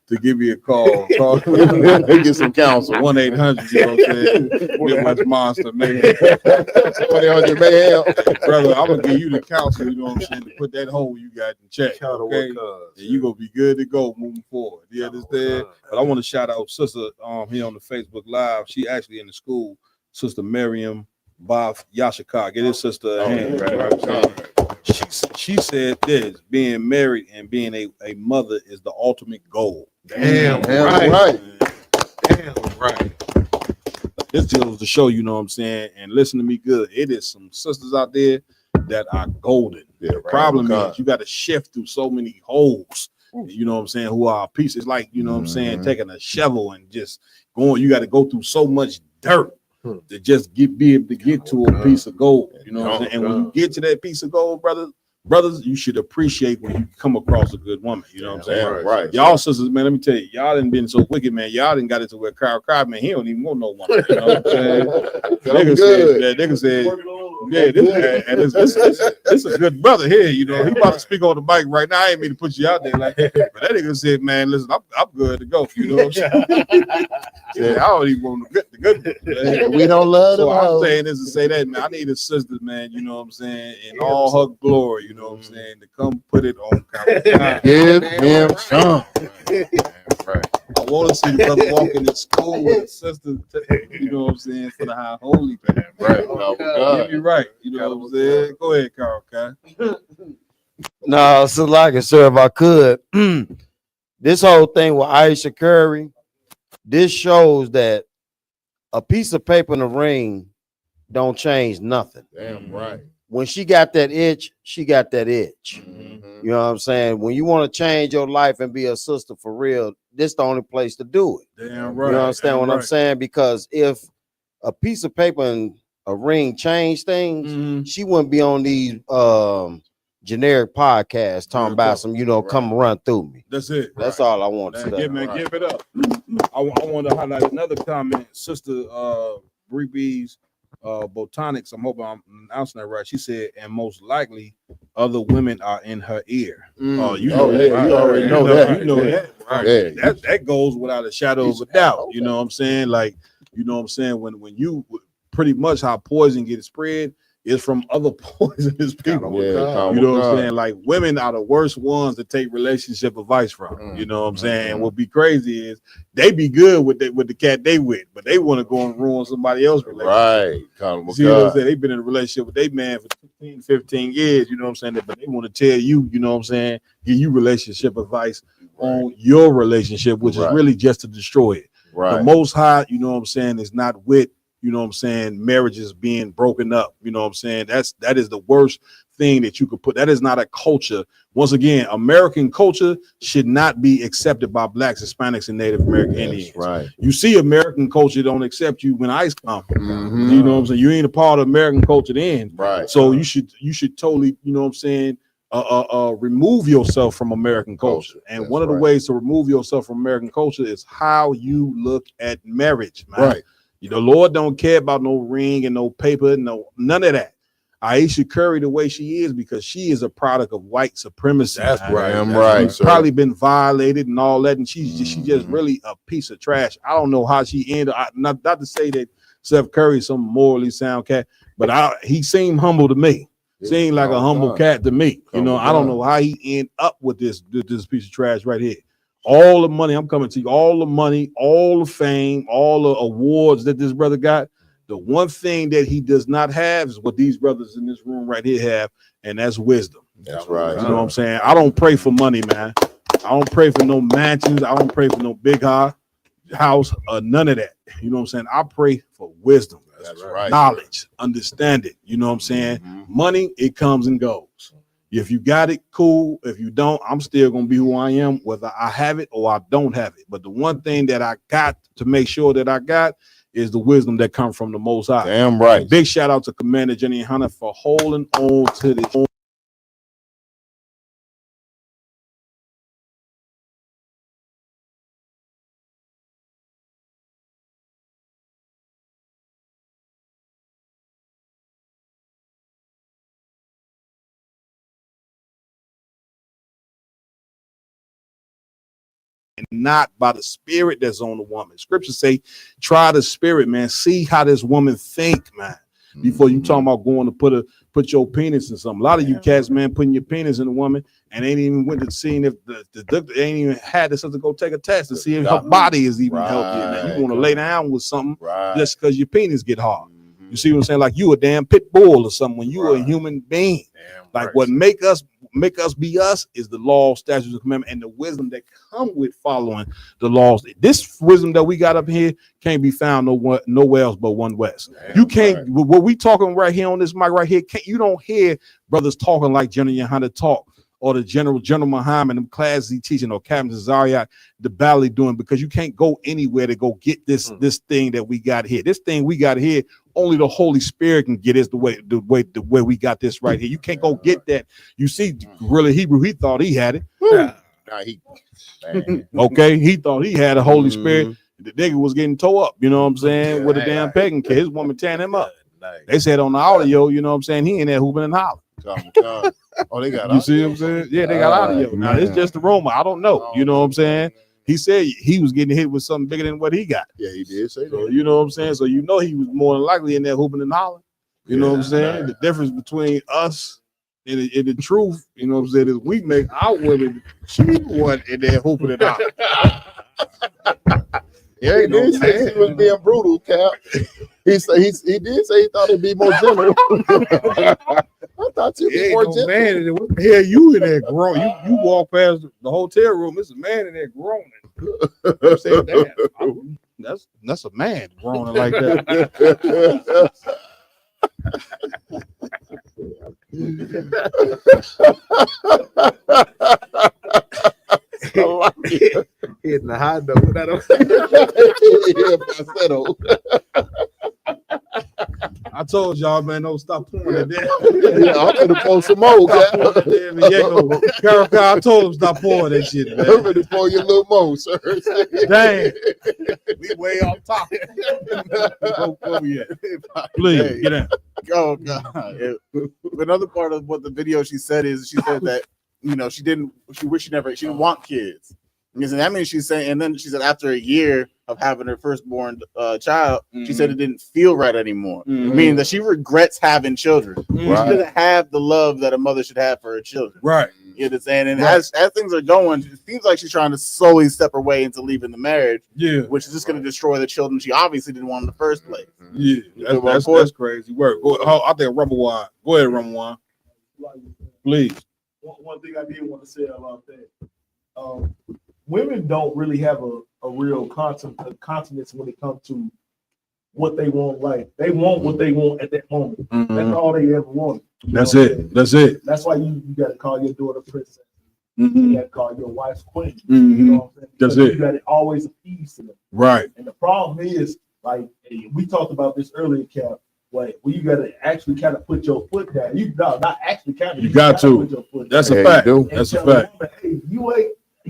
to give me a call. Get some counsel. 1-800, you know what I'm saying? Midwest Monster Mayhem. 1-800 Mayhem. Brother, I'm gonna give you the counsel, you know what I'm saying, to put that hole you got in check. Okay? And you gonna be good to go moving forward. You understand? But I want to shout out sister here on the Facebook Live. She actually in the school, Sister Miriam Bob Yashikar. Get his sister a hand. She said this: being married and being a mother is the ultimate goal. Damn right. This deals to show, you know what I'm saying, and listen to me good. It is some sisters out there that are golden. The problem is you got to shift through so many holes. You know what I'm saying, who are pieces. It's like, you know what I'm saying, taking a shovel and just going, you got to go through so much dirt to just be able to get to a piece of gold. You know what I'm saying? And when you get to that piece of gold, brothers, you should appreciate when you come across a good woman. You know what I'm saying? Right. Y'all sisters, man, let me tell you, y'all done been so wicked, man. Y'all done got it to where Kyle man, he don't even want no woman. You know what I'm saying? Nigga said, yeah, this is a good brother here. You know, he about to speak on the mic right now. I ain't mean to put you out there like that. But that nigga said, man, listen, I'm good to go. You know what I'm saying? Yeah, I don't even want the good. We don't love so them. I'm saying this to say that, man, I need a sister, man, you know what I'm saying, in all her glory, you know what I'm saying, to come put it on camera. Give him some. Right. I want to see the brother walking to school with his sister, you know what I'm saying, for the high holy, man. Right. Get me right. You know what I'm saying? Go ahead, Carl. Okay. No, so like I said, if I could, this whole thing with Aisha Curry, this shows that a piece of paper in a ring don't change nothing. Damn right. When she got that itch, she got that itch. You know what I'm saying? When you want to change your life and be a sister for real, this the only place to do it. Damn right. You understand what I'm saying? Because if a piece of paper and a ring change things, she wouldn't be on these generic podcasts talking about some, you know, come run through me. That's it. That's all I want to say. Give it up. I want to highlight another comment. Sister Bree B's Botanics, I'm hoping I'm announcing that right. She said, and most likely other women are in her ear. You already know that. You know that. Right. Yeah. That goes without a shadow of a doubt. You know what I'm saying? Like, you know what I'm saying? When you pretty much how poison gets spread is from other poisonous people. You know what I'm saying? Like, women are the worst ones to take relationship advice from. You know what I'm saying? What be crazy is they be good with the cat they with, but they want to go and ruin somebody else's relationship. Right. See what I'm saying? They've been in a relationship with their man for 15 years, you know what I'm saying? But they want to tell you, you know what I'm saying, give you relationship advice on your relationship, which is really just to destroy it. The Most High, you know what I'm saying, is not with, you know what I'm saying, marriages being broken up. You know what I'm saying? That is the worst thing that you could put. That is not a culture. Once again, American culture should not be accepted by blacks, Hispanics, and Native American Indians. Right. You see, American culture don't accept you when ICE come. You know what I'm saying? You ain't a part of American culture then. Right. So you should totally, you know what I'm saying, remove yourself from American culture. And one of the ways to remove yourself from American culture is how you look at marriage, man. Right. The Lord don't care about no ring and no paper, none of that. Aisha Curry, the way she is, because she is a product of white supremacy. That's man. right. Damn right, She's sir. probably been violated and all that, and she's just really a piece of trash. I don't know how she ended. Not to say that Steph Curry is some morally sound cat, but he seemed humble to me. Seemed like a humble cat to me. You know, I don't know how he ended up with this piece of trash right here. All the money, I'm coming to you, all the money, all the fame, all the awards that this brother got. The one thing that he does not have is what these brothers in this room right here have, and that's wisdom. That's right. You know what I'm saying? I don't pray for money, man. I don't pray for no mansions. I don't pray for no big house or none of that. You know what I'm saying? I pray for wisdom. That's right. Knowledge, understanding. You know what I'm saying? Money, it comes and goes. If you got it, cool. If you don't, I'm still gonna be who I am, whether I have it or I don't have it. But the one thing that I got to make sure that I got is the wisdom that comes from the Most High. Damn right. Big shout out to Commander Jenny Hunter for holding on to this. Not by the spirit that's on the woman. Scripture say, try the spirit, man. See how this woman think, man. Before you talking about going to put your penis in something. A lot of you cats, man, putting your penis in a woman and ain't even went to seeing if the doctor ain't even had this to go take a test to see if her body is even healthy. And you want to lay down with something just because your penis get hard. You see what I'm saying? Like you a damn pit bull or something when you a human being. Like what make us be us is the law, statutes, and commandments, and the wisdom that come with following the laws. This wisdom that we got up here can't be found nowhere else but One West. You can't. What we talking right here on this mic right here, you don't hear brothers talking like General Yohana talk, or the General Muhammad, them classes he teaching, or Captain Zariak, the Bally doing, because you can't go anywhere to go get this thing that we got here. This thing we got here, only the Holy Spirit can get us the way we got this right here. You can't go get that. You see, really Hebrew, he thought he had it. Okay, he thought he had a Holy Spirit. The nigga was getting tore up, you know what I'm saying, with a damn pegging kid. His woman tearing him up. They said on the audio, you know what I'm saying, he in there hooping and hollering. Oh, they got you see what I'm saying? Yeah, they got audio. Now it's just a rumor. I don't know. You know what I'm saying? He said he was getting hit with something bigger than what he got. Yeah, he did say that. So, you know what I'm saying? So you know he was more than likely in there hooping and hollering. You know what I'm saying? The difference between us and the truth, you know what I'm saying, is we make our women, she wasn't in there hooping and hollering. Yeah, he did say he was being brutal, Cap. He did say he thought it'd be more gentle. I thought you'd be more gentle. Man, what the hell you in there groaning? You walk past the hotel room, there's a man in there groaning. I said, damn, that's a man groaning like that. Hitting the high note. I told y'all, man, don't stop pouring it down. Yeah, I'm gonna pour some more, guy. I told him stop pouring that shit, man. I'm gonna pour you a little more, sir. Dang, we way off top. Please get out. Oh God! Another part of what the video she said that she didn't want kids. And that means she's saying, and then she said after a year of having her firstborn child, she said it didn't feel right anymore. Meaning that she regrets having children. She doesn't have the love that a mother should have for her children. Right. You know what I'm saying? And as things are going, it seems like she's trying to slowly step her way into leaving the marriage. Yeah. Which is just going to destroy the children she obviously didn't want in the first place. Yeah. That's crazy work. I think Rumble. Go ahead, Rumble. Please. One thing I did want to say about that. women don't really have a real continence when it comes to what they want in life. They want what they want at that moment. That's all they ever want. That's it. That's it. That's why you got to call your daughter princess. Mhm. You got to call your wife queen. Mhm. You know what I'm saying? That's Because it. You got to always appease to them. Right. And the problem is, like we talked about this earlier, Cap. Like, well, you got to actually kind of put your foot down. Not actually kind of. You got gotta to. put your foot That's down. a fact. And That's a tell the fact. woman, hey,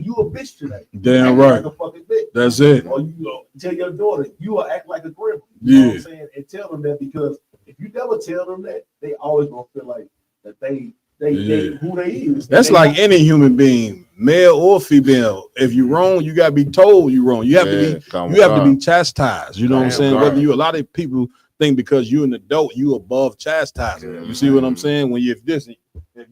you a bitch today. Damn Act right. Like a fucking bitch. That's it. Or you tell your daughter, you will act like a grandma. You know what I'm Yeah. saying? And tell them that, because if you never tell them that, they always gonna feel like that they who they is. That's They like not- any human being, male or female. If you wrong, you gotta be told you wrong. You have to be chastised. You know what I'm saying? Whether you, a lot of people think because you an adult, you above chastising. You see what I'm saying? When if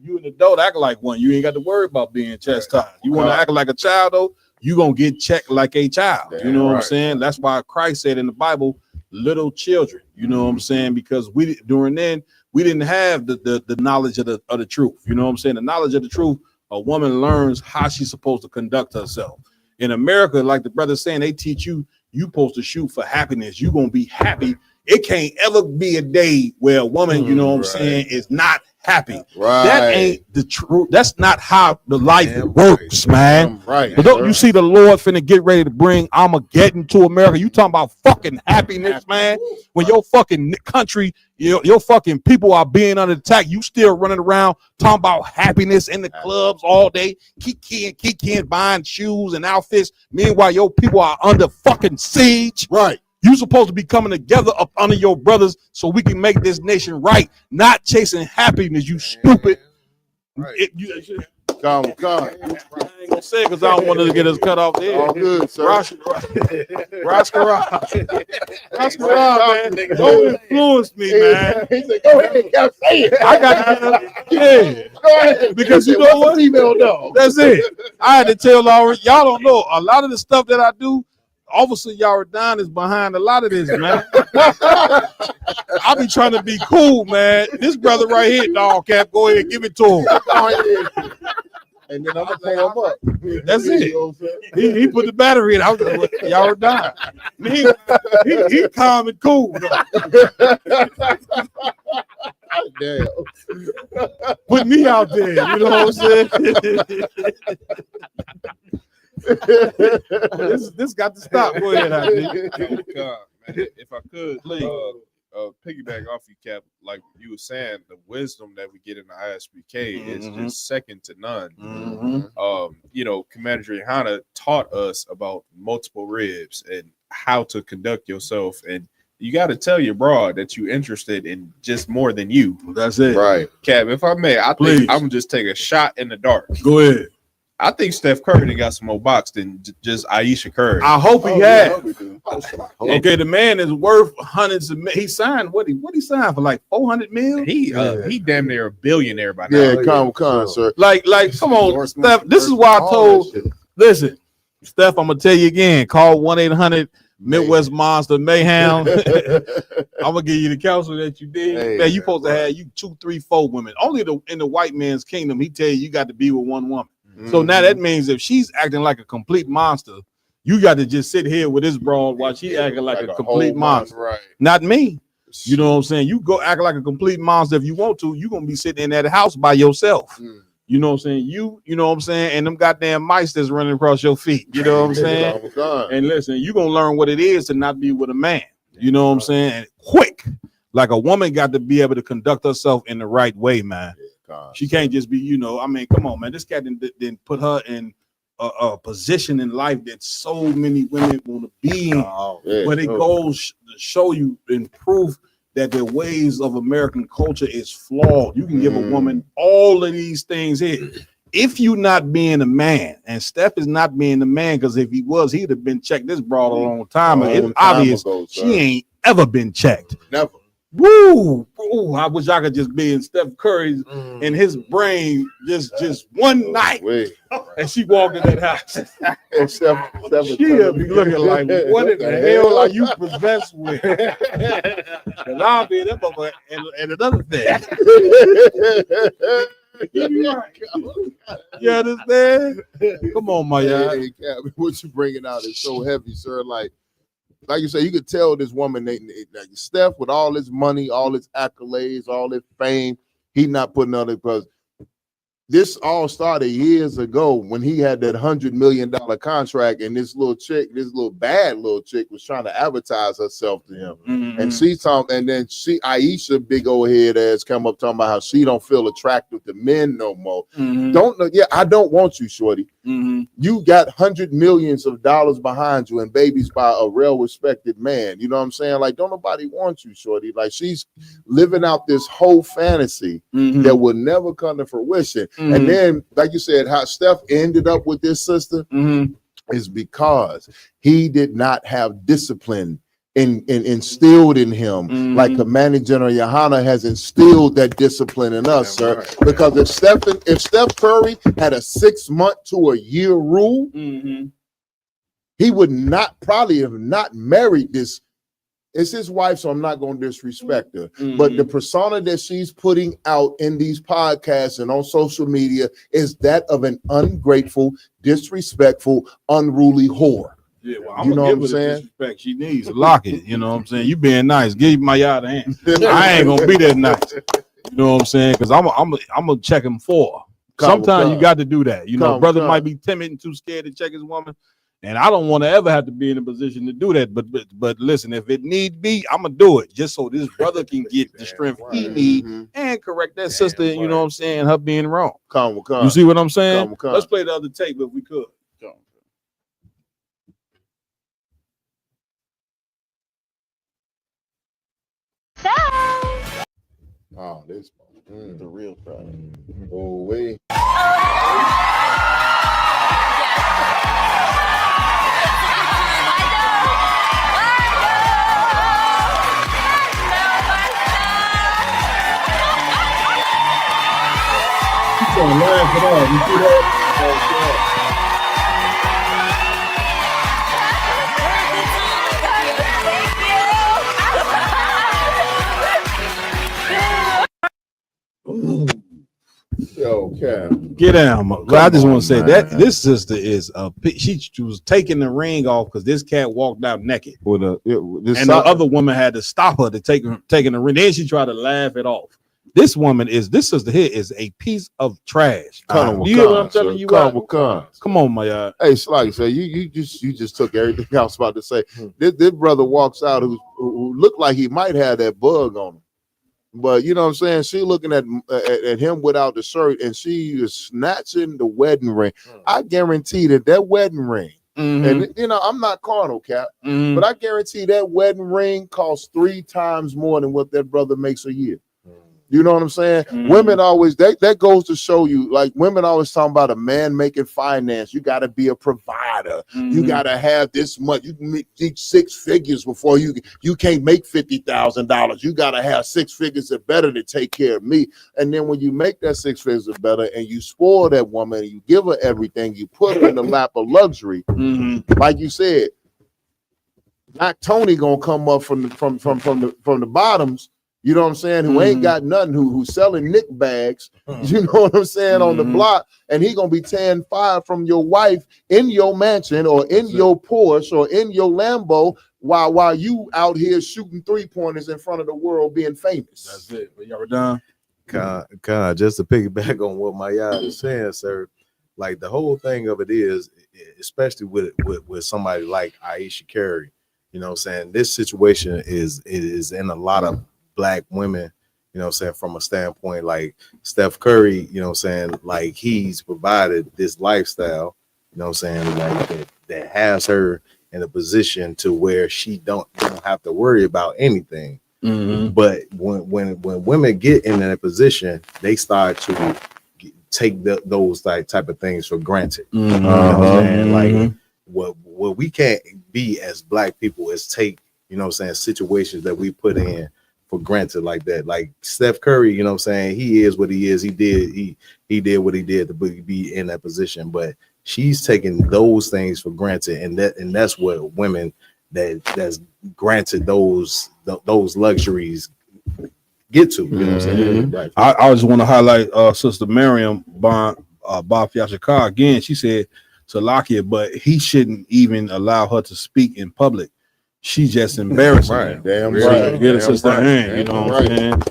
you an adult act like one, you ain't got to worry about being chastised. You want to act like a child though, you gonna get checked like a child. You know what I'm saying? That's why Christ said in the Bible, little children. You know what I'm saying? Because during then we didn't have the knowledge of the truth. You know what I'm saying? The knowledge of the truth, a woman learns how she's supposed to conduct herself. In America, like the brother's saying, they teach you supposed to shoot for happiness. You're gonna be happy. It can't ever be a day where a woman, you know what I'm saying, is not happy. That ain't the truth. That's not how the life works, man. Right. But don't you see the Lord finna get ready to bring Armageddon to America? You talking about fucking happiness, man? When your fucking country, your fucking people are being under attack, you still running around talking about happiness in the clubs all day, kicking, buying shoes and outfits. Meanwhile, your people are under fucking siege. Right. You supposed to be coming together up under your brothers so we can make this nation right, not chasing happiness, you stupid. Come. I ain't gonna say it because I don't want to get us cut off there. All good, sir. Rascarab, man. Don't influence me, man. He said, go ahead, Cap, say it. I got to, Go ahead. because you know What's what? the female dog? That's it. I had to tell y'all don't know a lot of the stuff that I do. Officer Yaradon is behind a lot of this, man. I be trying to be cool, man. This brother right here, dog cap, go ahead, give it to him. And then I'm gonna pull him up. That's it. You know what I'm saying? He put the battery in. I was like, Yaradon. He calm and cool. Damn. Put me out there. You know what I'm saying? this got to stop. Go ahead, If I could, piggyback off you, Cap, like you were saying, the wisdom that we get in the ISBK is just second to none. You know, Commander Johanna taught us about multiple ribs and how to conduct yourself, and you got to tell your broad that you're interested in just more than you. That's it, right, Cap? If I may, I think I'm gonna just take a shot in the dark. Go ahead. I think Steph Curry done got some more box than just Ayesha Curry. I hope he had. Okay, the man is worth hundreds of. He signed what he signed for, like 400 mil. He damn near a billionaire by now. Yeah, come, sir. Like, come on, Steph. This is why I told. Listen, Steph, I'm gonna tell you again. Call 1-800 Midwest Monster Mayhem. I'm gonna give you the counsel that you did. Man, you supposed to have 2, 3, 4 women. Only in the white man's kingdom, he tell you got to be with one woman. So now that means if she's acting like a complete monster, you got to just sit here with this broad while she acting like a complete monster. Right. Not me. You know what I'm saying? You go act like a complete monster if you want to. You're gonna be sitting in that house by yourself. You know what I'm saying? You know what I'm saying? And them goddamn mice that's running across your feet. You know what I'm saying? And listen, you're gonna learn what it is to not be with a man. You know what I'm saying? And quick. Like a woman got to be able to conduct herself in the right way, man. She can't just be, I mean, come on, man. This cat didn't put her in a position in life that so many women want to be in. But it goes to show you and prove that the ways of American culture is flawed. You can give a woman all of these things here. If you not being a man, and Steph is not being a man, because if he was, he'd have been checked this broad a long time. It's obvious she ain't ever been checked. Never. Woo! Ooh, I wish I could just be in Steph Curry's in his brain just one night, and she walked in that house. And Steph She'll be looking like, what in the hell are you possessed with? And I'll be that motherfucker and another thing. You understand? Come on, my guy. Hey, Cap, what you bringing out is so heavy, sir. Like you say, you could tell this woman, like Steph, with all his money, all his accolades, all his fame, he not putting on it because this all started years ago when he had that $100 million contract, and this little chick, this little bad little chick, was trying to advertise herself to him. Mm-hmm. And then Aisha, big old head ass, come up talking about how she don't feel attractive to men no more. Mm-hmm. Don't know. Yeah, I don't want you, shorty. Mm-hmm. You got hundreds of millions of dollars behind you and babies by a well-respected man. You know what I'm saying? Like, don't nobody want you, shorty. Like, she's living out this whole fantasy that will never come to fruition. Mm-hmm. And then, like you said, how Steph ended up with this sister is because he did not have discipline instilled in him, like Commanding General Yohana has instilled that discipline in us, sir. Because if Steph Curry had a 6 month to a year rule, he would probably have not married this. It's his wife, so I'm not going to disrespect her. But the persona that she's putting out in these podcasts and on social media is that of an ungrateful, disrespectful, unruly whore. Yeah, well, I'm gonna give her the disrespect she needs. Lock it. You know what I'm saying? You being nice. Give my yard a hand. I ain't gonna be that nice. You know what I'm saying? Because I'm gonna check him for her. Sometimes you got to do that. You know, brother might be timid and too scared to check his woman. And I don't want to ever have to be in a position to do that. But listen, if it need be, I'm gonna do it just so this brother can get the strength he need and correct that sister. You know what I'm saying? Her being wrong. You see what I'm saying? Let's play the other tape if we could. Oh, this the real problem. Oh, wait. Laugh it off. You see that? Yo, Cap. Get down, I just want to say that this sister is she was taking the ring off because this cat walked out naked. And the other woman had to stop her to taking the ring. Then she tried to laugh it off. This sister here is a piece of trash. You hear what I'm telling you? Come on, my yard. Hey, like I said, you just took everything I was about to say. This brother walks out who looked like he might have that bug on him. But you know what I'm saying? She looking at him without the shirt, and she is snatching the wedding ring. I guarantee that wedding ring, and you know, I'm not carnal, Cap, but I guarantee that wedding ring costs 3 times more than what that brother makes a year. You know what I'm saying? Women always, that goes to show you, like, women always talking about a man making finance. You got to be a provider. You got to have this much. You can make 6 figures before you can't make $50,000. You got to have 6 figures or better to take care of me. And then when you make that 6 figures or better and you spoil that woman and you give her everything, you put her in the lap of luxury. Like you said, Black Tony gonna come up from the bottoms. You know what I'm saying? Who ain't got nothing, who's selling Nick bags, you know what I'm saying, on the block, and he gonna be 10-5 from your wife in your mansion or in your Porsche or in your Lambo while you out here shooting 3-pointers in front of the world being famous. That's it. But y'all were done. Just to piggyback on what my yard is saying, sir, like the whole thing of it is, especially with somebody like Aisha Curry, you know what I'm saying, this situation is in a lot of Black women, you know what I'm saying, from a standpoint like Steph Curry, you know what I'm saying, like he's provided this lifestyle, you know what I'm saying, like that has her in a position to where she don't have to worry about anything. But when women get in that position, they start to take those type of things for granted. You know what I'm saying? Like what we can't be as Black people is take, you know what I'm saying, situations that we put in for granted like that. Like Steph Curry, you know what I'm saying, he is what he is. He did what he did to be in that position, but she's taking those things for granted, and that's what women that's granted those luxuries get to. You know what I'm saying? Right. I just want to highlight Sister Miriam Bond Bob Yashikar again. She said Salakia, but he shouldn't even allow her to speak in public. She just embarrassing him. Damn So right. get a Damn sister right. hand, you Damn know what right. I'm saying?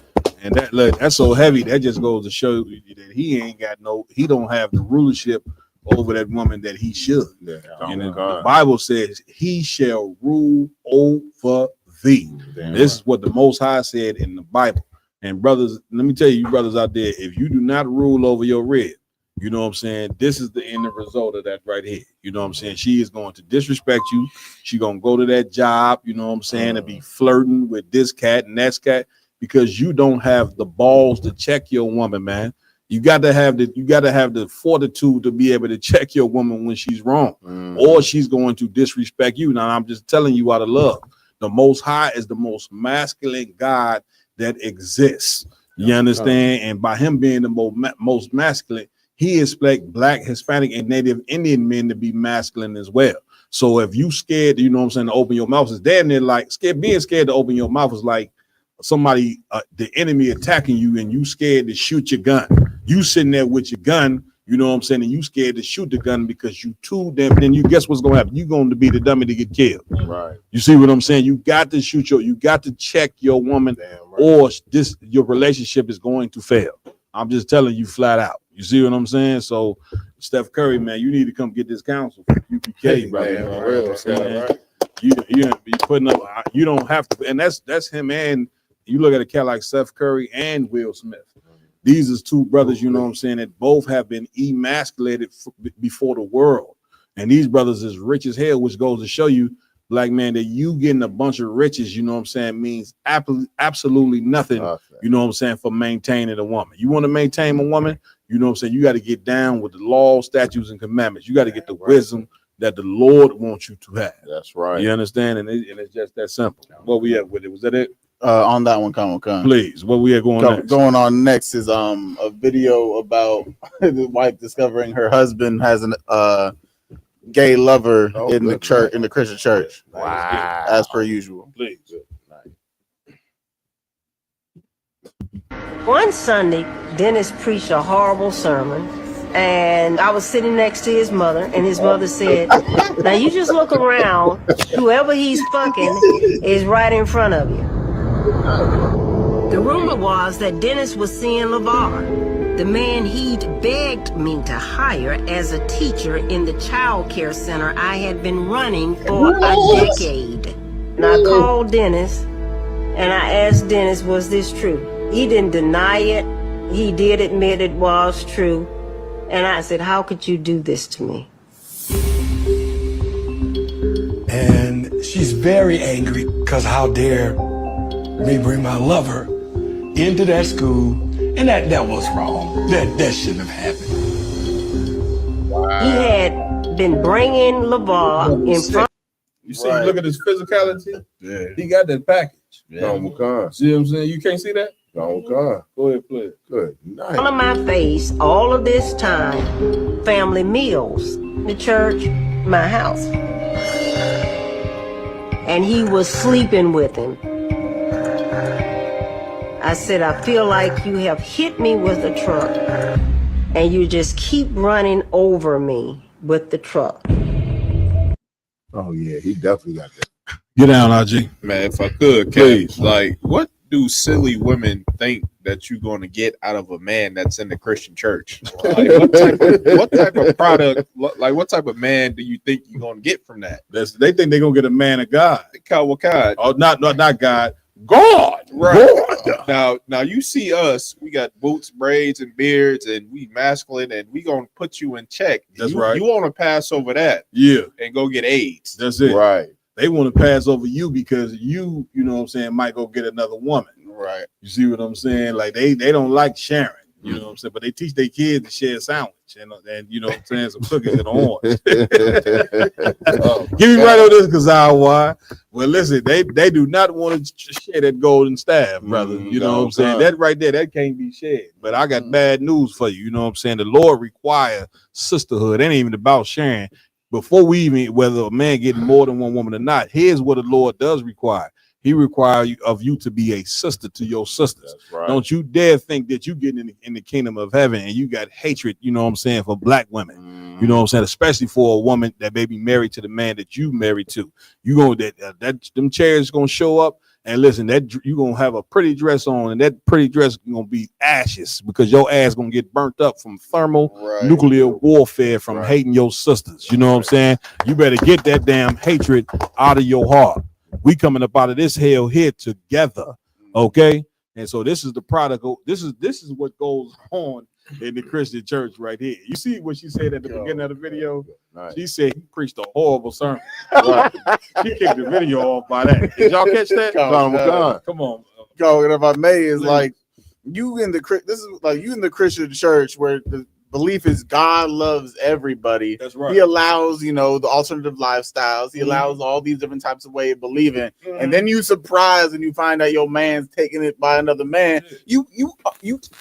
And that look, that's so heavy. That just goes to show you that he don't have the rulership over that woman that he should. Yeah. And the Bible says he shall rule over thee. This is what the Most High said in the Bible. And brothers, let me tell you brothers out there, if you do not rule over your rib, you know what I'm saying? This is the end result of that right here. You know what I'm saying? She is going to disrespect you. She gonna go to that job, you know what I'm saying, and be flirting with this cat and that cat because you don't have the balls to check your woman, man. You got to have the fortitude to be able to check your woman when she's wrong, or she's going to disrespect you. Now I'm just telling you out of love. The Most High is the most masculine God that exists. You understand? And by him being the most masculine, he expects Black, Hispanic, and Native Indian men to be masculine as well. So if you scared, you know what I'm saying, to open your mouth, is damn near like being scared to open your mouth is like somebody, the enemy attacking you, and you scared to shoot your gun. You sitting there with your gun, you know what I'm saying, and you scared to shoot the gun because you too damn. Then you guess what's gonna happen? You're going to be the dummy to get killed. Right. You see what I'm saying? You got to you got to check your woman, or your relationship is going to fail. I'm just telling you flat out. You see what I'm saying? So, Steph Curry, man, you need to come get this counsel from UPK, brother. You know what I'm saying? You be putting up. You don't have to, and that's him. And you look at a cat like Steph Curry and Will Smith. These is two brothers, you know what I'm saying, that both have been emasculated before the world. And these brothers is rich as hell, which goes to show you, Black man, that you getting a bunch of riches, you know what I'm saying, means absolutely nothing, you know what I'm saying, for maintaining a woman. You want to maintain a woman, you know what I'm saying, you got to get down with the law, statutes, and commandments. You got to get the wisdom that the Lord wants you to have. That's right. You understand? And it's just that simple. What we at with it? Was that it? On that one, come. Please, what we are going next? Going on next is a video about the wife discovering her husband has a gay lover in the church, in the Christian church. Wow. As per usual. Please. One Sunday, Dennis preached a horrible sermon, and I was sitting next to his mother, and his mother said, "Now you just look around. Whoever he's fucking is right in front of you." The rumor was that Dennis was seeing LeVar, the man he'd begged me to hire as a teacher in the child care center I had been running for a decade. And I called Dennis, and I asked Dennis, was this true? He didn't deny it. He did admit it was true. And I said, how could you do this to me? And she's very angry because how dare me bring my lover into that school, and that was wrong. That shouldn't have happened. He had been bringing LeVar in front. You see, look at his physicality. Yeah, he got that package. Yeah. See what I'm saying? You can't see that? Go ahead, play it. Good. Nice. On my face all of this time, family meals, the church, my house. And he was sleeping with him. I said, I feel like you have hit me with a truck and you just keep running over me with the truck. Oh yeah, he definitely got that. Get down, RG. Man, if I could, please. Like, what do silly women think that you're going to get out of a man that's in the Christian church? Like, what type of product, like what type of man do you think you're going to get from that? They think they're going to get a man of God. What kind? Oh, not God. God. Right. God. Now you see us, we got boots, braids, and beards, and we masculine, and we going to put you in check. That's right. You want to pass over that. Yeah. And go get AIDS. That's it. Right. They want to pass over you because you know what I'm saying, might go get another woman. Right. You see what I'm saying? Like they don't like sharing, you know what I'm saying? But they teach their kids to share a sandwich and you know what I'm saying, some cookies and orange. Give me right on this, Kazal. Why? Well, listen, they do not want to share that golden staff, brother. You know what I'm saying? That right there, that can't be shared. But I got bad news for you. You know what I'm saying? The Lord requires sisterhood. It ain't even about sharing. Before we even, whether a man getting more than one woman or not, here's what the Lord does require. He requires of you to be a sister to your sisters. Right. Don't you dare think that you get in the kingdom of heaven and you got hatred, you know what I'm saying, for black women. You know what I'm saying? Especially for a woman that may be married to the man that you married to. You gonna that them chairs gonna show up. And listen, that you're gonna have a pretty dress on, and that pretty dress gonna be ashes because your ass gonna get burnt up from nuclear warfare from hating your sisters. You know what I'm saying? You better get that damn hatred out of your heart. We coming up out of this hell here together, okay? And so this is the prodigal. This is what goes on in the Christian church right here. You see what she said at the beginning of the video? Nice. She said he preached a horrible sermon. She kicked the video off by that. Did y'all catch that? Come on. Go, and if I may, is like you in the Christian church where the belief is God loves everybody. That's right. He allows, the alternative lifestyles. He allows all these different types of way of believing. And then you surprise and you find out your man's taking it by another man. You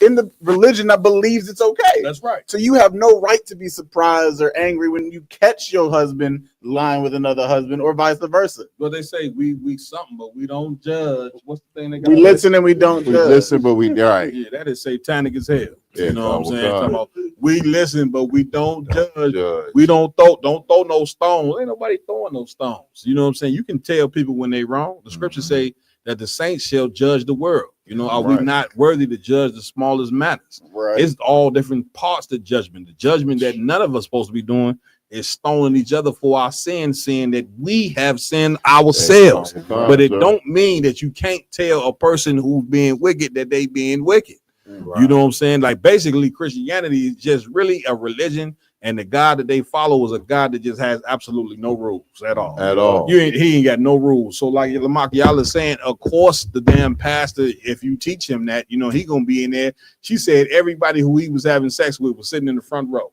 in the religion that believes it's okay. That's right. So you have no right to be surprised or angry when you catch your husband lying with another husband or vice versa. Well, they say we something, but we don't judge. What's the thing they got? We listen and we don't judge. We listen, but we right. Yeah, that is satanic as hell. Yeah, you know what I'm saying? God. Talking about, we listen, but we don't judge. We don't throw no stones. Ain't nobody throwing no stones. You know what I'm saying? You can tell people when they wrong. The scriptures say that the saints shall judge the world. Are we not worthy to judge the smallest matters? Right. It's all different parts of judgment. The judgment that none of us supposed to be doing is stoning each other for our sin that we have sinned ourselves. But it don't mean that you can't tell a person who's being wicked that they being wicked. Right. You know what I'm saying? Like basically Christianity is just really a religion, and the God that they follow is a God that just has absolutely no rules at all. He ain't got no rules. So like Lamar, y'all is saying, of course, the damn pastor, if you teach him that, he gonna be in there. She said everybody who he was having sex with was sitting in the front row.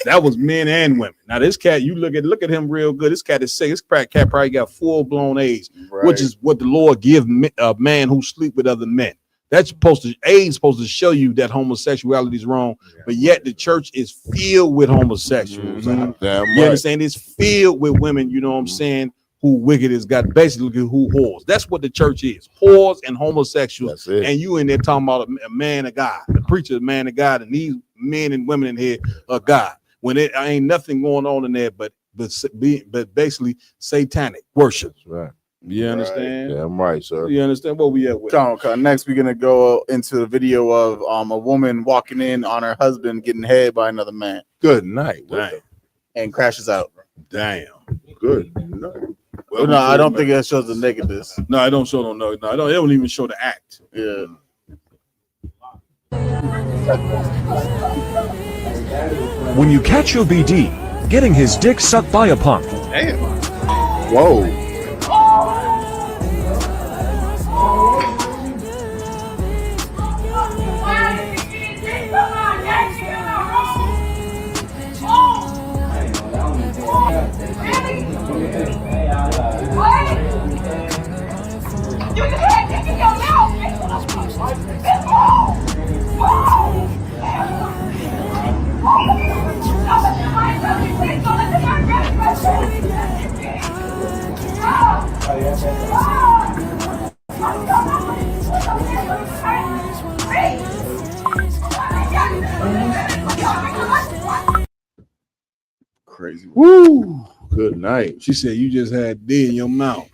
That was men and women. Now this cat, you look at him real good. This cat is sick. This cat probably got full-blown AIDS, which is what the Lord give a man who sleep with other men. AIDS supposed to show you that homosexuality is wrong, but yet the church is filled with homosexuals. You understand? It's filled with women, you know what I'm saying, who wicked is God, basically who whores. That's what the church is. Whores and homosexuals. And you in there talking about a man of God, the preacher, a man of God, and these men and women in here are God. When it ain't nothing going on in there but basically satanic worship. Right. You understand? Yeah, I'm right, sir. You understand what we at with? Next, we're gonna go into the video of a woman walking in on her husband getting head by another man. Good night. Damn. And crashes out. Damn. Good night. Well, no, I don't think that shows the nakedness. No, I don't show no. It don't even show the act. Yeah. When you catch your BD getting his dick sucked by a punk. Damn. Whoa. Crazy. Woo. Good night. She said you just had D in your mouth.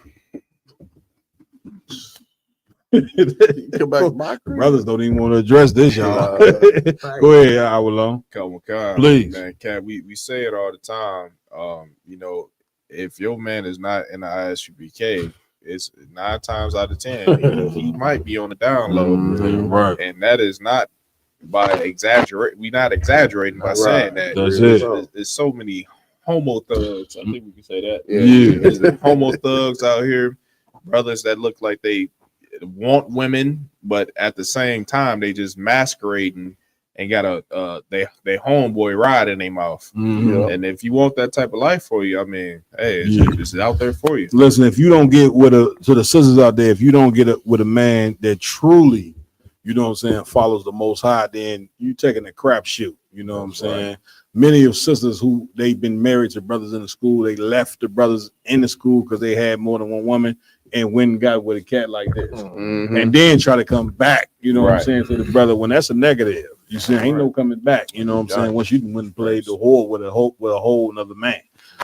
Come back, brothers don't even want to address this, y'all. Go ahead, Awalon. Come on, please, man. Cat, we say it all the time. If your man is not in the ISUPK, it's 9 times out of 10 he might be on the down low, right? And that is not by exaggerate. We're not exaggerating by saying that. That's there's so many homo thugs. I think we can say that. Yeah. There's homo thugs out here, brothers that look like they want women, but at the same time they just masquerading and got they homeboy ride in their mouth. And if you want that type of life for you, I mean, hey, it's out there for you. Listen, if you don't get to the sisters out there, if you don't get with a man that truly, you know what I'm saying, follows the Most High, then you taking a crap shoot. You know what I'm saying? Right. Many of sisters who they've been married to brothers in the school, they left the brothers in the school because they had more than one woman, and went and got with a cat like this, and then try to come back. You know what I'm saying, to the brother, when that's a negative. You see, ain't no coming back. You know what I'm saying? Once you went and played the whore with a whole another man.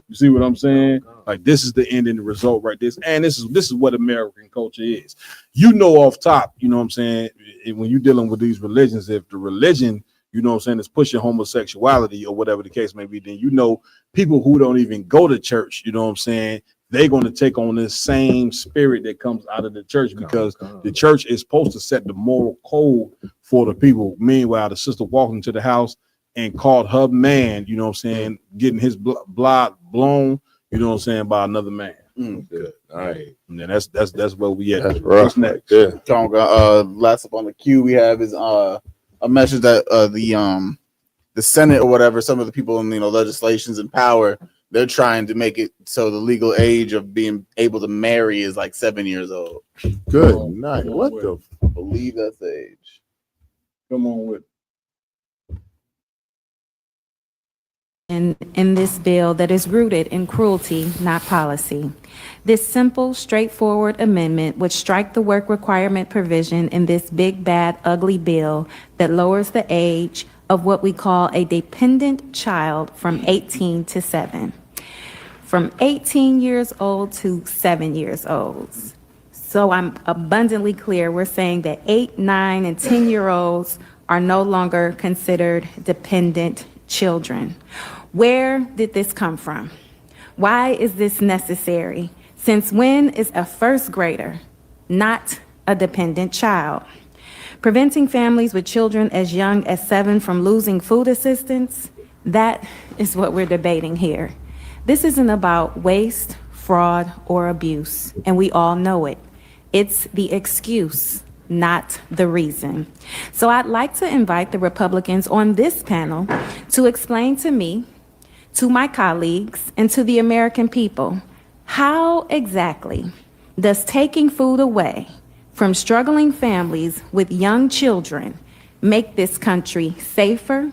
You see what I'm saying? Like, this is the end and the result right this. And this is what American culture is. You know, off top, you know what I'm saying, when you're dealing with these religions, if the religion, you know what I'm saying, is pushing homosexuality or whatever the case may be, then you know people who don't even go to church, you know what I'm saying, they're going to take on this same spirit that comes out of the church, because the church is supposed to set the moral code for the people. Meanwhile, the sister walked into the house and called her man, you know what I'm saying, getting his blood blown, you know what I'm saying, by another man. Good. All right. And then that's where we at. That's rough. What's next? Yeah. Last up on the queue we have is a message that the Senate or whatever, some of the people in legislations in power, they're trying to make it so the legal age of being able to marry is like 7 years old. Good night. What the? I believe that's the age. Come on with. In this bill that is rooted in cruelty, not policy. This simple, straightforward amendment would strike the work requirement provision in this big, bad, ugly bill that lowers the age of what we call a dependent child from 18 to 7. From 18 years old to 7 years old. So I'm abundantly clear, we're saying that 8, 9, and 10-year-olds are no longer considered dependent children. Where did this come from? Why is this necessary? Since when is a first grader not a dependent child? Preventing families with children as young as 7 from losing food assistance, that is what we're debating here. This isn't about waste, fraud, or abuse, and we all know it. It's the excuse, not the reason. So I'd like to invite the Republicans on this panel to explain to me, to my colleagues, and to the American people, how exactly does taking food away from struggling families with young children make this country safer,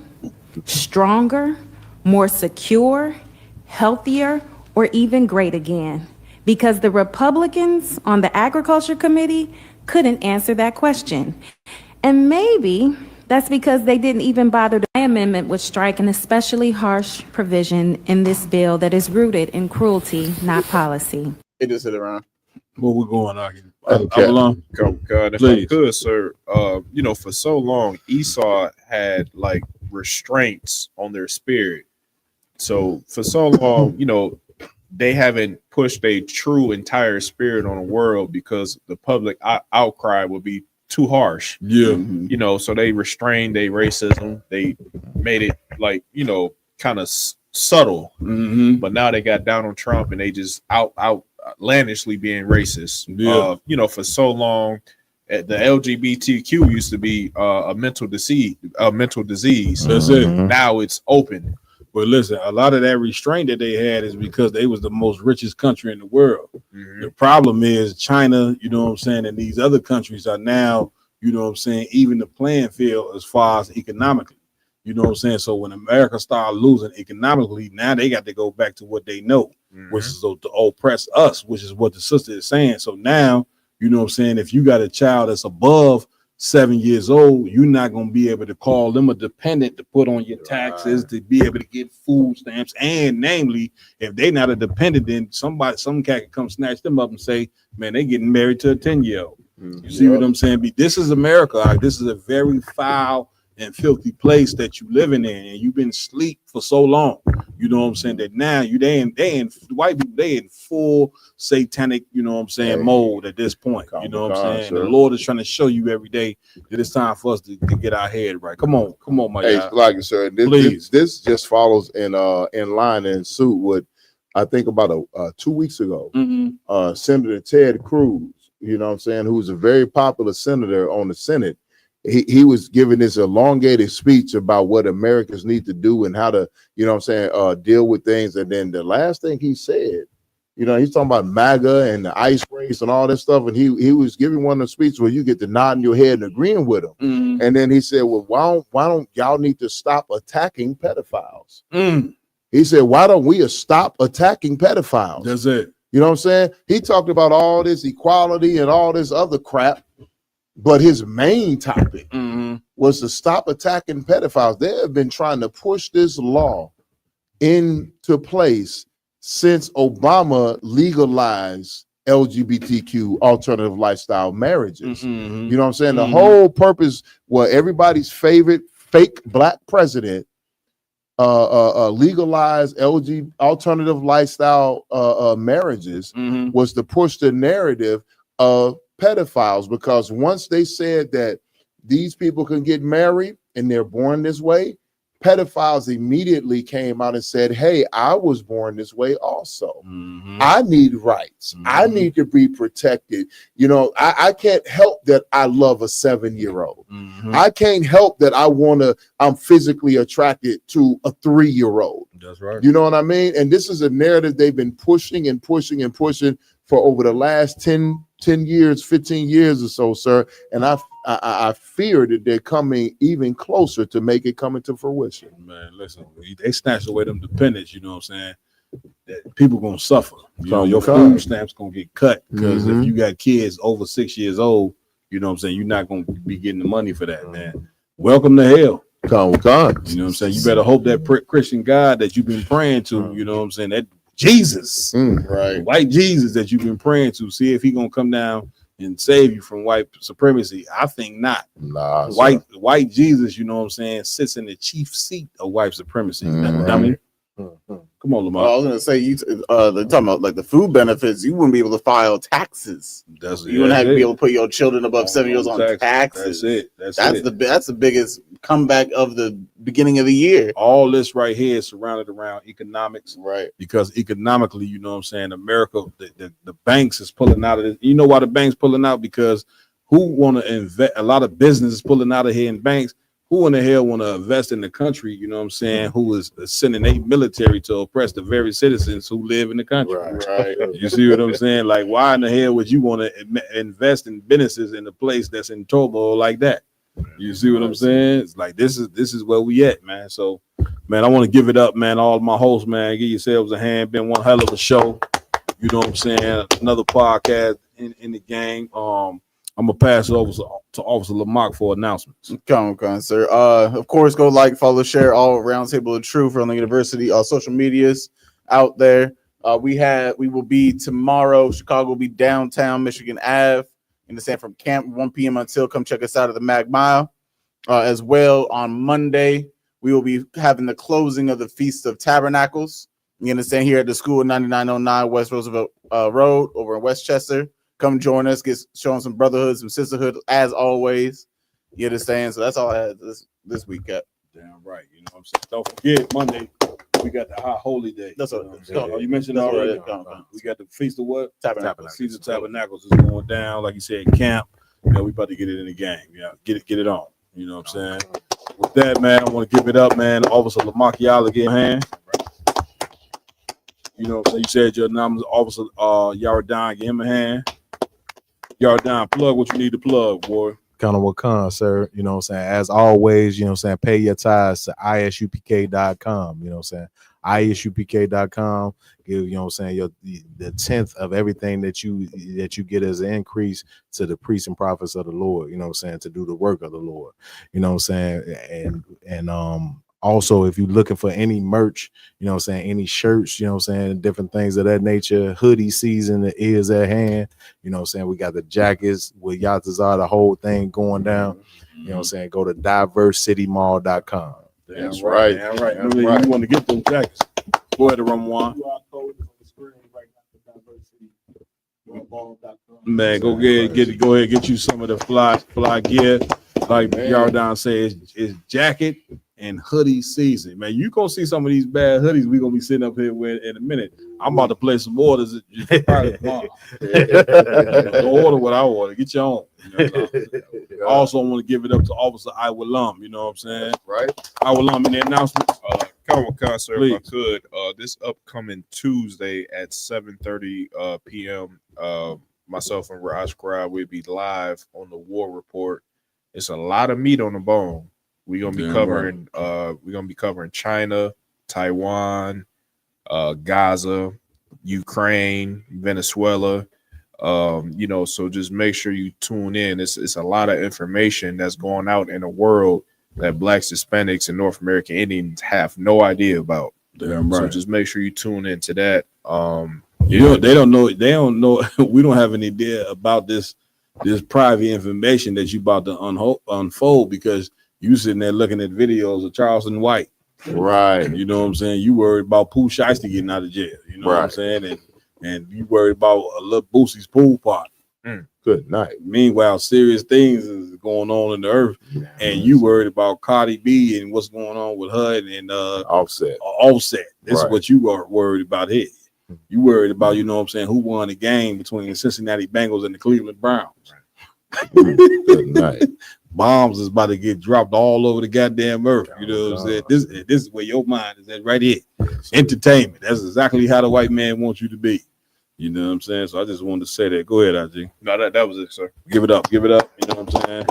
stronger, more secure, healthier, or even great again? Because the Republicans on the Agriculture Committee couldn't answer that question. And maybe that's because they didn't even bother. My amendment would strike an especially harsh provision in this bill that is rooted in cruelty, not policy. It just sit around. Where we going out here? God, if I could, sir, for so long, Esau had like restraints on their spirit. So for so long, they haven't pushed a true entire spirit on the world because the public outcry would be too harsh. Yeah. So they restrained their racism. They made it like, kind of subtle. But now they got Donald Trump and they just outlandishly being racist. For so long, the LGBTQ used to be a mental disease. That's it. Now it's open. But listen, a lot of that restraint that they had is because they was the most richest country in the world. The problem is China, you know what I'm saying, and these other countries are now, you know what I'm saying, even the playing field as far as economically. You know what I'm saying? So when America started losing economically, now they got to go back to what they know, which is to oppress us, which is what the sister is saying. So now, you know what I'm saying, if you got a child that's above 7 years old, you're not going to be able to call them a dependent to put on your taxes, to be able to get food stamps. And namely, if they're not a dependent, then some cat can come snatch them up and say, man, they getting married to a 10-year-old. You see what I'm saying? This is America. This is a very foul and filthy place that you living in, and you've been asleep for so long. You know what I'm saying? That now they in white people, they in full satanic, you know what I'm saying, mode at this point. You know what I'm saying? The Lord is trying to show you every day that it's time for us to get our head right. Come on, my guy. Like sir, this just follows in line and suit with, I think about 2 weeks ago, Senator Ted Cruz, you know what I'm saying, who's a very popular senator on the Senate. He was giving this elongated speech about what Americans need to do and how to, you know what I'm saying, deal with things. And then the last thing he said, he's talking about MAGA and the ice race and all that stuff. And he was giving one of the speeches where you get to nodding your head and agreeing with him. And then he said, well, why don't y'all need to stop attacking pedophiles? He said, why don't we stop attacking pedophiles? That's it. You know what I'm saying? He talked about all this equality and all this other crap, but his main topic was to stop attacking pedophiles. They have been trying to push this law into place since Obama legalized LGBTQ alternative lifestyle marriages. You know what I'm saying? The whole purpose was everybody's favorite fake black president legalized alternative lifestyle marriages was to push the narrative of pedophiles, because once they said that these people can get married and they're born this way, pedophiles immediately came out and said, hey, I was born this way also. I need rights. I need to be protected. You know, I can't help that I love a 7-year-old. I can't help that I'm physically attracted to a 3-year-old. That's right. You know what I mean? And this is a narrative they've been pushing and pushing and pushing for over the last 10 years, 15 years or so, sir. And I fear that they're coming even closer to make it come into fruition. Man, listen, they snatched away them dependents, you know what I'm saying? That people gonna suffer. You know, your food stamps gonna get cut because if you got kids over 6 years old, you know what I'm saying, you're not gonna be getting the money for that, man. Welcome to hell. Come with God. You know what I'm saying? You better hope that Christian God that you've been praying to, you know what I'm saying, that Jesus, right, white Jesus that you've been praying to, see if he gonna come down and save you from white supremacy. I think not. Nah, white Jesus, you know what I'm saying, sits in the chief seat of white supremacy. Dummy. Come on, Lamar. I was gonna say they're talking about like the food benefits. You wouldn't be able to file taxes. You wouldn't have to be able to put your children above 7 years on taxes. That's it. That's the biggest comeback of the beginning of the year. All this right here is surrounded around economics, right? Because economically, you know what I'm saying, America, the banks is pulling out of this. You know why the banks pulling out? Because who want to invest? A lot of businesses pulling out of here in banks. Who in the hell want to invest in the country, you know what I'm saying, who is sending a military to oppress the very citizens who live in the country? Right. You see what I'm saying? Like, why in the hell would you want to invest in businesses in a place that's in turmoil like that? You see what I'm saying? It's like, this is where we at, man. So, man, I want to give it up, man. All my hosts, man, give yourselves a hand. Been one hell of a show. You know what I'm saying? Another podcast in the game. I'm gonna pass it over to Officer Lamont for announcements. Come on, sir. Of course, go like, follow, share all Roundtable of Truth from the university, social medias out there. We will be tomorrow. Chicago will be downtown Michigan Ave in the Sanford Camp, 1 p.m. until. Come check us out at the Mag Mile. As well, on Monday, we will be having the closing of the Feast of Tabernacles. You understand, here at the school, 9909 West Roosevelt Road over in Westchester. Come join us, get showing some brotherhood, some sisterhood, as always. You understand? So that's all I had this week. Damn right. You know what I'm saying? Don't forget, Monday, we got the High Holy Day. That's what you mentioned already. We got the Feast of what? Tabernacles. Feast of Tabernacles is going down, like you said, camp. You know, we about to get it in the game. Yeah, get it on. You know what I'm saying? With that, man, I want to give it up, man. Officer Lamakiala, get your hand. You know what I'm saying? You said your numbers, Officer Yaradan, give him a hand. Yaradan, plug what you need to plug, boy. Kind of what con, sir. You know what I'm saying? As always, you know what I'm saying, pay your tithes to isupk.com. You know what I'm saying? isupk.com. Give, you know what I'm saying, the 10th of everything that you get as an increase to the priests and prophets of the Lord, you know what I'm saying, to do the work of the Lord. You know what I'm saying? And also, if you're looking for any merch, you know what I'm saying, any shirts, you know what I'm saying, different things of that nature, hoodie season is at hand. You know what I'm saying? We got the jackets with Yatazar, the whole thing going down. You know what I'm saying? Go to diversitymall.com. That's right. That's right. You want to get those jackets. Go ahead, Ramwan. Man, go ahead, get you some of the fly gear. Like Yardan says, it's jacket and hoodie season. Man, you gonna see some of these bad hoodies we gonna be sitting up here with in a minute. I'm about to place some orders. Don't order what I order. Get your own. You know, I also want to give it up to Officer Iwalum. You know what I'm saying? Right. Iwalum in the announcements. Concert, if I could, this upcoming Tuesday at 7:30 p.m. Myself and Raj Crowd will be live on the War Report. It's a lot of meat on the bone. We're gonna be covering China, Taiwan, Gaza, Ukraine, Venezuela. So just make sure you tune in. It's a lot of information that's going out in the world that Blacks, Hispanics, and North American Indians have no idea about. Damn right. So just make sure you tune into that. They don't know. We don't have any idea about this private information that you about to unfold because you sitting there looking at videos of Charleston White. Right. You know what I'm saying? You worried about Pooh Shiesty getting out of jail. You know what I'm saying? And you worried about a little Boosie's pool party. Good night. Meanwhile, serious things is going on in the earth, and you worried about Cardi B and what's going on with her and Offset. This is what you are worried about here. You worried about, you know what I'm saying, who won the game between the Cincinnati Bengals and the Cleveland Browns. Good night. Bombs is about to get dropped all over the goddamn earth. You know what I'm saying? This is where your mind is at right here. Entertainment. That's exactly how the white man wants you to be. You know what I'm saying? So I just wanted to say that. Go ahead, IG. No, that was it, sir. Give it up. You know what I'm saying?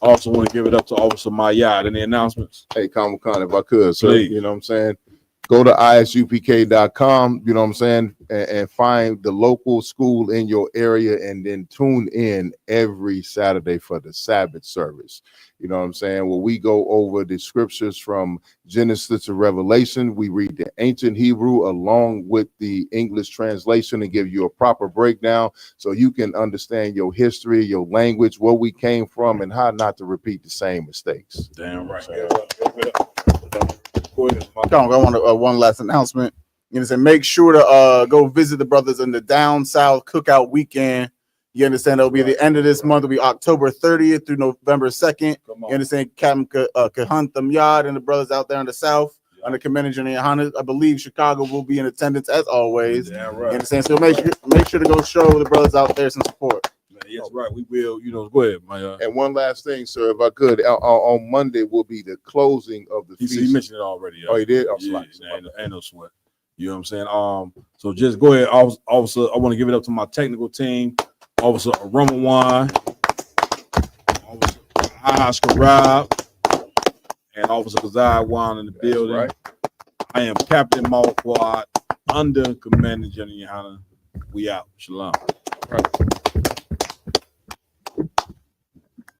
Also want to give it up to Officer Mayad. Any announcements? Hey, Comic Con, if I could, sir. Please. You know what I'm saying? Go to isupk.com, you know what I'm saying, and find the local school in your area and then tune in every Saturday for the Sabbath service. You know what I'm saying? Where we go over the scriptures from Genesis to Revelation. We read the ancient Hebrew along with the English translation and give you a proper breakdown so you can understand your history, your language, where we came from, and how not to repeat the same mistakes. Damn right. I want one last announcement. You understand? Make sure to go visit the brothers in the Down South Cookout Weekend. You understand? It'll be the end of this month. It'll be October 30th through November 2nd. You understand? Captain Kahantham Yard and the brothers out there in the South under Commander Jenny Hanna. I believe Chicago will be in attendance as always. Damn right. You understand? So make sure to go show the brothers out there some support. Yes, right. We will. Go ahead, my. And one last thing, sir, if I could, on Monday will be the closing of the feast. He mentioned it already. Oh, he did? Ain't no sweat. You know what I'm saying? So just go ahead, Officer. I want to give it up to my technical team, Officer Roman, Officer Oscar Rob, and Officer Kazai Wan in the building. Right. I am Captain Malquad under Commander Jenny Hanna. We out. Shalom. Right.